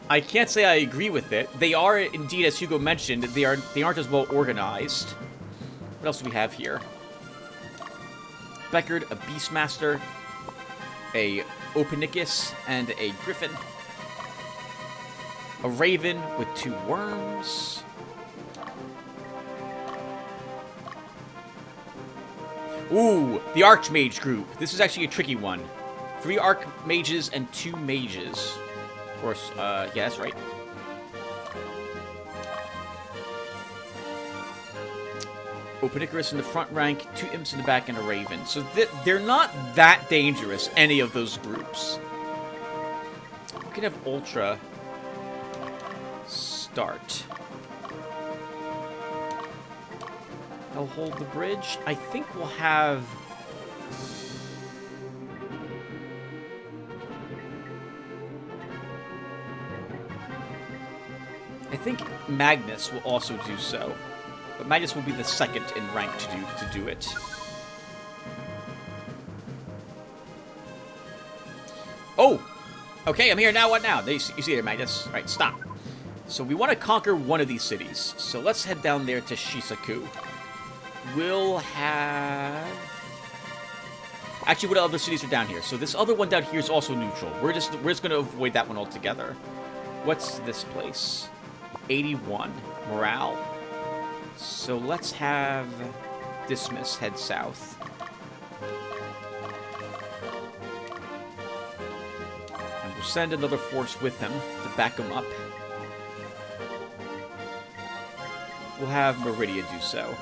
I can't say I agree with it. They are indeed, as Hugo mentioned, they aren't as well organized. What else do we have here? Beckard, a Beastmaster, a Openicus, and a Griffin. A Raven with 2 worms. Ooh, the Archmage group. This is actually a tricky one. 3 Archmages and 2 Mages. Of course, yeah, that's right. Openicus in the front rank, 2 Imps in the back, and a Raven. So they're not that dangerous, any of those groups. We could have Ultra start. I'll hold the bridge. I think we'll have... I think Magnus will also do so. But Magnus will be the second in rank to do it. Oh! Okay, I'm here now. What now? You see it, Magnus. Alright, stop. So we want to conquer one of these cities. So let's head down there to Shisaku. We'll have... Actually, what other cities are down here? So this other one down here is also neutral. We're just going to avoid that one altogether. What's this place? 81. Morale. So let's have Dismiss head south. And we'll send another force with him to back him up. We'll have Meridia do so.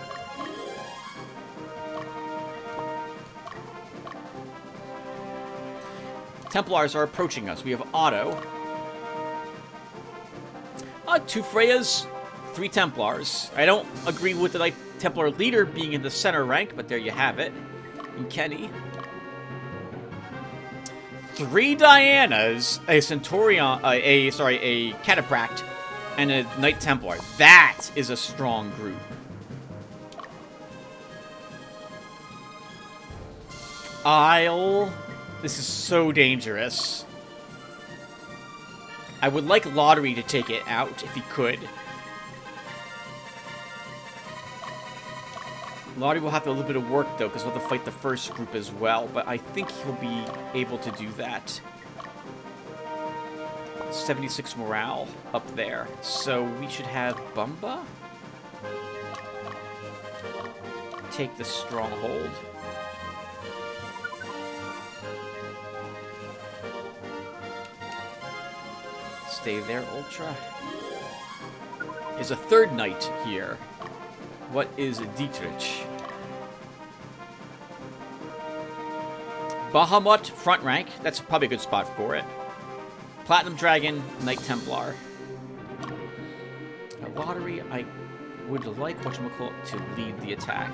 Templars are approaching us. We have Otto. 2 Freyas, 3 Templars. I don't agree with the Templar leader being in the center rank, but there you have it. And Kenny. 3 Dianas, a Centurion, a Cataphract, and a Knight Templar. That is a strong group. This is so dangerous. I would like Lotaeri to take it out, if he could. Lotaeri will have to do a little bit of work, though, because we'll have to fight the first group as well. But I think he'll be able to do that. 76 morale up there. So we should have Bumba take the stronghold. Stay there, Ultra. There's a 3rd knight here. What is Dietrich? Bahamut, front rank. That's probably a good spot for it. Platinum Dragon, Knight Templar. Lotaeri, I would like whatchamacallit to lead the attack.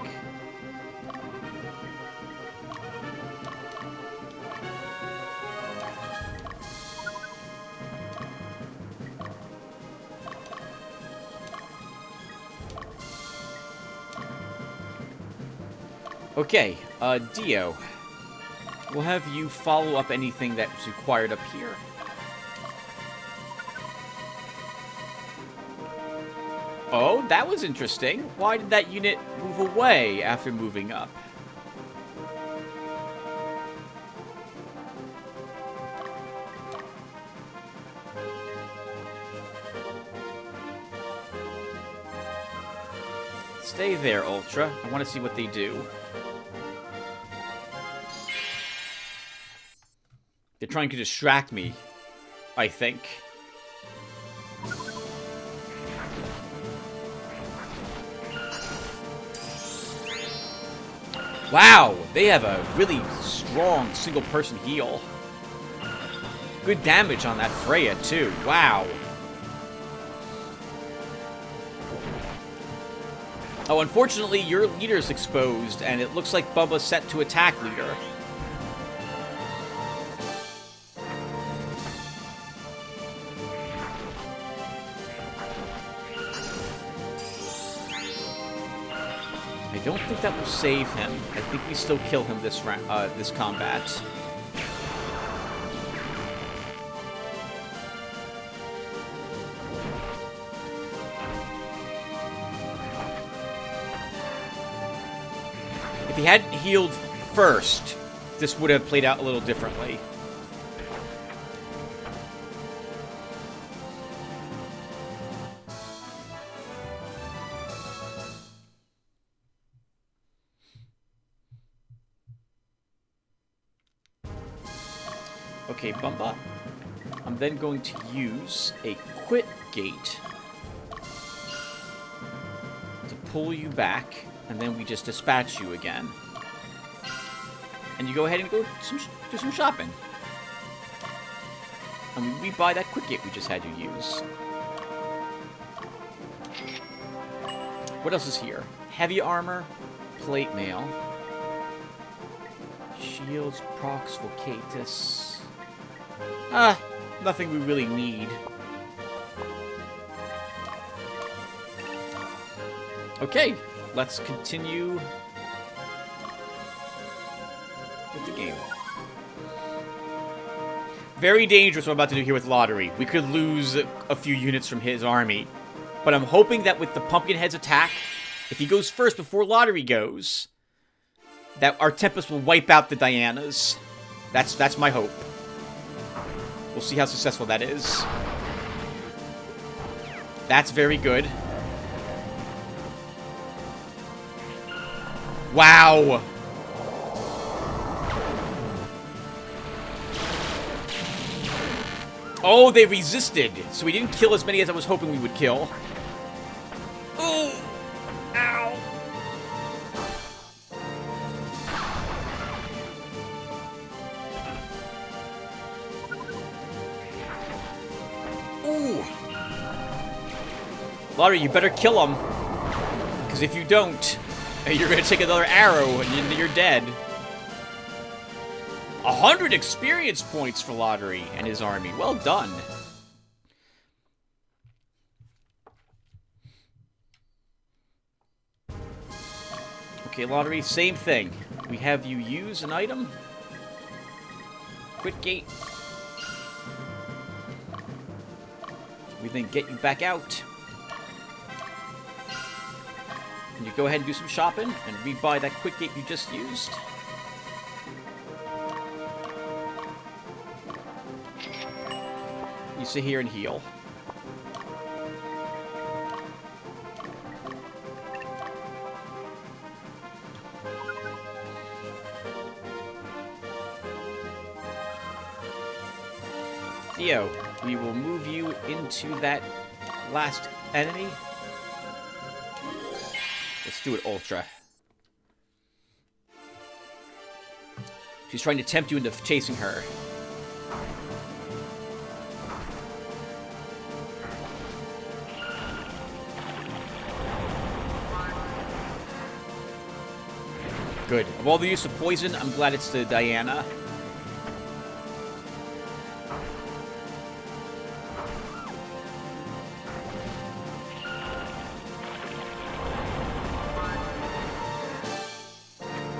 Okay, Dio. We'll have you follow up anything that's required up here. Oh, that was interesting. Why did that unit move away after moving up? Stay there, Ultra. I want to see what they do. They're trying to distract me, I think. Wow, they have a really strong single-person heal. Good damage on that Freya, too. Wow. Oh, unfortunately, your leader's exposed, and it looks like Bubba's set to attack leader. I don't think that will save him. I think we still kill him this combat. he hadn't healed first, this would have played out a little differently. Okay, Bumba. I'm then going to use a quit gate to pull you back, and then we just dispatch you again. And you go ahead and go do some shopping. And we buy that quick gate we just had you use. What else is here? Heavy armor, plate mail, shields, procs, vocatus. Nothing we really need. Okay, let's continue with the game. Very dangerous what I'm about to do here with Lotaeri. We could lose a few units from his army. But I'm hoping that with the Pumpkinhead's attack, if he goes first before Lotaeri goes, that our Tempest will wipe out the Dianas. That's my hope. We'll see how successful that is. That's very good. Wow! Oh, they resisted. So we didn't kill as many as I was hoping we would kill. Oh! Ow! Ooh! Lotaeri, you better kill him. Because if you don't, you're going to take another arrow and you're dead. 100 experience points for Lotaeri and his army. Well done. Okay, Lotaeri, same thing. We have you use an item. Quit gate. We then get you back out. And you go ahead and do some shopping and rebuy that quick gate you just used. You sit here and heal. Theo, we will move you into that last enemy. Let's do it ultra. She's trying to tempt you into chasing her. Good. Of all the use of poison, I'm glad it's the Diana.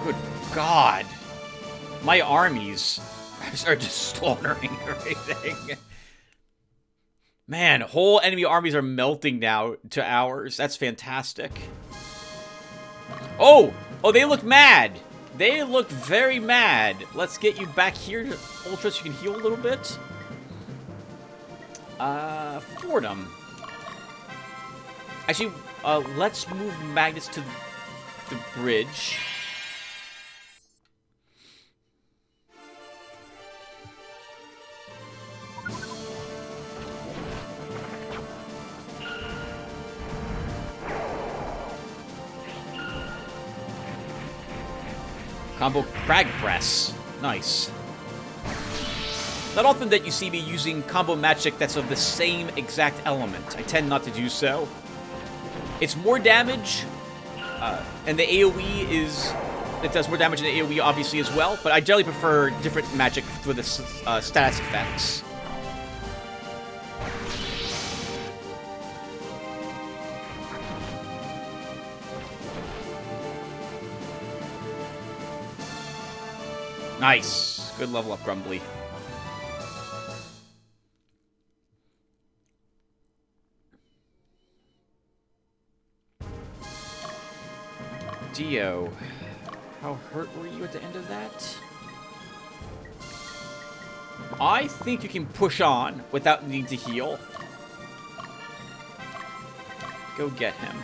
Good God. My armies are just slaughtering everything. Man, whole enemy armies are melting now to ours. That's fantastic. Oh! Oh, they look mad. They look very mad. Let's get you back here, Ultra, so you can heal a little bit. Fordham. Actually, let's move Magnus to the bridge. Combo Crag Press. Nice. Not often that you see me using combo magic that's of the same exact element. I tend not to do so. It's more damage, and the AoE is... It does more damage in the AoE, obviously, as well, but I generally prefer different magic for the status effects. Nice. Good level up, Grumbly. Dio. How hurt were you at the end of that? I think you can push on without needing to heal. Go get him.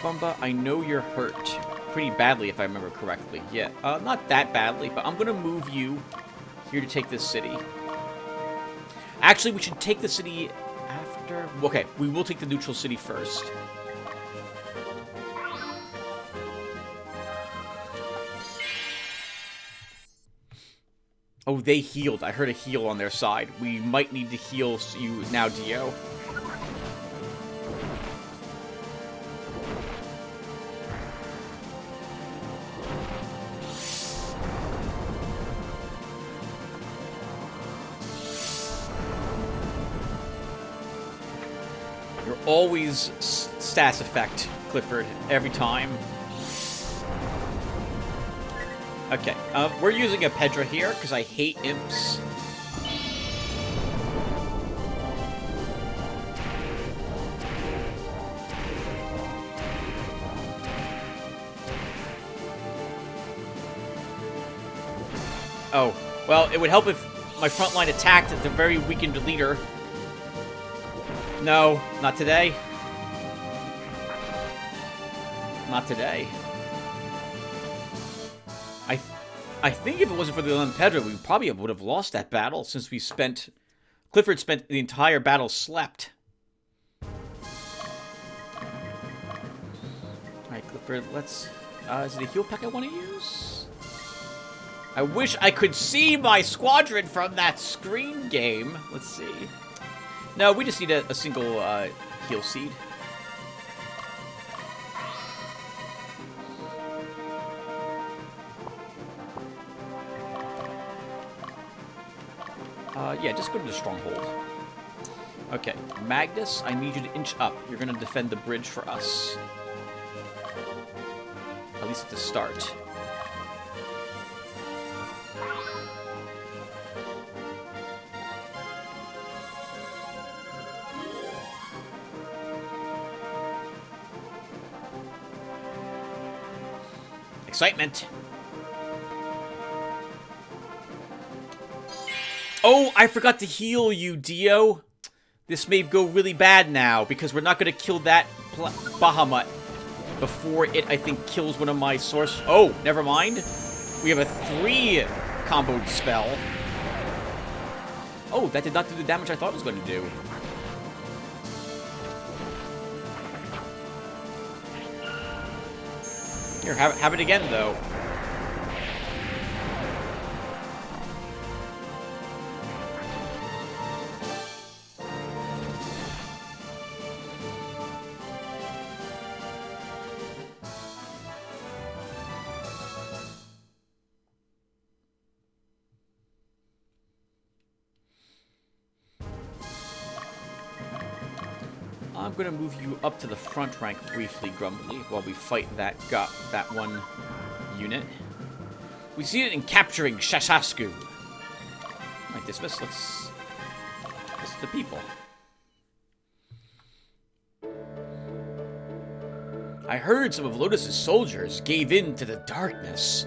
Bumba, I know you're hurt. Pretty badly, if I remember correctly. Yeah, not that badly, but I'm gonna move you here to take this city. Actually, we should take the city after... Okay, we will take the neutral city first. Oh, they healed. I heard a heal on their side. We might need to heal you now, Dio. You're always stats effect, Clifford, every time. Okay, we're using a Pedra here, because I hate imps. Oh, well, it would help if my frontline attacked the very weakened leader. No, not today. Not today. I think if it wasn't for the Ellen Pedra, we probably would have lost that battle since we spent... Clifford spent the entire battle slept. Alright, Clifford, let's... is it a heal pack I want to use? I wish I could see my squadron from that screen game. Let's see. No, we just need a single heal seed. Yeah, just go to the stronghold. Okay, Magnus, I need you to inch up. You're going to defend the bridge for us. At least at the start. Excitement! Oh, I forgot to heal you, Dio. This may go really bad now, because we're not going to kill that Bahamut before it, I think, kills one of my source... Oh, never mind. We have a 3 comboed spell. Oh, that did not do the damage I thought it was going to do. Here, have it again, though. I'm going to move you up to the front rank briefly, Grumbly, while we fight that one unit. We see it in capturing Shashasku. Like dismiss, let's the people. I heard some of Lotus's soldiers gave in to the darkness.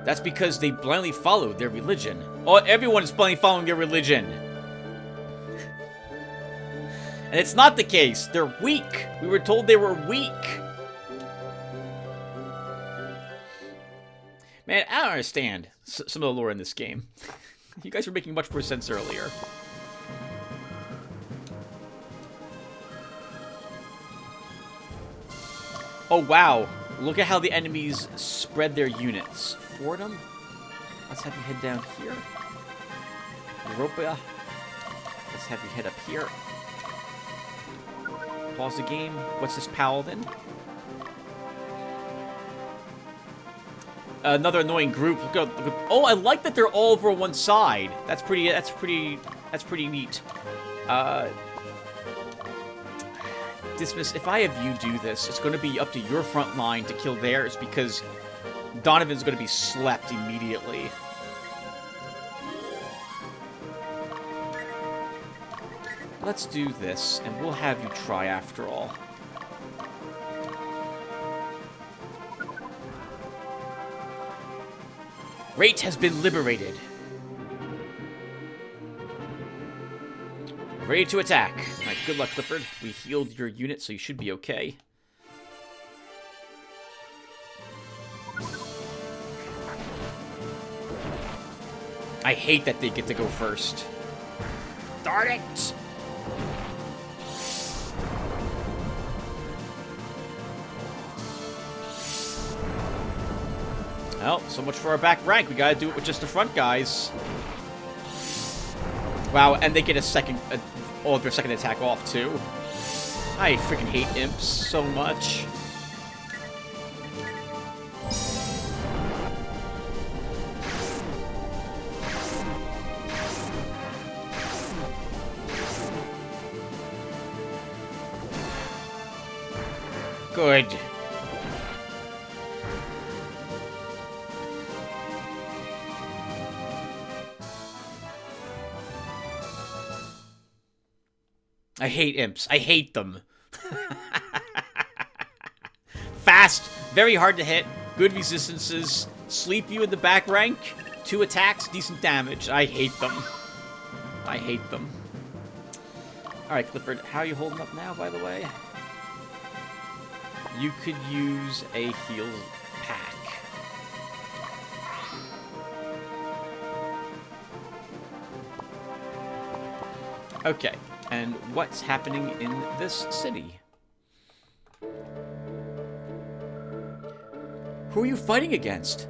That's because they blindly followed their religion. Oh, everyone is blindly following their religion. And it's not the case. They're weak. We were told they were weak. Man, I don't understand some of the lore in this game. You guys were making much more sense earlier. Oh, wow. Look at how the enemies spread their units. Fordham? Let's have you head down here. Europa. Let's have you head up here. Pause the game. What's this paladin? Another annoying group. Look at, oh, I like that they're all over one side. That's pretty neat. Dismiss. If I have you do this, it's going to be up to your front line to kill theirs because Donovan's going to be slept immediately. Let's do this, and we'll have you try after all. Rate has been liberated. Ready to attack. Alright, good luck, Clifford. We healed your unit, so you should be okay. I hate that they get to go first. Darn it! Well, so much for our back rank. We gotta do it with just the front guys. Wow, and they get a second, their second attack off too. I freaking hate imps so much. Good. I hate imps. I hate them. Fast, very hard to hit, good resistances, sleep you in the back rank, 2 attacks, decent damage. I hate them. I hate them. Alright, Clifford, how are you holding up now, by the way? You could use a heal pack. Okay. And what's happening in this city? Who are you fighting against?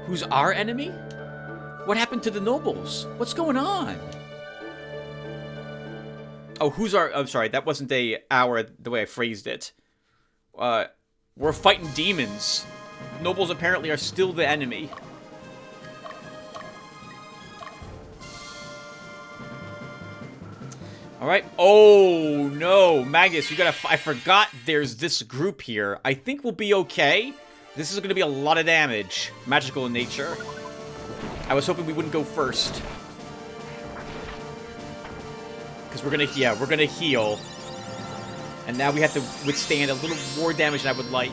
Who's our enemy? What happened to the nobles? What's going on? Oh, who's our... I'm sorry, that wasn't the way I phrased it. We're fighting demons. Nobles apparently are still the enemy. Alright. Oh, no. Magnus, you gotta... I forgot there's this group here. I think we'll be okay. This is gonna be a lot of damage. Magical in nature. I was hoping we wouldn't go first. Because we're gonna... Yeah, we're gonna heal. And now we have to withstand a little more damage than I would like.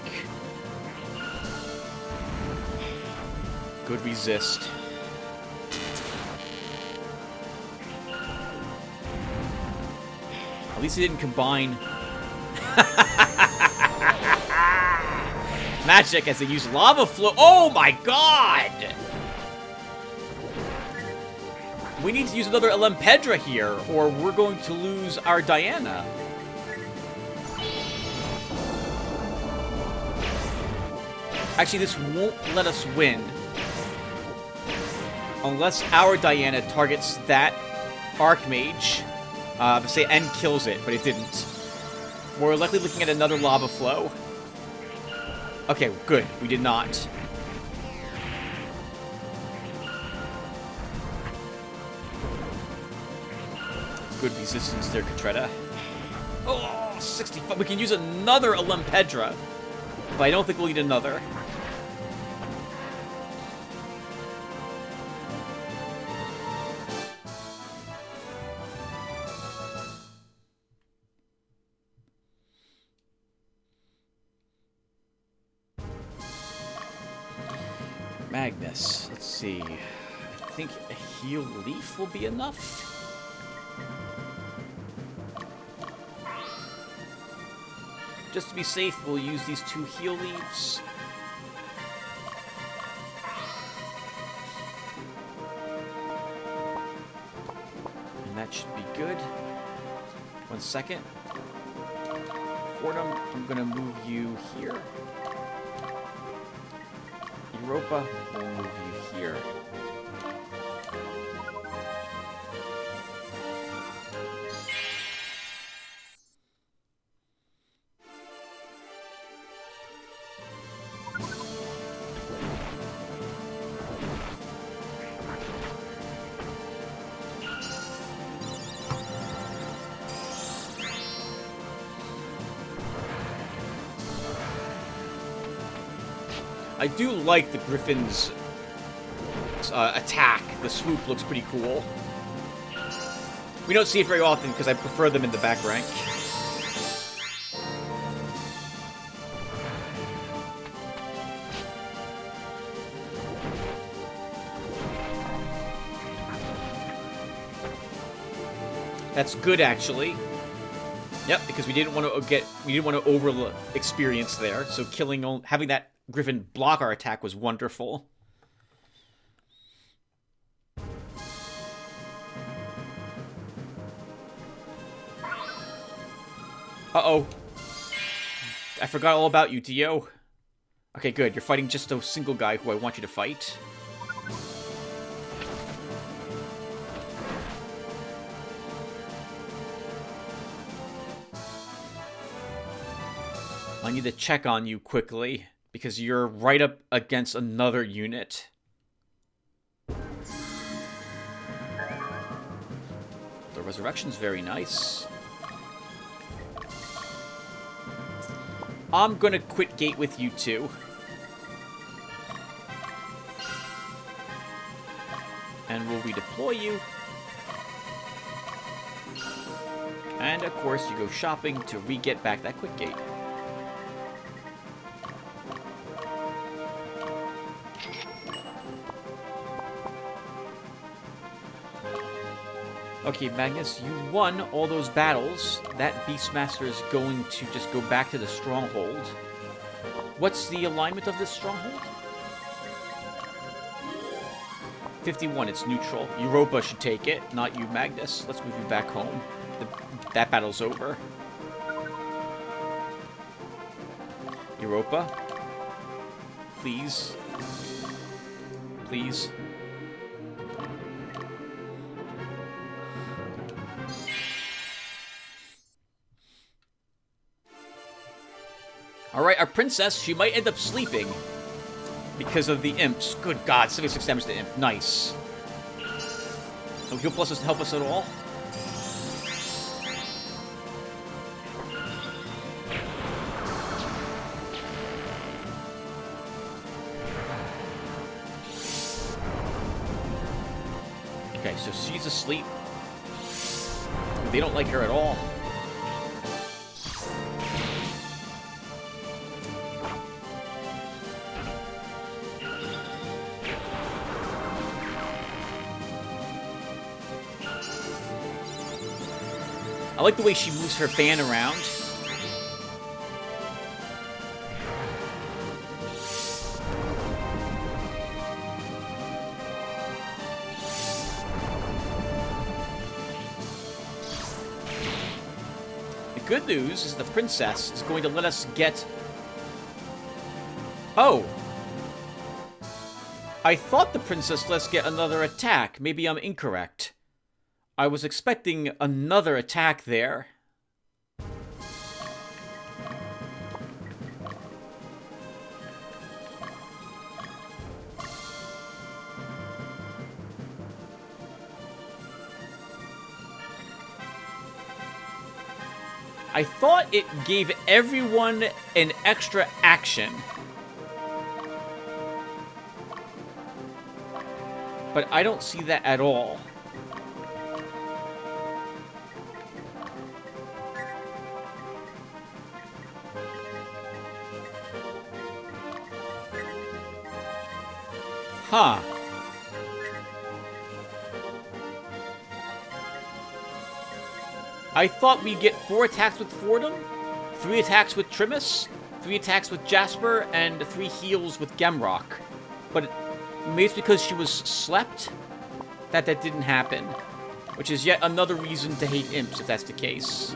Good resist. At least it didn't combine. Magic as they use lava flow. Oh my god! We need to use another Elempedra here, or we're going to lose our Diana. Actually, this won't let us win. Unless our Diana targets that Archmage. And kills it, but it didn't. We're likely looking at another lava flow. Okay, good. We did not. Good resistance there, Catretta. Oh, 65. We can use another Elempedra, but I don't think we'll need another. Magnus. Let's see. I think a heal leaf will be enough. Just to be safe, we'll use these 2 heal leaves. And that should be good. 1 second. Fordham, I'm going to move you here. Europa will move you here. I do like the Griffin's attack. The swoop looks pretty cool. We don't see it very often because I prefer them in the back rank. That's good, actually. Yep, because we didn't want to over experience there. So having that griffin block our attack was wonderful. Uh-oh. I forgot all about you, Dio. Okay, good. You're fighting just a single guy who I want you to fight. I need to check on you quickly, because you're right up against another unit. The resurrection's very nice. I'm gonna quit gate with you two. And we'll redeploy you. And of course you go shopping to re-get back that quick gate. Okay, Magnus, you won all those battles. That Beastmaster is going to just go back to the stronghold. What's the alignment of this stronghold? 51, it's neutral. Europa should take it, not you, Magnus. Let's move you back home. That battle's over. Europa? Please. Please. Alright, our princess, she might end up sleeping because of the imps. Good God, 76 damage to imp. Nice. So heal plus doesn't help us at all. Okay, so she's asleep. They don't like her at all. I like the way she moves her fan around. The good news is the princess is going to let us get... Oh! I thought the princess let us get another attack. Maybe I'm incorrect. I was expecting another attack there. I thought it gave everyone an extra action. But I don't see that at all. Huh. I thought we'd get 4 attacks with Fordham, 3 attacks with Trimus, 3 attacks with Jasper, and 3 heals with Gemrock. But maybe it's because she was slept that didn't happen. Which is yet another reason to hate imps, if that's the case.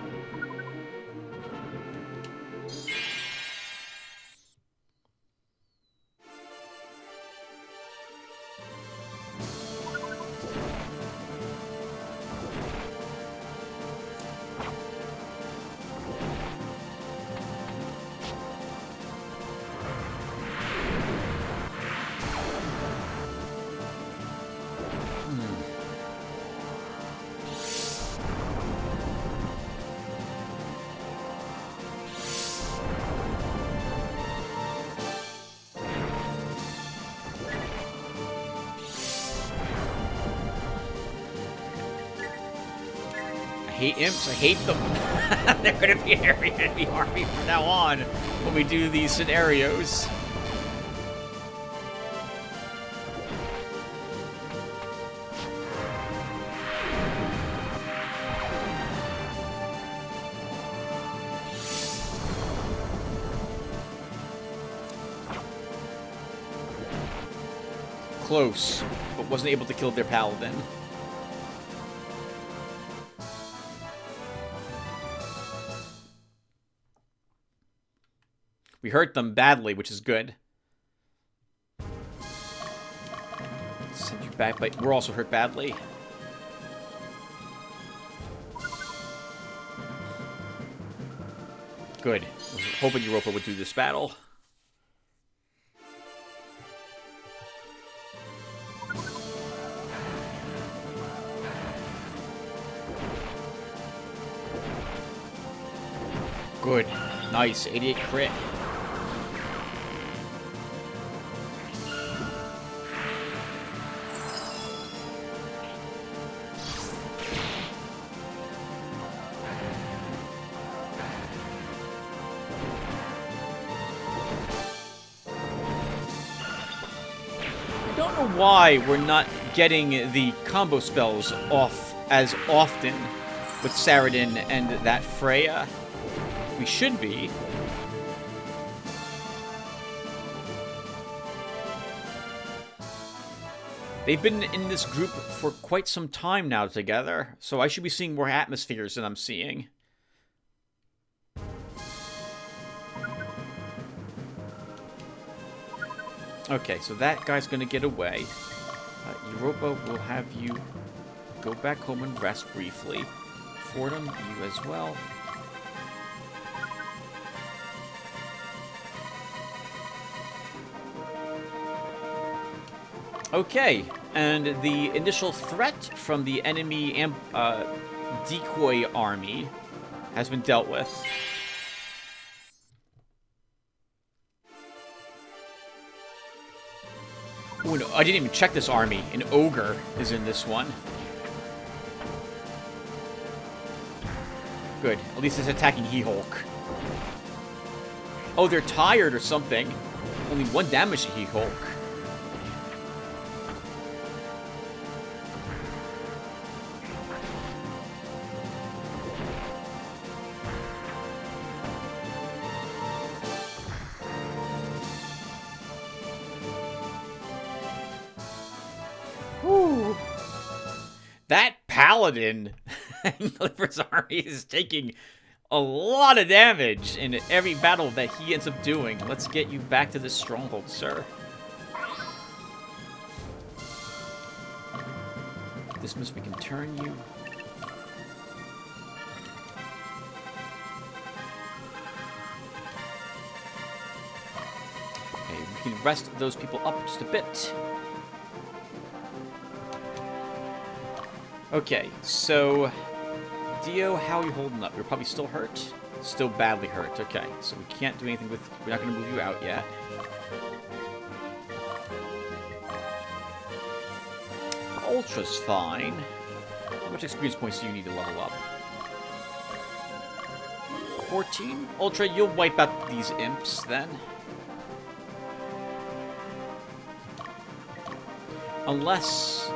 I hate imps. I hate them. They're going to be an area enemy army from now on when we do these scenarios. close, but wasn't able to kill their paladin. We hurt them badly, which is good. Send you back, but we're also hurt badly. Good. I was hoping Europa would do this battle. Good. Nice. 88 crit. Why we're not getting the combo spells off as often with Saradin and that Freya. We should be. They've been in this group for quite some time now together, so I should be seeing more atmospheres than I'm seeing. Okay, so that guy's gonna get away. Europa will have you go back home and rest briefly. Fordham, you as well. Okay, and the initial threat from the enemy decoy army has been dealt with. Ooh, no, I didn't even check this army. An Ogre is in this one. Good. At least it's attacking He-Hulk. Oh, they're tired or something. Only 1 damage to He-Hulk. That paladin in Clifford's army is taking a lot of damage in every battle that he ends up doing. Let's get you back to this stronghold, sir. Dismiss, we can turn you. Okay, we can rest those people up just a bit. Okay, so Dio, how are you holding up? You're probably still hurt? Still badly hurt. Okay, so we can't do anything with... We're not going to move you out yet. Ultra's fine. How much experience points do you need to level up? 14? Ultra, you'll wipe out these imps then. Unless...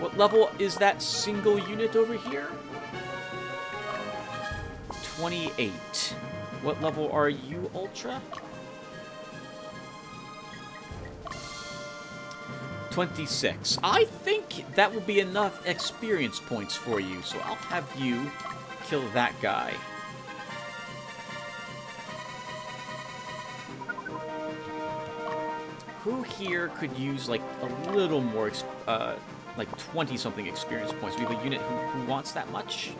What level is that single unit over here? 28. What level are you, Ultra? 26. I think that will be enough experience points for you, so I'll have you kill that guy. Who here could use, like, a little more, like 20-something experience points? We have a unit who wants that much.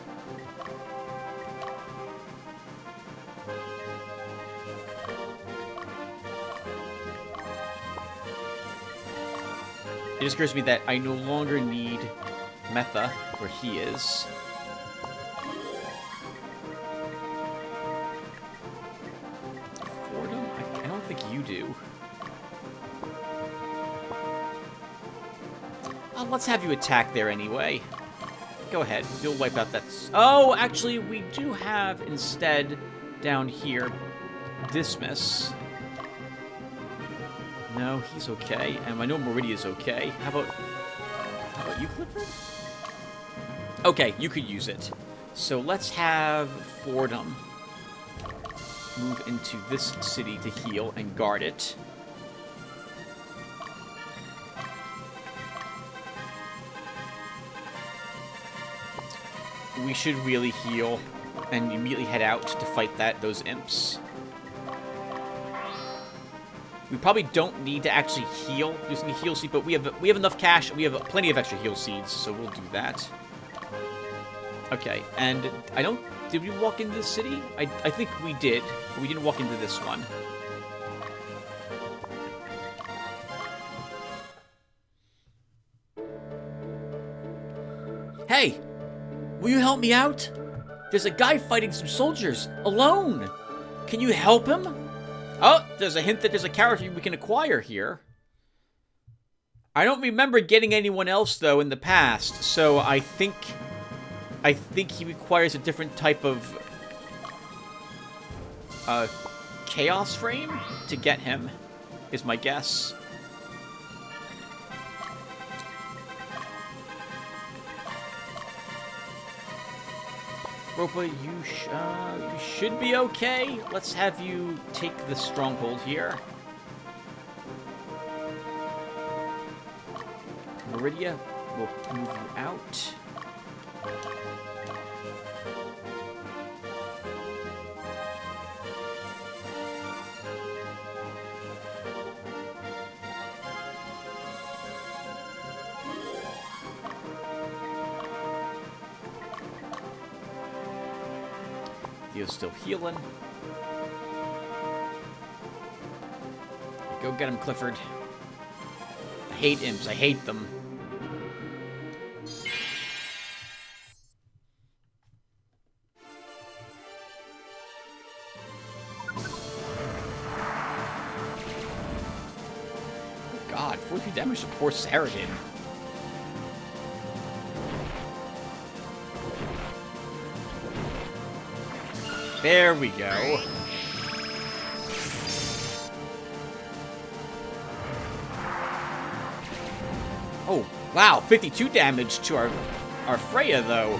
It just occurs to me that I no longer need Metha, where he is. Fordham? I don't think you do. Let's have you attack there anyway. Go ahead. You'll wipe out that... Oh, actually, we do have instead down here Dismiss. No, he's okay. And I know Meridia's okay. How about you, Clifford? Okay, you could use it. So let's have Fordham move into this city to heal and guard it. We should really heal and immediately head out to fight those imps. We probably don't need to actually heal using a heal seed, but we have enough cash and we have plenty of extra heal seeds, so we'll do that. Okay, and did we walk into the city? I think we did, but we didn't walk into this one. Hey! Will you help me out? There's a guy fighting some soldiers, alone. Can you help him? Oh, there's a hint that there's a character we can acquire here. I don't remember getting anyone else, though, in the past, so I think he requires a different type of chaos frame to get him, is my guess. Ropa, you should be okay. Let's have you take the stronghold here. Meridia, we'll move you out. Theo's still healing. Go get him, Clifford. I hate imps. I hate them. Oh God, 43 damage to poor Saradin. There we go. Oh, wow, 52 damage to our Freya, though.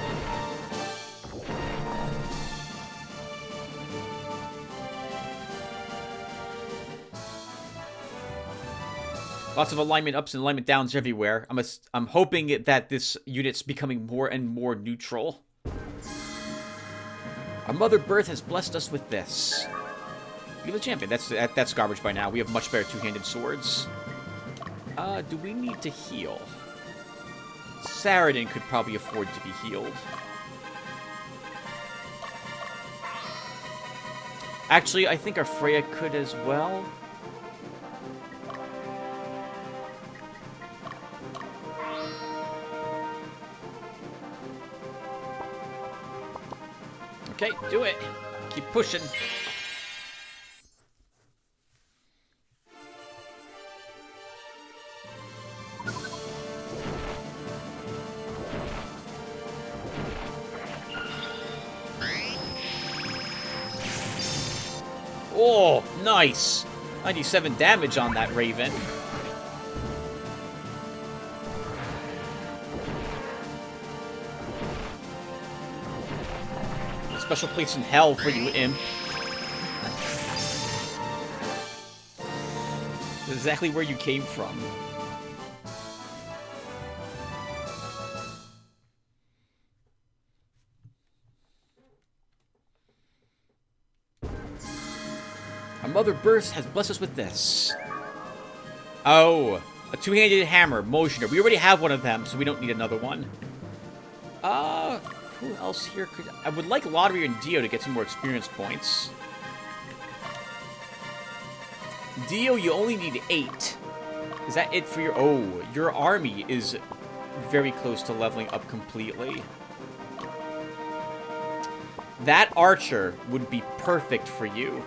Lots of alignment ups and alignment downs everywhere. I'm hoping that this unit's becoming more and more neutral. Our Mother Birth has blessed us with this. Be the champion. That's garbage by now. We have much better two-handed swords. Do we need to heal? Saradin could probably afford to be healed. Actually, I think our Freya could as well. Okay, do it. Keep pushing. Oh, nice. 97 damage on that Raven. Special place in hell for you, imp. Exactly where you came from. Our Mother Burst has blessed us with this. Oh, a two-handed hammer, motioner. We already have one of them, so we don't need another one. Who else here could... I would like Lotaeri and Dio to get some more experience points. Dio, you only need 8. Is that it for your... Oh, your army is very close to leveling up completely. That archer would be perfect for you.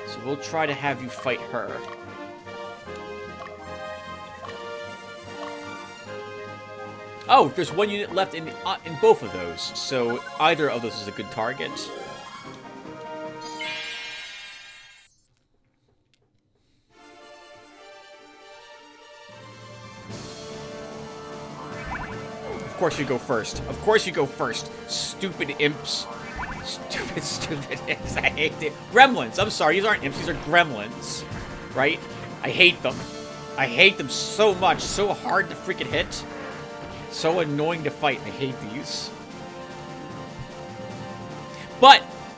So we'll try to have you fight her. Oh, there's one unit left in both of those, so either of those is a good target. course you go first. Of course you go first. Stupid imps. Stupid imps. I hate it. Gremlins. I'm sorry. These aren't imps. These are gremlins. Right? I hate them. I hate them so much. So hard to freaking hit. So annoying to fight. I hate these.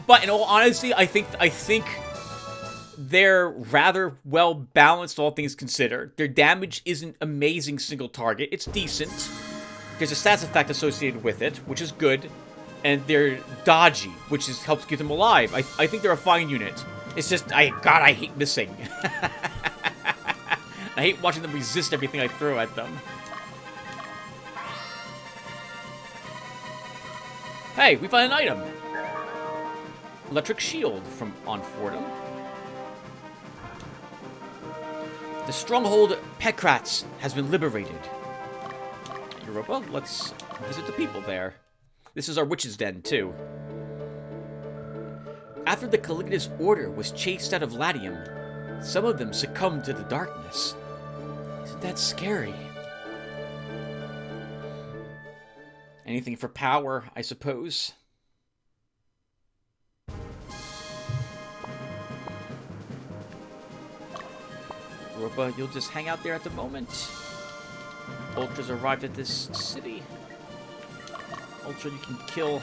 But in all honesty, I think they're rather well balanced, all things considered. Their damage isn't amazing single target. It's decent. There's a stats effect associated with it, which is good. And they're dodgy, which helps keep them alive. I think they're a fine unit. It's just, God, I hate missing. I hate watching them resist everything I throw at them. Hey, we found an item. Electric shield from on Fordham. The stronghold Pekratz has been liberated. Europa, let's visit the people there. This is our witch's den, too. After the Caligula's order was chased out of Latium, some of them succumbed to the darkness. Isn't that scary? Anything for power, I suppose. Europa, you'll just hang out there at the moment. Ultras arrived at this city. Ultra, you can kill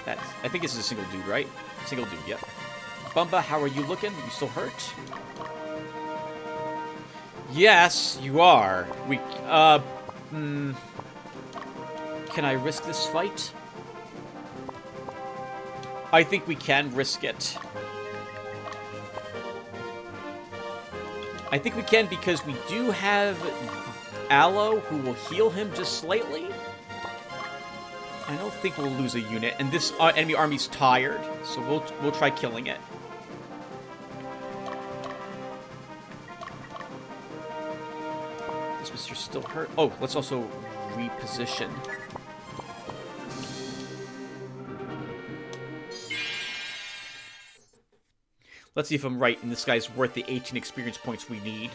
that. I think this is a single dude, right? Single dude, yep. Bumba, how are you looking? You still hurt? Yes, you are. Can I risk this fight? I think we can risk it. I think we can because we do have Aloe who will heal him just slightly. I don't think we'll lose a unit, and this enemy army's tired, so we'll try killing it. This Mr. still hurt. Oh, let's also reposition. Let's see if I'm right, and this guy's worth the 18 experience points we need.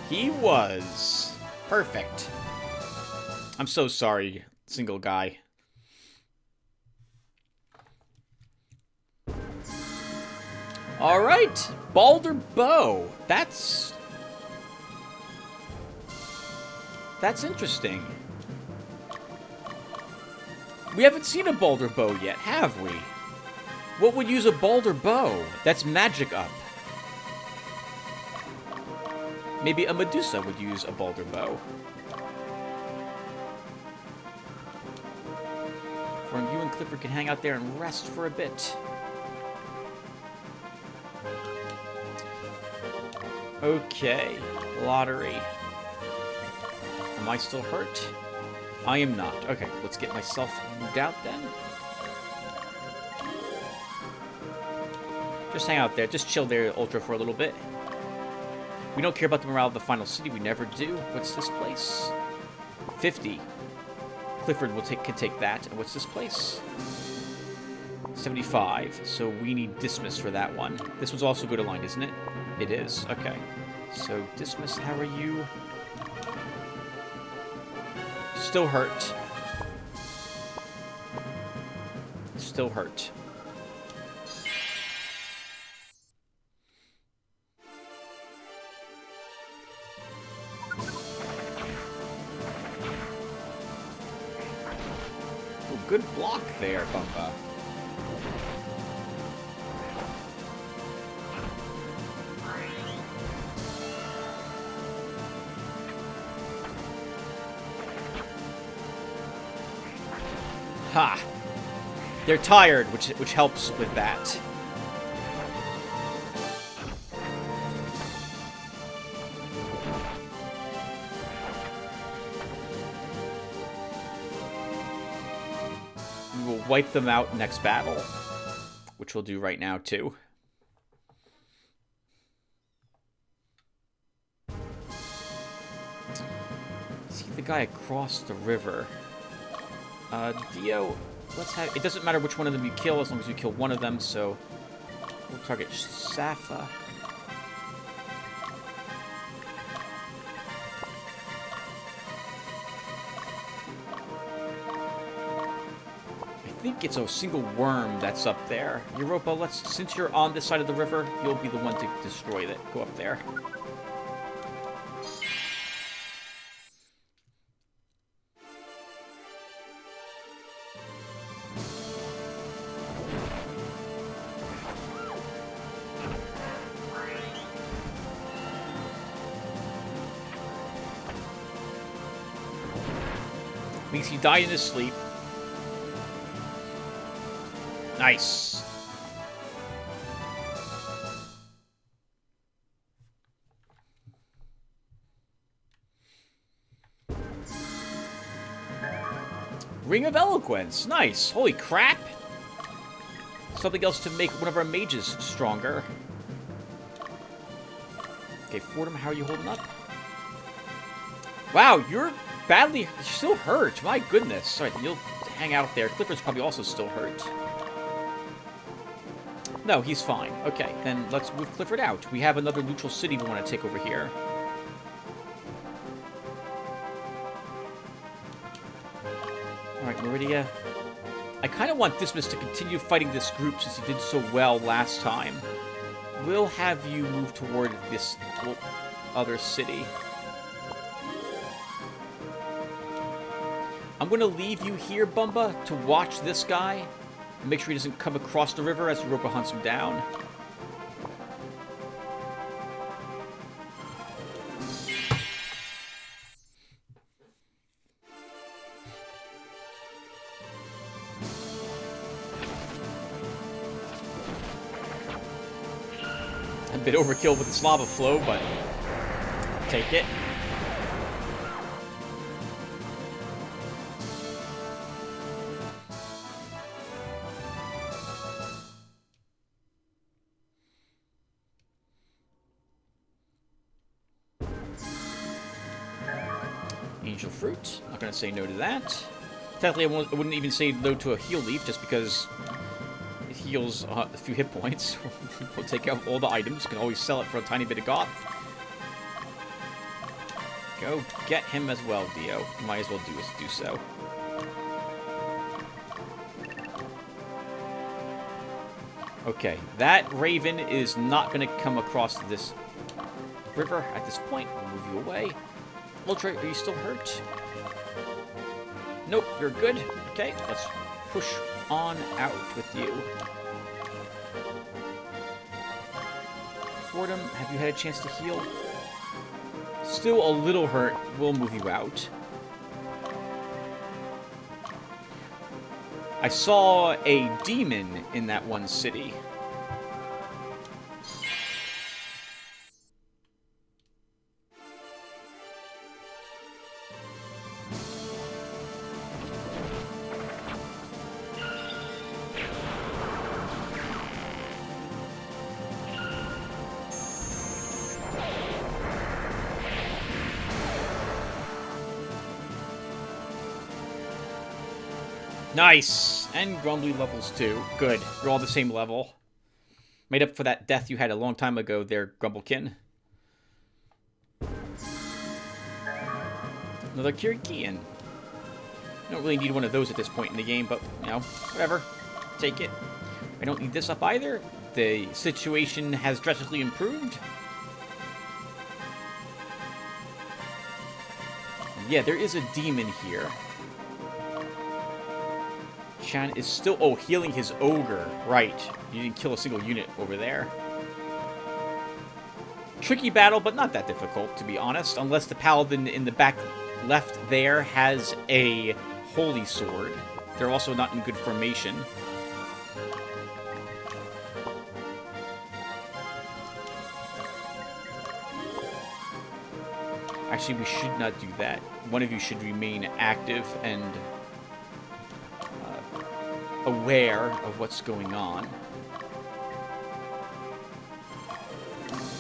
He was. Perfect. I'm so sorry, single guy. Alright. Balder Bow. That's interesting. We haven't seen a Balder Bow yet, have we? What would use a Balder Bow? That's magic up. Maybe a Medusa would use a Balder Bow. Or you and Clifford can hang out there and rest for a bit. Okay, lottery. Am I still hurt? I am not. Okay, let's get myself moved out then. Just hang out there. Just chill there, Ultra, for a little bit. We don't care about the morale of the final city. We never do. What's this place? 50. Clifford can take that. And what's this place? 75. So we need Dismiss for that one. This one's also good aligned, isn't it? It is. Okay. So Dismiss, how are you? Still hurt. Still hurt. Oh, good block there, Bumpa. Ha! They're tired, which helps with that. We will wipe them out next battle, which we'll do right now too. See the guy across the river. Dio, let's have... It doesn't matter which one of them you kill, as long as you kill one of them, so... We'll target Safa. I think it's a single worm that's up there. Europa, since you're on this side of the river, you'll be the one to destroy it. Go up there. Means he died in his sleep. Nice. Ring of Eloquence. Nice. Holy crap. Something else to make one of our mages stronger. Okay, Fordham, how are you holding up? Wow, you're still hurt. My goodness. All right, you'll hang out there. Clifford's probably also still hurt. No, he's fine. Okay, then let's move Clifford out. We have another neutral city we want to take over here. Alright, Meridia. I kind of want Dismas to continue fighting this group since he did so well last time. We'll have you move toward this other city. I'm going to leave you here, Bumba, to watch this guy. And make sure he doesn't come across the river as Europa hunts him down. A bit overkill with this lava flow, but take it. Angel fruit. Not gonna say no to that. Technically, I wouldn't even say no to a heal leaf, just because it heals a few hit points. We'll take out all the items. Can always sell it for a tiny bit of goth. Go get him as well, Dio. Might as well do so. Okay, that raven is not gonna come across this river at this point. We'll move you away. Ultra, are you still hurt? Nope, you're good. Okay, let's push on out with you. Fordham, have you had a chance to heal? Still a little hurt. We'll move you out. I saw a demon in that one city. Nice! And Grumbly levels 2. Good. You're all the same level. Made up for that death you had a long time ago there, Grumblekin. Another Kirikian. You don't really need one of those at this point in the game, but, you know, whatever. Take it. I don't need this up either. The situation has drastically improved. Yeah, there is a demon here. Chan is still... Oh, healing his Ogre. Right. You didn't kill a single unit over there. Tricky battle, but not that difficult, to be honest. Unless the Paladin in the back left there has a Holy Sword. They're also not in good formation. Actually, we should not do that. One of you should remain active and... aware of what's going on.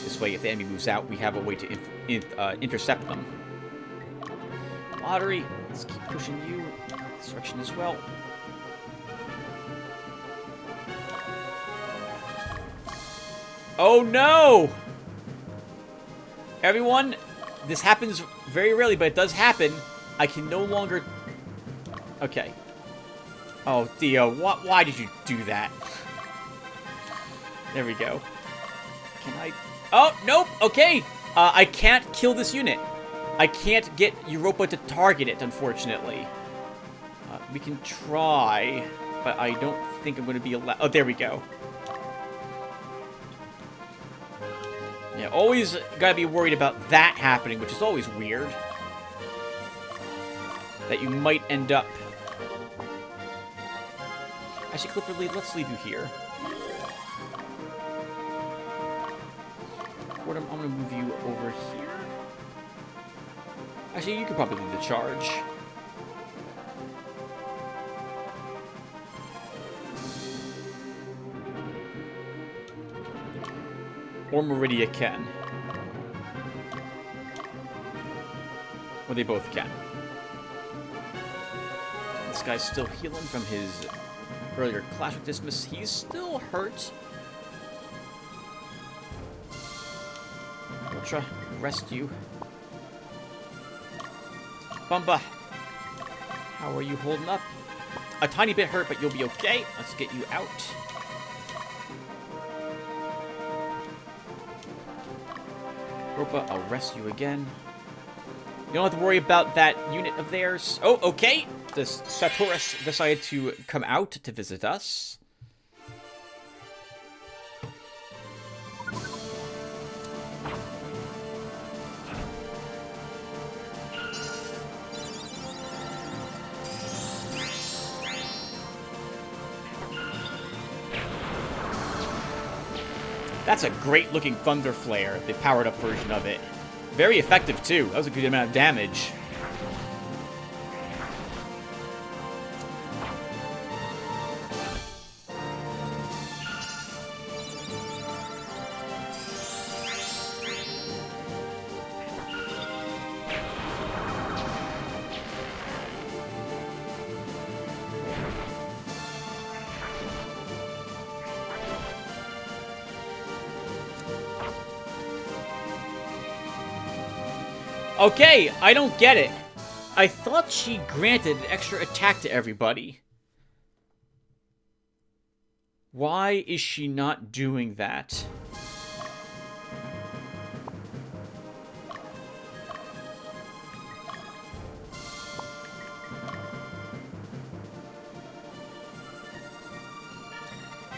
This way, if the enemy moves out, we have a way to intercept them. Lottery, let's keep pushing you this direction as well. Oh no! Everyone, this happens very rarely, but it does happen. I can no longer... Okay. Oh, Theo, why did you do that? There we go. Can I... Oh, nope, okay. I can't kill this unit. I can't get Europa to target it, unfortunately. We can try, but I don't think I'm going to be allowed... Oh, there we go. Yeah, always gotta be worried about that happening, which is always weird. That you might end up... Actually, Clifford Lee, let's leave you here. I'm gonna move you over here. Actually, you could probably lead the charge. Or Meridia can. Or they both can. This guy's still healing from his earlier clash with Dismas. He's still hurt. Ultra, rest you. Bumba, how are you holding up? A tiny bit hurt, but you'll be okay. Let's get you out. Ropa, I'll rest you again. You don't have to worry about that unit of theirs. Oh, okay. This Sartoris decided to come out to visit us. That's a great-looking Thunder Flare, the powered-up version of it. Very effective, too. That was a good amount of damage. Okay, I don't get it. I thought she granted an extra attack to everybody. Why is she not doing that?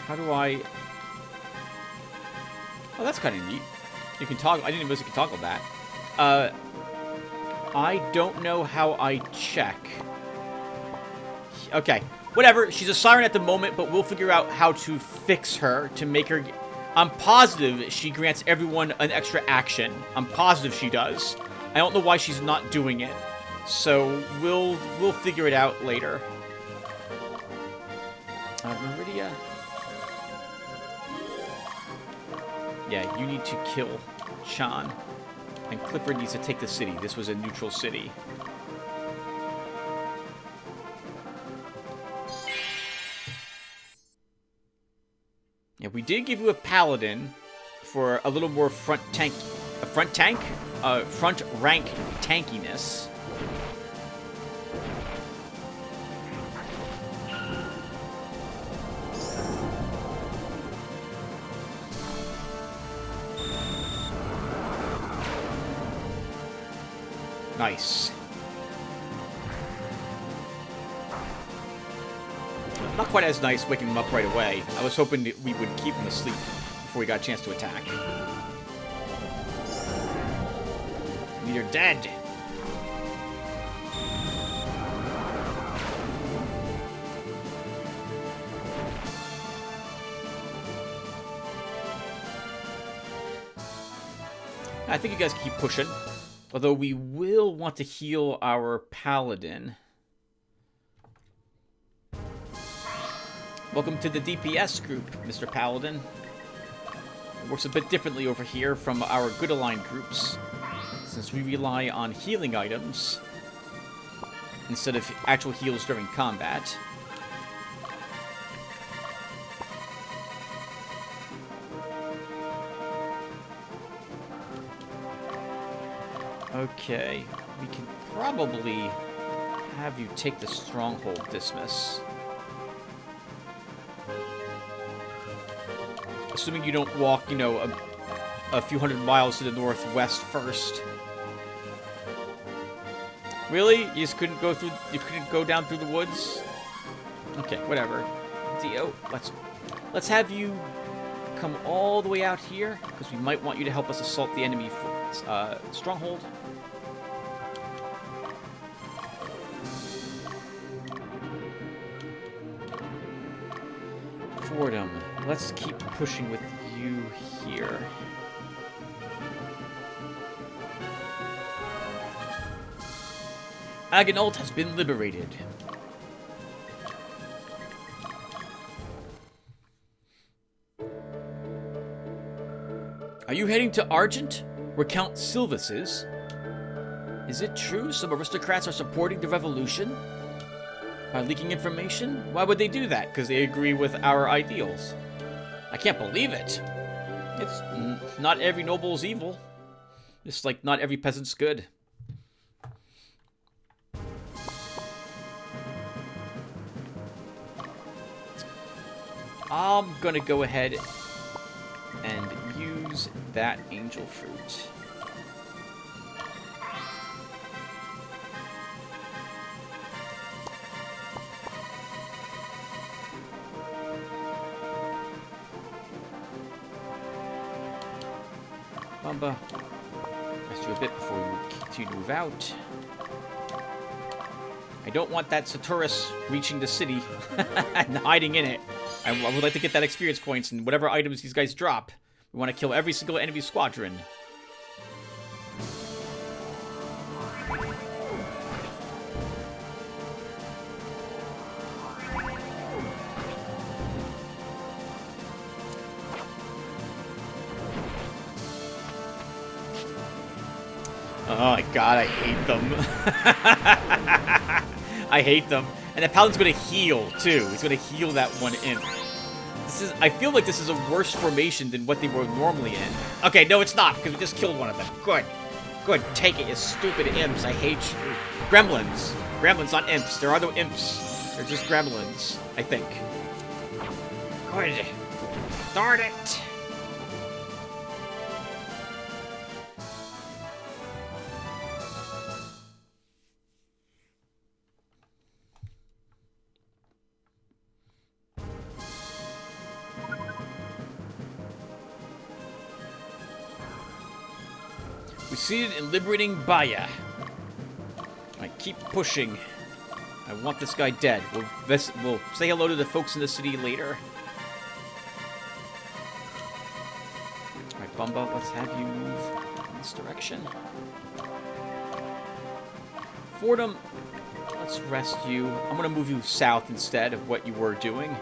How do I... Oh, that's kind of neat. You can toggle... I didn't even realize you could toggle that. I don't know how I check. Okay, whatever. She's a siren at the moment, but we'll figure out how to fix her to make her... I'm positive she grants everyone an extra action. I'm positive she does. I don't know why she's not doing it. So we'll figure it out later. Meridia. Yeah, you need to kill Chan. And Clifford needs to take the city. This was a neutral city. Yeah, we did give you a paladin for a little more front rank tankiness. Nice. Not quite as nice waking him up right away. I was hoping that we would keep him asleep before he got a chance to attack. You're dead. I think you guys keep pushing. Although we will want to heal our paladin. Welcome to the DPS group, Mr. Paladin. It works a bit differently over here from our good aligned groups, since we rely on healing items instead of actual heals during combat. Okay, we can probably have you take the stronghold, Dismas. Assuming you don't walk, you know, a few hundred miles to the northwest first. Really? You just couldn't go through, you couldn't go down through the woods? Okay, whatever. Dio, let's have you come all the way out here, because we might want you to help us assault the enemy stronghold. Fordham, let's keep pushing with you here. Agonalt has been liberated. Are you heading to Argent, where Count Silvus is? Is it true some aristocrats are supporting the revolution? By leaking information? Why would they do that? Because they agree with our ideals. I can't believe it. It's not every noble's evil. Just like not every peasant's good. I'm gonna go ahead and use that angel fruit. Bumba, rest you a bit before we continue to move out. I don't want that Saturus reaching the city and hiding in it. I would like to get that experience points and whatever items these guys drop. We want to kill every single enemy squadron. Oh my god, I hate them. I hate them. And the Paladin's gonna heal, too. He's gonna heal that one imp. I feel like this is a worse formation than what they were normally in. Okay, no, it's not, because we just killed one of them. Good. Good, take it, you stupid imps. I hate you. Gremlins. Gremlins, not imps. There are no imps. They're just gremlins, I think. Good. Darn it. Succeeded in liberating Baya. I keep pushing. I want this guy dead. We'll say hello to the folks in the city later. Alright, Bumba, let's have you move in this direction. Fordham, let's rest you. I'm gonna move you south instead of what you were doing.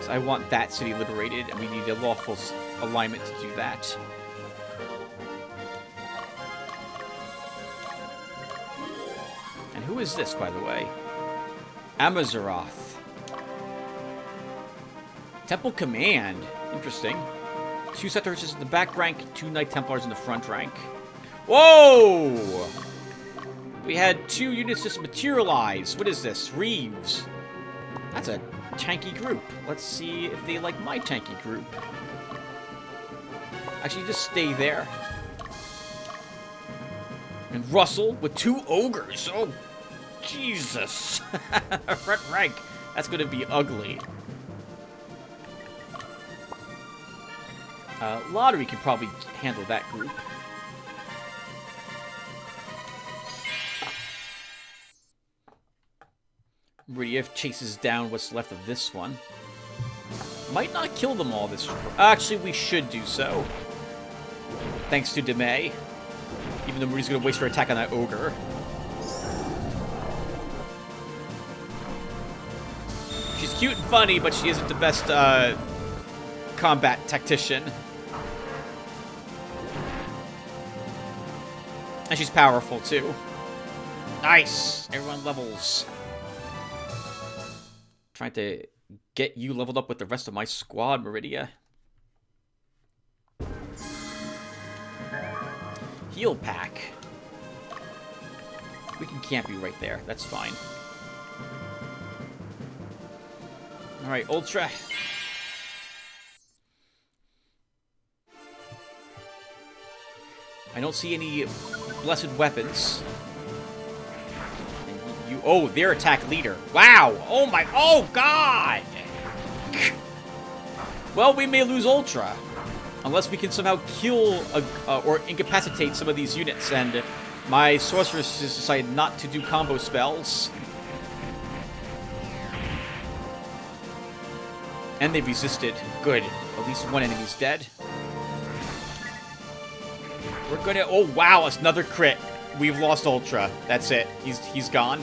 I want that city liberated, and we need a lawful alignment to do that. And who is this, by the way? Amazaroth. Temple Command. Interesting. 2 Setters in the back rank, 2 Knight Templars in the front rank. Whoa! We had 2 units just materialize. What is this? Reeves. That's a tanky group. Let's see if they like my tanky group. Actually, just stay there. And Russell with 2 ogres. Oh, Jesus. Front rank. That's going to be ugly. Lottery can probably handle that group. Meridief chases down what's left of this one. Might not kill them all this... Actually, we should do so. Thanks to Demay. Even though Marie's going to waste her attack on that ogre. She's cute and funny, but she isn't the best combat tactician. And she's powerful, too. Nice! Everyone levels. Trying to get you leveled up with the rest of my squad, Meridia. heal pack. We can camp you right there. That's fine. Alright, Ultra. I don't see any blessed weapons. Oh, their attack leader. Wow! Oh my... Oh, God! Well, we may lose Ultra. Unless we can somehow kill or incapacitate some of these units. And my sorceress has decided not to do combo spells. And they've resisted. Good. At least one enemy's dead. We're gonna... Oh, wow! It's another crit. We've lost Ultra. That's it. He's gone.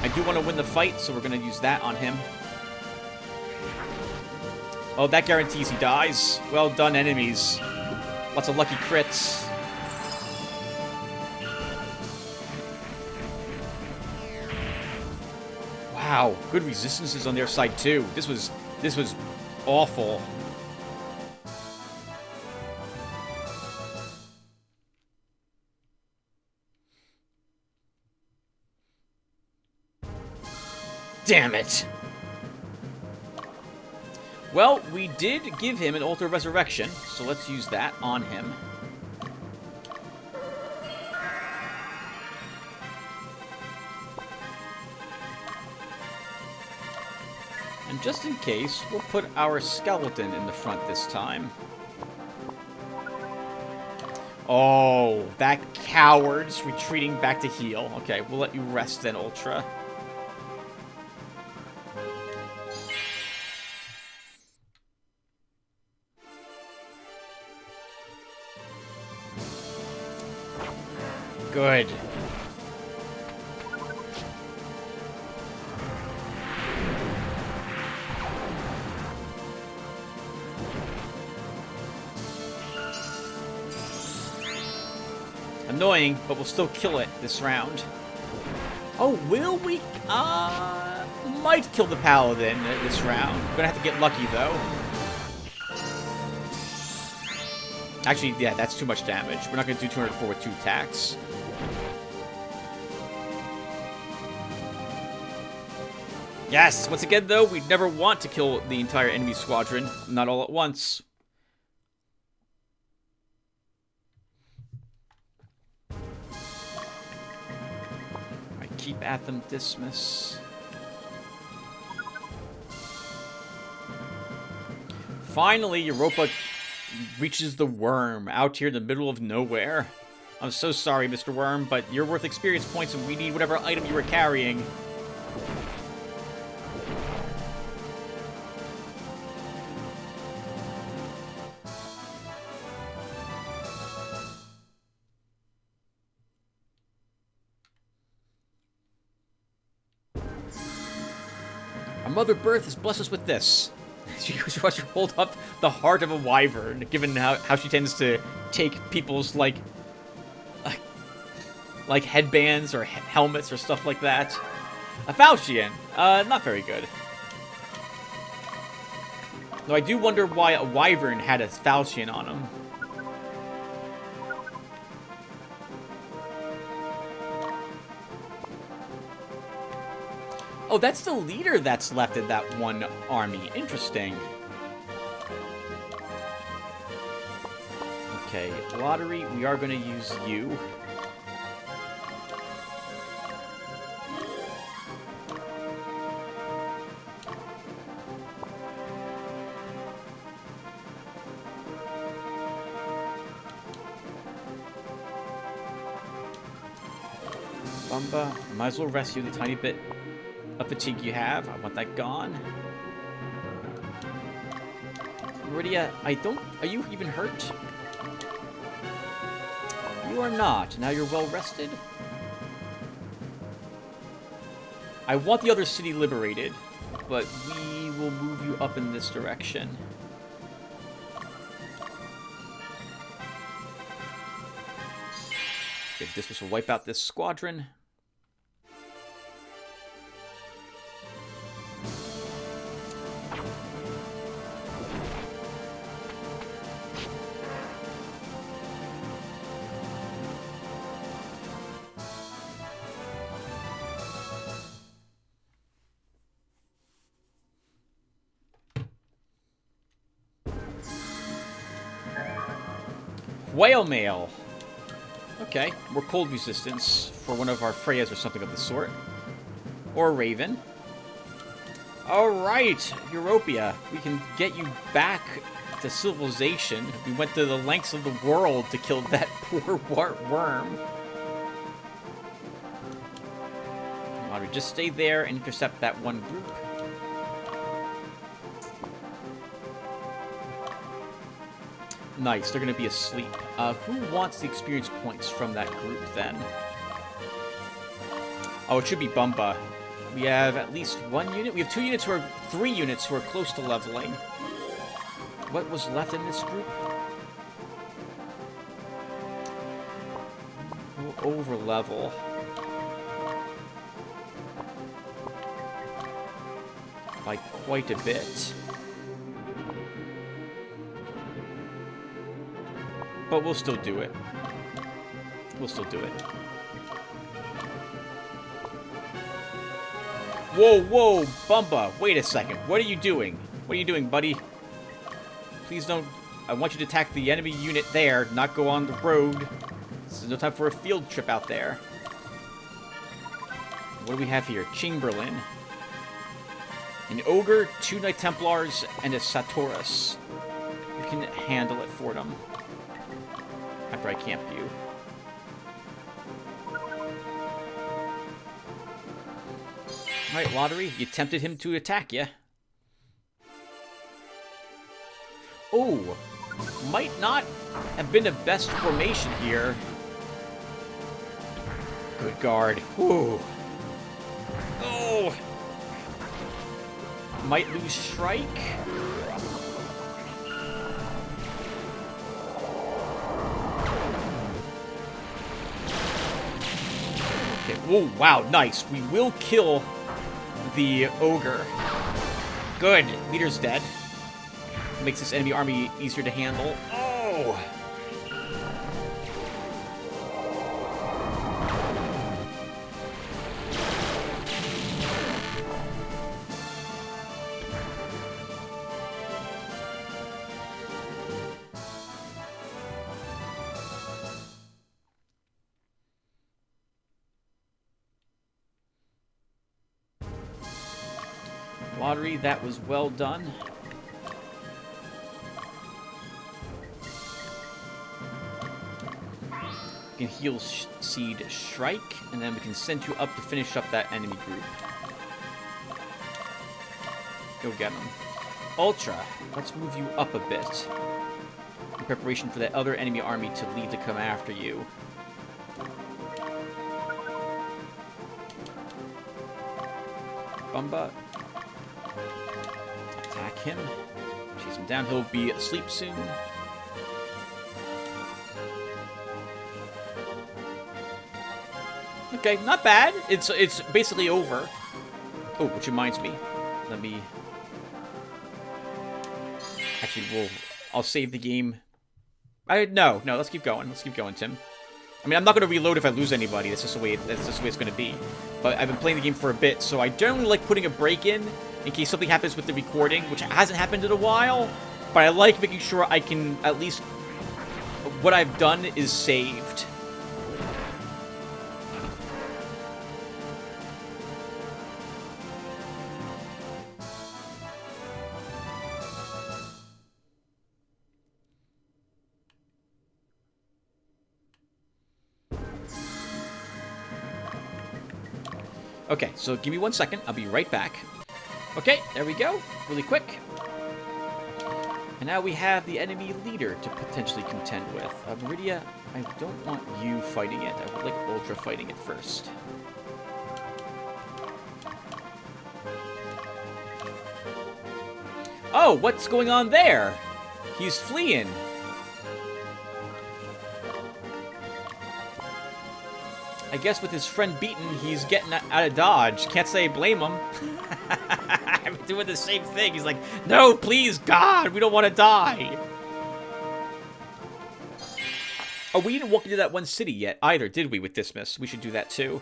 I do want to win the fight, so we're going to use that on him. Oh, that guarantees he dies. Well done, enemies. Lots of lucky crits. Wow, good resistances on their side too. This was awful. Damn it! Well, we did give him an Altar of Resurrection, so let's use that on him. And just in case, we'll put our skeleton in the front this time. Oh, that coward's retreating back to heal. Okay, we'll let you rest then, Ultra. Good. Annoying, but we'll still kill it this round. Oh, will we? Might kill the Paladin this round. Gonna have to get lucky, though. Actually, yeah, that's too much damage. We're not gonna do 204 with 2 attacks. Yes! Once again, though, we'd never want to kill the entire enemy squadron. Not all at once. Keep at them, Dismiss. Finally, Europa reaches the worm out here in the middle of nowhere. I'm so sorry, Mr. Worm, but you're worth experience points and we need whatever item you were carrying. Mother Birth has blessed us with this. She wants to hold up the heart of a wyvern, given how she tends to take people's, like headbands or helmets or stuff like that. A falchion. Not very good. Though I do wonder why a wyvern had a falchion on him. Oh, that's the leader that's left of that one army. Interesting. Okay, Lottery, we are going to use you. Bumba, might as well rescue the tiny bit of fatigue you have. I want that gone. Meridia, are you even hurt? You are not. Now you're well rested. I want the other city liberated, but we will move you up in this direction. Okay, this will wipe out this squadron. Whale mail. Okay, more cold resistance for one of our Freyas or something of the sort. Or a raven. Alright, Europia. We can get you back to civilization. We went to the lengths of the world to kill that poor worm. Alright, just stay there and intercept that one group. Nice, they're going to be asleep. Who wants the experience points from that group, then? Oh, it should be Bumba. We have at least one unit. We have 2 units who are... 3 units who are close to leveling. What was left in this group? We'll over-level. By quite a bit. But we'll still do it. We'll still do it. Whoa, whoa, Bumba. Wait a second. What are you doing? What are you doing, buddy? Please don't... I want you to attack the enemy unit there, not go on the road. This is no time for a field trip out there. What do we have here? Chamberlain. An Ogre, 2 Knight Templars, and a Satorus. We can handle it for them. After I camp you. Alright, Lotaeri, you tempted him to attack you. Oh, might not have been the best formation here. Good guard. Ooh. Oh. Might lose strike. Okay. Oh, wow, nice. We will kill the Ogre. Good. Leader's dead. Makes this enemy army easier to handle. Oh! Lotaeri, that was well done. We can heal Seed Strike, and then we can send you up to finish up that enemy group. Go get them. Ultra, let's move you up a bit. In preparation for that other enemy army to leave to come after you. Bumba. Attack him. Chase him down. He'll be asleep soon. Okay, not bad. It's basically over. Oh, which reminds me. Let me... Actually, I'll save the game. No, let's keep going. Let's keep going, Tim. I mean, I'm not going to reload if I lose anybody. That's just the way it's going to be. But I've been playing the game for a bit, so I generally like putting a break in case something happens with the recording, which hasn't happened in a while. But I like making sure I can at least... What I've done is saved. Okay, so give me 1 second. I'll be right back. Okay, there we go. Really quick. And now we have the enemy leader to potentially contend with. Meridia, I don't want you fighting it. I would like Ultra fighting it first. Oh, what's going on there? He's fleeing. I guess with his friend beaten, he's getting out of dodge. Can't say I blame him. I'm doing the same thing. He's like, no, please, God, we don't want to die. Oh, we didn't walk into that one city yet either, did we, with Dismiss? We should do that too.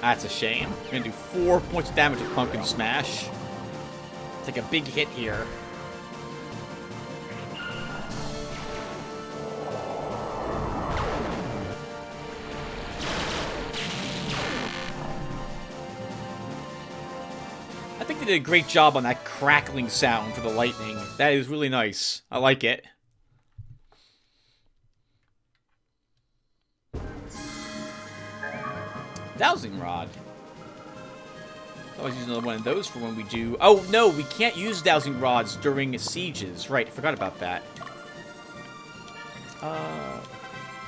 That's a shame. We're going to do 4 points of damage with Pumpkin Smash. Take a big hit here. I think they did a great job on that crackling sound for the lightning. That is really nice. I like it. Dowsing rod. I was using another one of those for when we do... Oh, no, we can't use dowsing rods during sieges. Right, I forgot about that.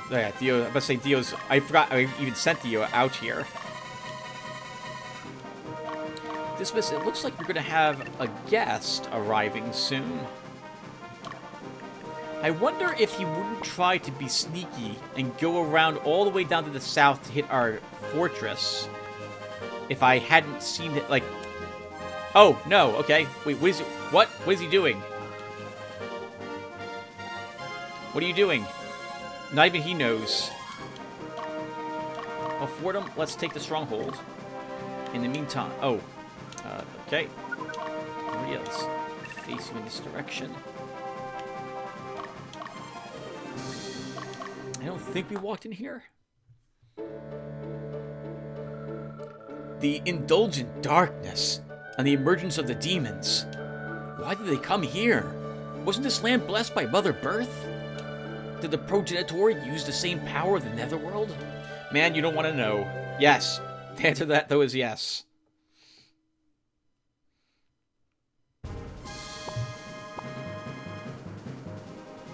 Yeah, Dio... I was about to say Dio's... I forgot I even sent Dio out here. It looks like we're going to have a guest arriving soon. I wonder if he wouldn't try to be sneaky and go around all the way down to the south to hit our fortress. If I hadn't seen it, like... Oh, no, okay. Wait, what is it? What? What is he doing? What are you doing? Not even he knows. Well, Fordham, let's take the stronghold. In the meantime... Oh. Okay. Yeah, let's face you in this direction. I don't think we walked in here. The indulgent darkness and the emergence of the demons. Why did they come here? Wasn't this land blessed by Mother Birth? Did the progenitor use the same power of the Netherworld? Man, you don't want to know. Yes. The answer to that, though, is yes.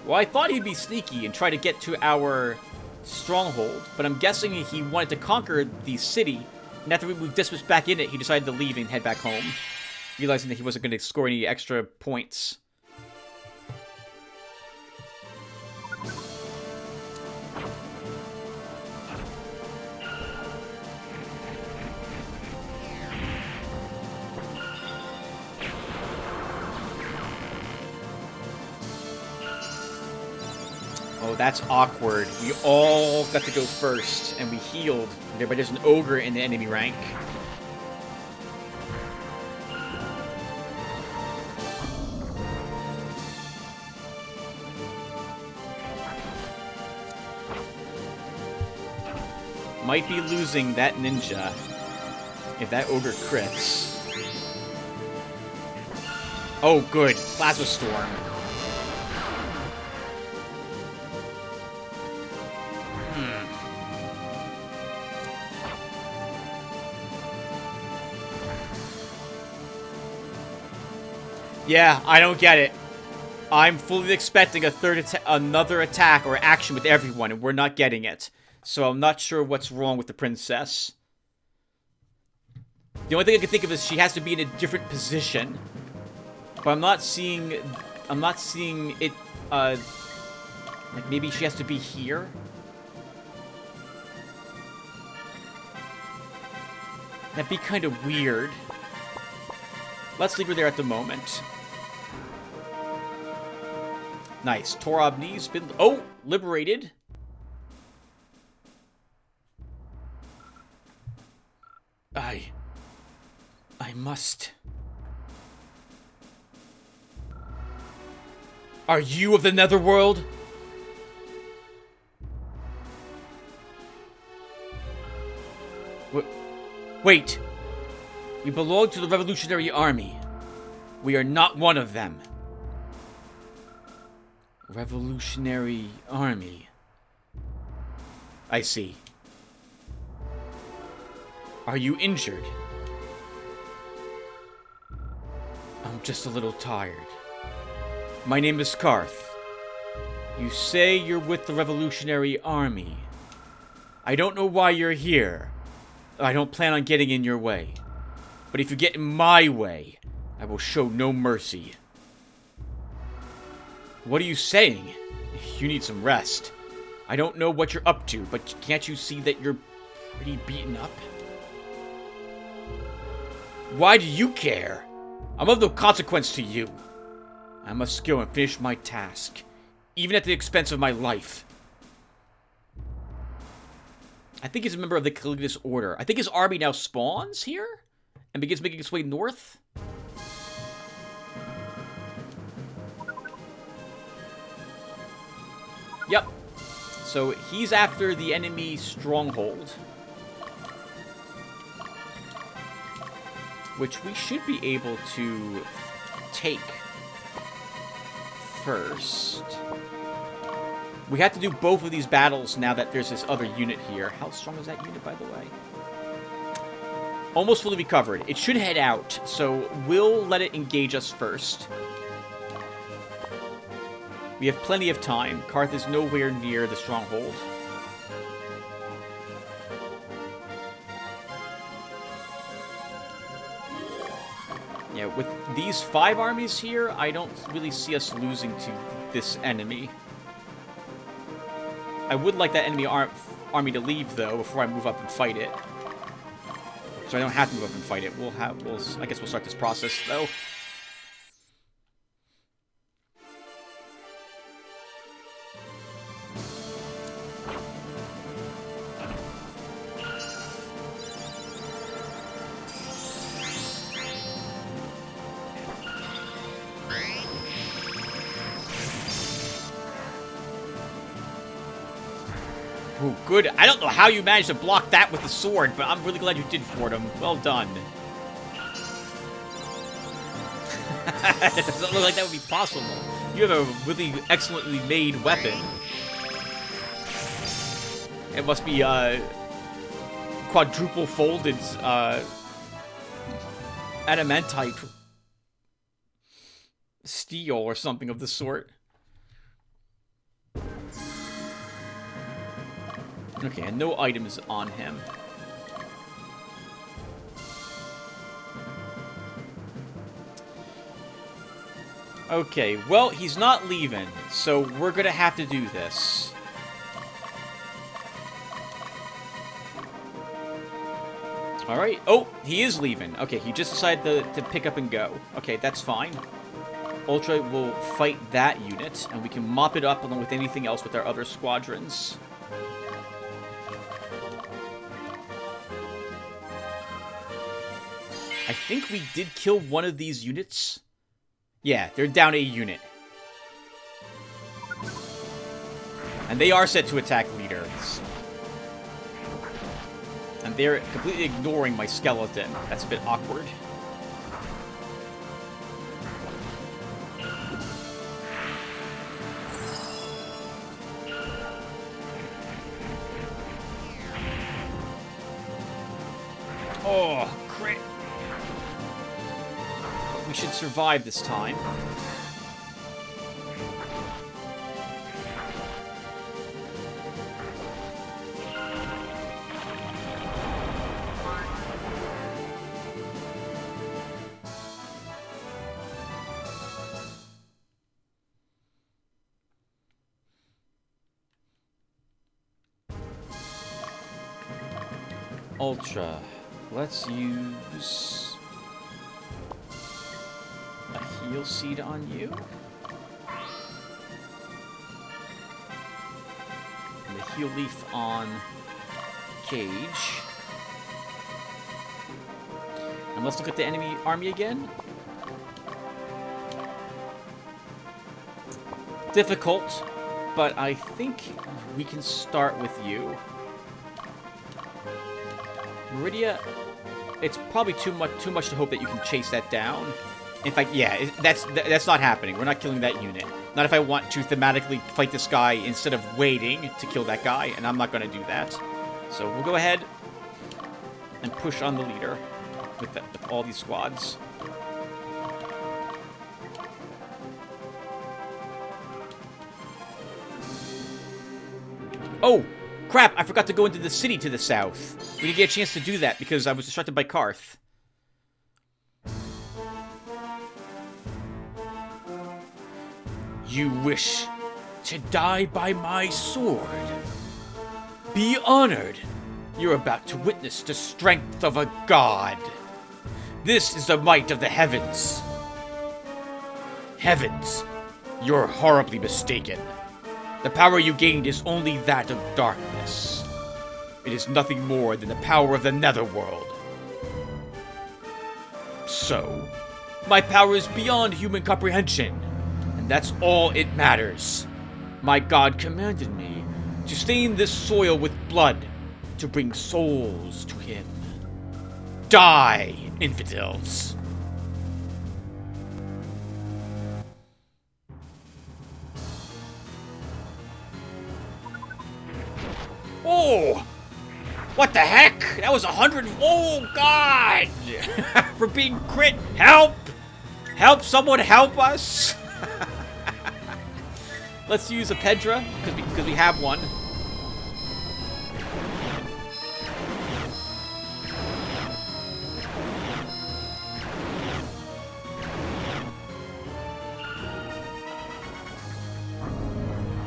Well, I thought he'd be sneaky and try to get to our stronghold, but I'm guessing he wanted to conquer the city, and after we moved Dismas back in it, he decided to leave and head back home, realizing that he wasn't going to score any extra points. Oh, that's awkward. We all got to go first, and we healed. But there's an ogre in the enemy rank. Might be losing that ninja if that ogre crits. Oh, good. Plasma Storm. Yeah, I don't get it. I'm fully expecting another attack or action with everyone, and we're not getting it. So I'm not sure what's wrong with the princess. The only thing I can think of is she has to be in a different position. But I'm not seeing it, like maybe she has to be here? That'd be kind of weird. Let's leave her there at the moment. Nice. Torobni's been... Oh! Liberated. I must... Are you of the Netherworld? Wait. We belong to the Revolutionary Army. We are not one of them. Revolutionary Army. I see. Are you injured? I'm just a little tired. My name is Karth. You say you're with the Revolutionary Army. I don't know why you're here. I don't plan on getting in your way. But if you get in my way, I will show no mercy. What are you saying? You need some rest. I don't know what you're up to, but can't you see that you're pretty beaten up? Why do you care? I'm of no consequence to you. I must go and finish my task, even at the expense of my life. I think he's a member of the Caligula's Order. I think his army now spawns here and begins making its way north. Yep. So he's after the enemy stronghold, which we should be able to take first. We have to do both of these battles now that there's this other unit here. How strong is that unit, by the way? Almost fully recovered. It should head out, so we'll let it engage us first. We have plenty of time. Karth is nowhere near the stronghold. Yeah, with these 5 armies here, I don't really see us losing to this enemy. I would like that enemy army to leave, though, before I move up and fight it. So I don't have to move up and fight it. I guess we'll start this process, though. Ooh, good. I don't know how you managed to block that with the sword, but I'm really glad you did, Fordham. Well done. It doesn't look like that would be possible. You have a really excellently made weapon. It must be, quadruple folded, adamantite steel or something of the sort. Okay, and no items on him. Okay, well, he's not leaving, so we're gonna have to do this. Alright. Oh, he is leaving. Okay, he just decided to pick up and go. Okay, that's fine. Ultra will fight that unit, and we can mop it up along with anything else with our other squadrons. I think we did kill one of these units. Yeah, they're down a unit. And they are set to attack leaders. And they're completely ignoring my skeleton. That's a bit awkward. Oh, crit. We should survive this time. Ultra. Let's use a heal seed on you. And the heal leaf on Cage. And let's look at the enemy army again. Difficult, but I think we can start with you. Meridia, it's probably too much to hope that you can chase that down. In fact, yeah, that's not happening. We're not killing that unit. Not if I want to thematically fight this guy instead of waiting to kill that guy, and I'm not going to do that. So we'll go ahead and push on the leader with all these squads. Oh! Crap, I forgot to go into the city to the south. We didn't get a chance to do that because I was distracted by Karth. You wish to die by my sword? Be honored. You're about to witness the strength of a god. This is the might of the heavens. Heavens, you're horribly mistaken. The power you gained is only that of darkness. It is nothing more than the power of the netherworld. So, my power is beyond human comprehension, and that's all it matters. My god commanded me to stain this soil with blood, to bring souls to him. Die, infidels! Oh! What the heck? That was 100. Oh, God! For being crit. Help! Help! Someone help us! Let's use a Pedra, because we have one.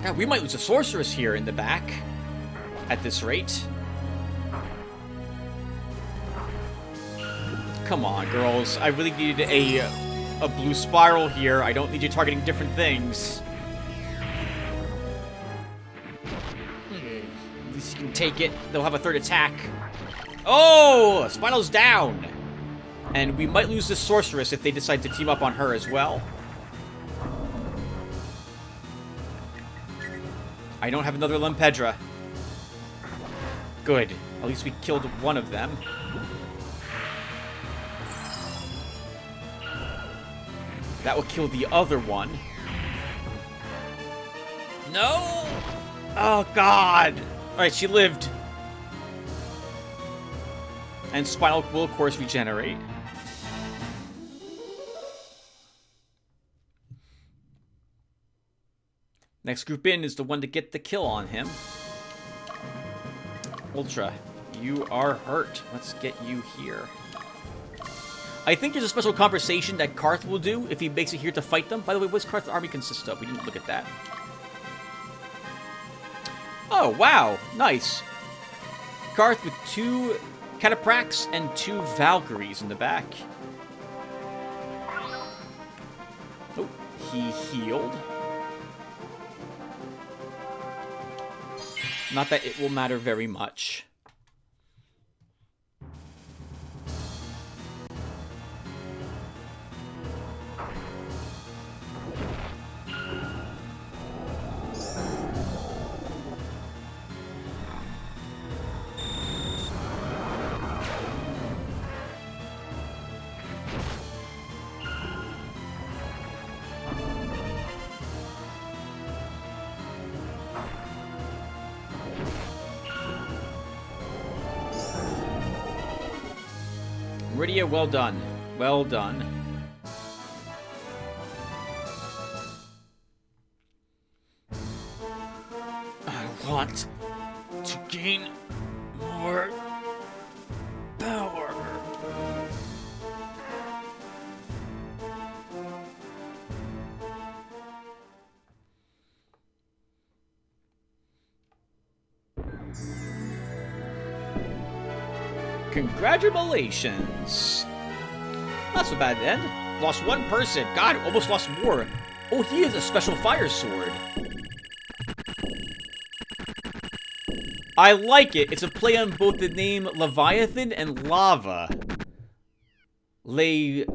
God, we might lose a sorceress here in the back. At this rate. Come on, girls. I really needed a blue spiral here. I don't need you targeting different things. At least you can take it. They'll have a third attack. Oh! Spinal's down! And we might lose this sorceress if they decide to team up on her as well. I don't have another Lempedra. Good. At least we killed one of them. That will kill the other one. No! Oh, God! Alright, she lived. And Spinal will, of course, regenerate. Next group in is the one to get the kill on him. Ultra, you are hurt. Let's get you here. I think there's a special conversation that Karth will do if he makes it here to fight them. By the way, what's Karth's army consist of? We didn't look at that. Oh, wow. Nice. Karth with 2 Cataprax and 2 Valkyries in the back. Oh, he healed. Not that it will matter very much. Meridia, well done. Well done. I want to gain more power. Congratulations. Not so bad then. Lost 1 person. God, almost lost more. Oh, he is a special fire sword. I like it. It's a play on both the name Leviathan and Lava. Levatian.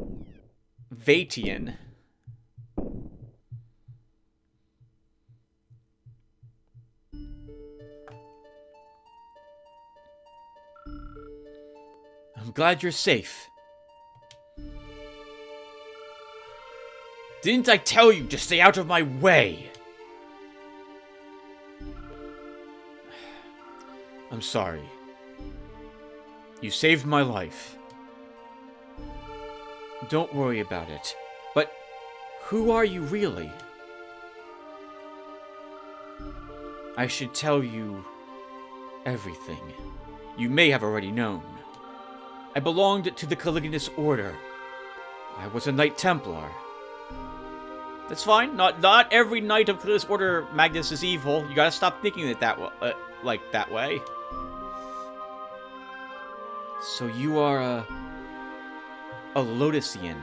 I'm glad you're safe. Didn't I tell you to stay out of my way? I'm sorry. You saved my life. Don't worry about it. But who are you really? I should tell you everything. You may have already known. I belonged to the Caligulous Order. I was a Knight Templar. That's fine. Not every Knight of Caligulous Order, Magnus, is evil. You gotta stop thinking it that way, like that way. So you are a Lotesian.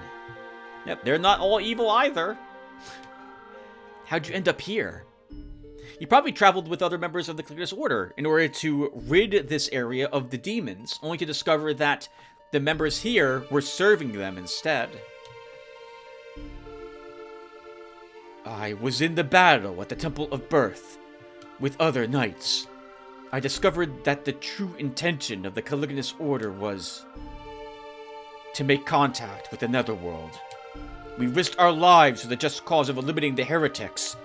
Yep, they're not all evil either. How'd you end up here? You probably traveled with other members of the Caligulous Order in order to rid this area of the demons, only to discover that the members here were serving them instead. I was in the battle at the Temple of Birth with other knights. I discovered that the true intention of the Caligulous Order was to make contact with the Netherworld. We risked our lives for the just cause of eliminating the heretics.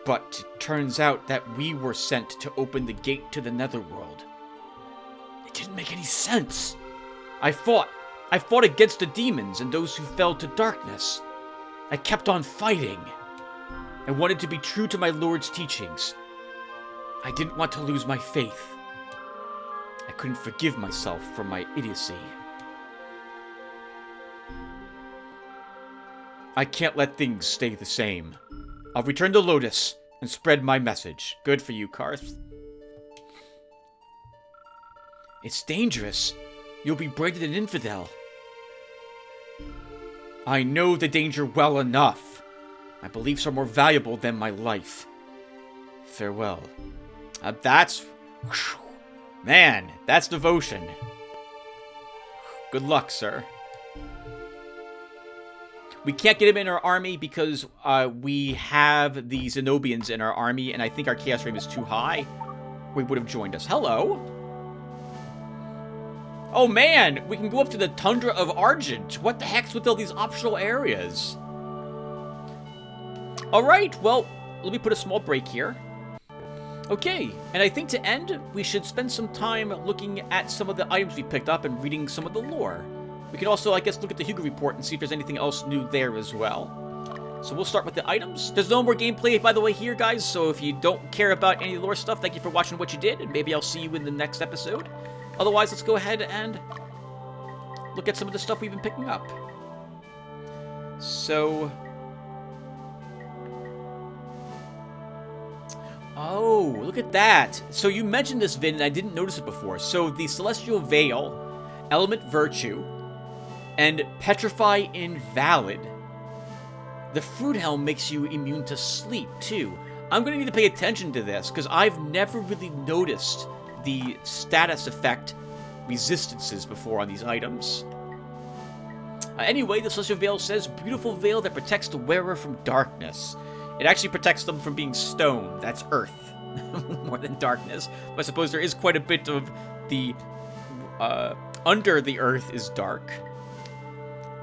But it turns out that we were sent to open the gate to the Netherworld. It didn't make any sense. I fought against the demons and those who fell to darkness. I kept on fighting. I wanted to be true to my Lord's teachings. I didn't want to lose my faith. I couldn't forgive myself for my idiocy. I can't let things stay the same. I'll return to Lotus and spread my message. Good for you, Karth. It's dangerous. You'll be branded an infidel. I know the danger well enough. My beliefs are more valuable than my life. Farewell. Man, that's devotion. Good luck, sir. We can't get him in our army because we have the Zenobians in our army, and I think our chaos rate is too high. We would have joined us. Hello. Oh man, we can go up to the Tundra of Argent. What the heck's with all these optional areas? Alright, well, let me put a small break here. Okay, and I think to end, we should spend some time looking at some of the items we picked up and reading some of the lore. We can also, I guess, look at the Hugo report and see if there's anything else new there as well. So we'll start with the items. There's no more gameplay, by the way, here, guys, so if you don't care about any lore stuff, thank you for watching what you did, and maybe I'll see you in the next episode. Otherwise, let's go ahead and look at some of the stuff we've been picking up. So... oh, look at that. So you mentioned this, Vin, and I didn't notice it before. So the Celestial Veil, Element Virtue, and Petrify Invalid. The Fruit Helm makes you immune to sleep, too. I'm going to need to pay attention to this, because I've never really noticed the status effect resistances before on these items. Anyway, the Celestial Veil says, beautiful veil that protects the wearer from darkness. It actually protects them from being stone. That's earth, more than darkness. But I suppose there is quite a bit of the... under the earth is dark.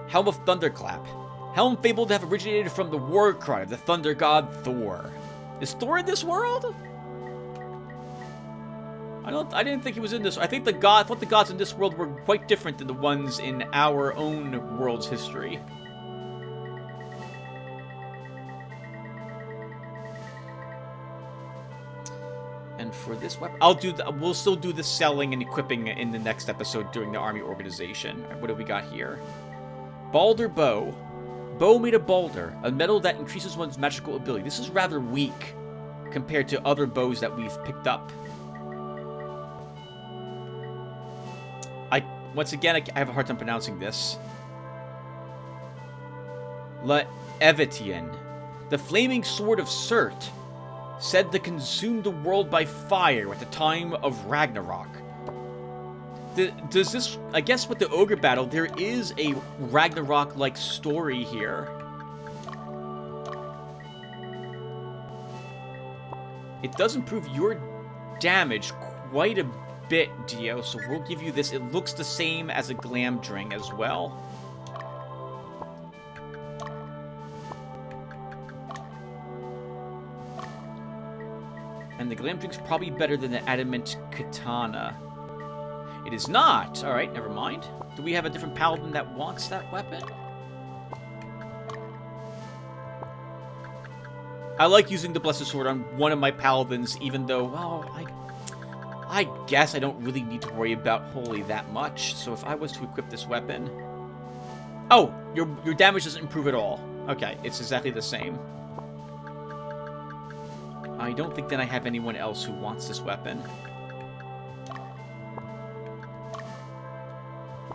Helm of Thunderclap. Helm fabled to have originated from the war cry of the thunder god Thor. Is Thor in this world? I didn't think he was in this. I thought the gods in this world were quite different than the ones in our own world's history. And for this weapon, we'll still do the selling and equipping in the next episode during the army organization. What do we got here? Balder Bow. Bow made of Balder, a metal that increases one's magical ability. This is rather weak compared to other bows that we've picked up. Once again, I have a hard time pronouncing this. Laevitian. The flaming sword of Surt, said to consume the world by fire at the time of Ragnarok. Does this... I guess with the Ogre battle, there is a Ragnarok-like story here. It does improve your damage quite a bit, Dio, so we'll give you this. It looks the same as a Glamdring as well. And the Glamdring's probably better than the Adamant Katana. It is not! Alright, never mind. Do we have a different paladin that wants that weapon? I like using the Blessed Sword on one of my paladins, even though, well, I guess I don't really need to worry about Holy that much. So if I was to equip this weapon... oh, your damage doesn't improve at all. Okay, it's exactly the same. I don't think that I have anyone else who wants this weapon.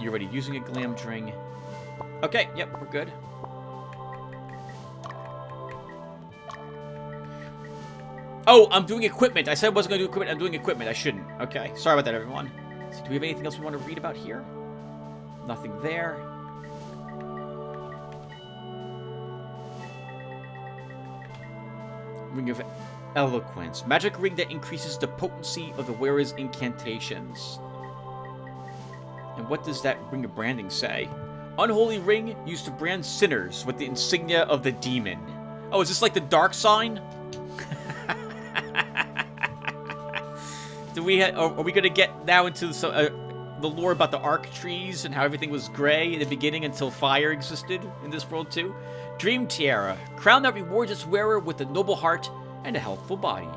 You're already using a Glamdring. Okay, yep, we're good. Oh, I'm doing equipment. I said I wasn't going to do equipment. I'm doing equipment. I shouldn't. Okay, sorry about that, everyone. So, do we have anything else we want to read about here? Nothing there. Ring of Eloquence. Magic ring that increases the potency of the wearer's incantations. And what does that ring of branding say? Unholy ring used to brand sinners with the insignia of the demon. Oh, is this like the dark sign? Are we gonna get now into the lore about the arc trees and how everything was gray in the beginning until fire existed in this world too? Dream Tiara. Crown that rewards its wearer with a noble heart and a healthful body.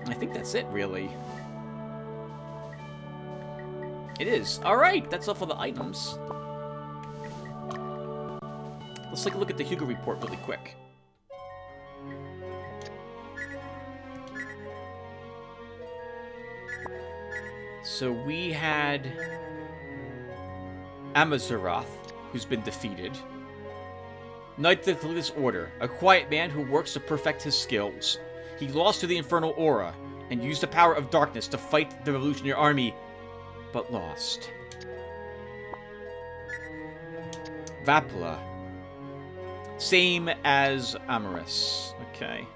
I think that's it, really. It is. Alright, that's all for the items. Let's take a look at the Hugo report really quick. So we had Amazorath, who's been defeated. Knight of the Religious Order, a quiet man who works to perfect his skills. He lost to the Infernal Aura, and used the power of darkness to fight the Revolutionary Army, but lost. Vapula. Same as Amaris. Okay.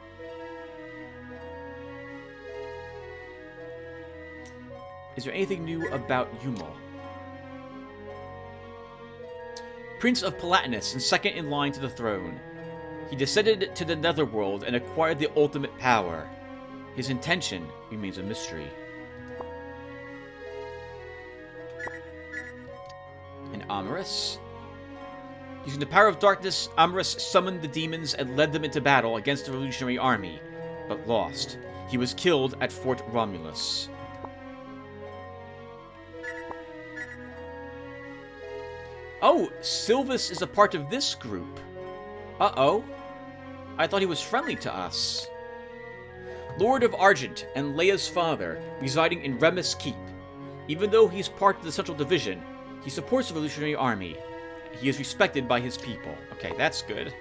Is there anything new about Yumel? Prince of Palatinus and second in line to the throne. He descended to the Netherworld and acquired the ultimate power. His intention remains a mystery. And Amaris? Using the power of darkness, Amaris summoned the demons and led them into battle against the Revolutionary Army, but lost. He was killed at Fort Romulus. Oh, Sylvis is a part of this group. Uh-oh. I thought he was friendly to us. Lord of Argent and Leia's father, residing in Remus Keep. Even though he's part of the Central Division, he supports the Revolutionary Army. He is respected by his people. Okay, that's good.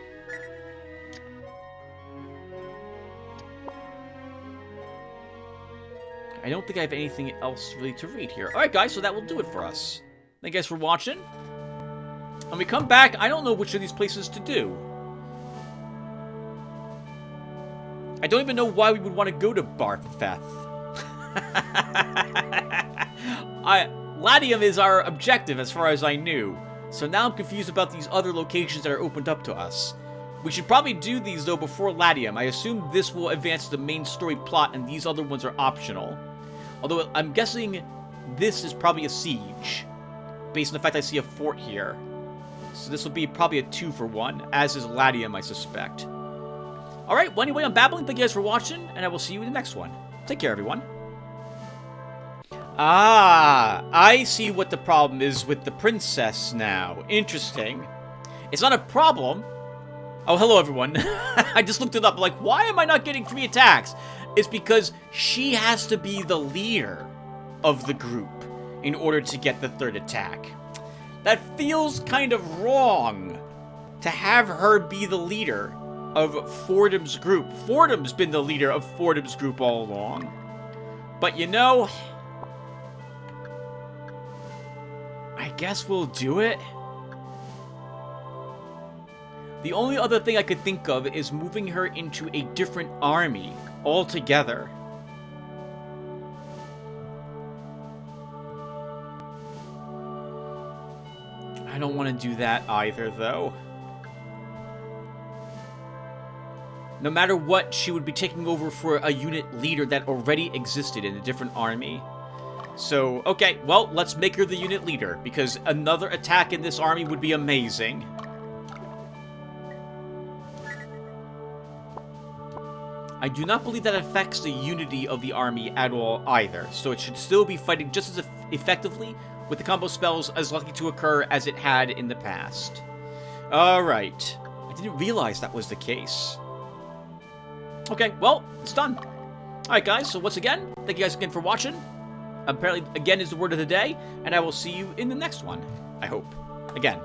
I don't think I have anything else really to read here. Alright guys, so that will do it for us. Thank you guys for watching. When we come back, I don't know which of these places to do. I don't even know why we would want to go to Bartheth. Latium is our objective as far as I knew. So now I'm confused about these other locations that are opened up to us. We should probably do these though before Latium. I assume this will advance the main story plot and these other ones are optional. Although I'm guessing this is probably a siege. Based on the fact I see a fort here. So this will be probably a 2-for-1, as is Latium, I suspect. Alright, well anyway, I'm babbling. Thank you guys for watching, and I will see you in the next one. Take care, everyone. Ah, I see what the problem is with the princess now. Interesting. It's not a problem. Oh, hello, everyone. I just looked it up. Like, why am I not getting 3 attacks? It's because she has to be the leader of the group in order to get the 3rd attack. That feels kind of wrong to have her be the leader of Fordham's group. Fordham's been the leader of Fordham's group all along. But you know, I guess we'll do it. The only other thing I could think of is moving her into a different army altogether. I don't want to do that either, though. No matter what, she would be taking over for a unit leader that already existed in a different army. So, okay, well, let's make her the unit leader, because another attack in this army would be amazing. I do not believe that affects the unity of the army at all either, so it should still be fighting just as effectively with the combo spells as likely to occur as it had in the past. Alright. I didn't realize that was the case. Okay, well, it's done. Alright guys, so once again, thank you guys again for watching. Apparently, again is the word of the day, and I will see you in the next one, I hope. Again,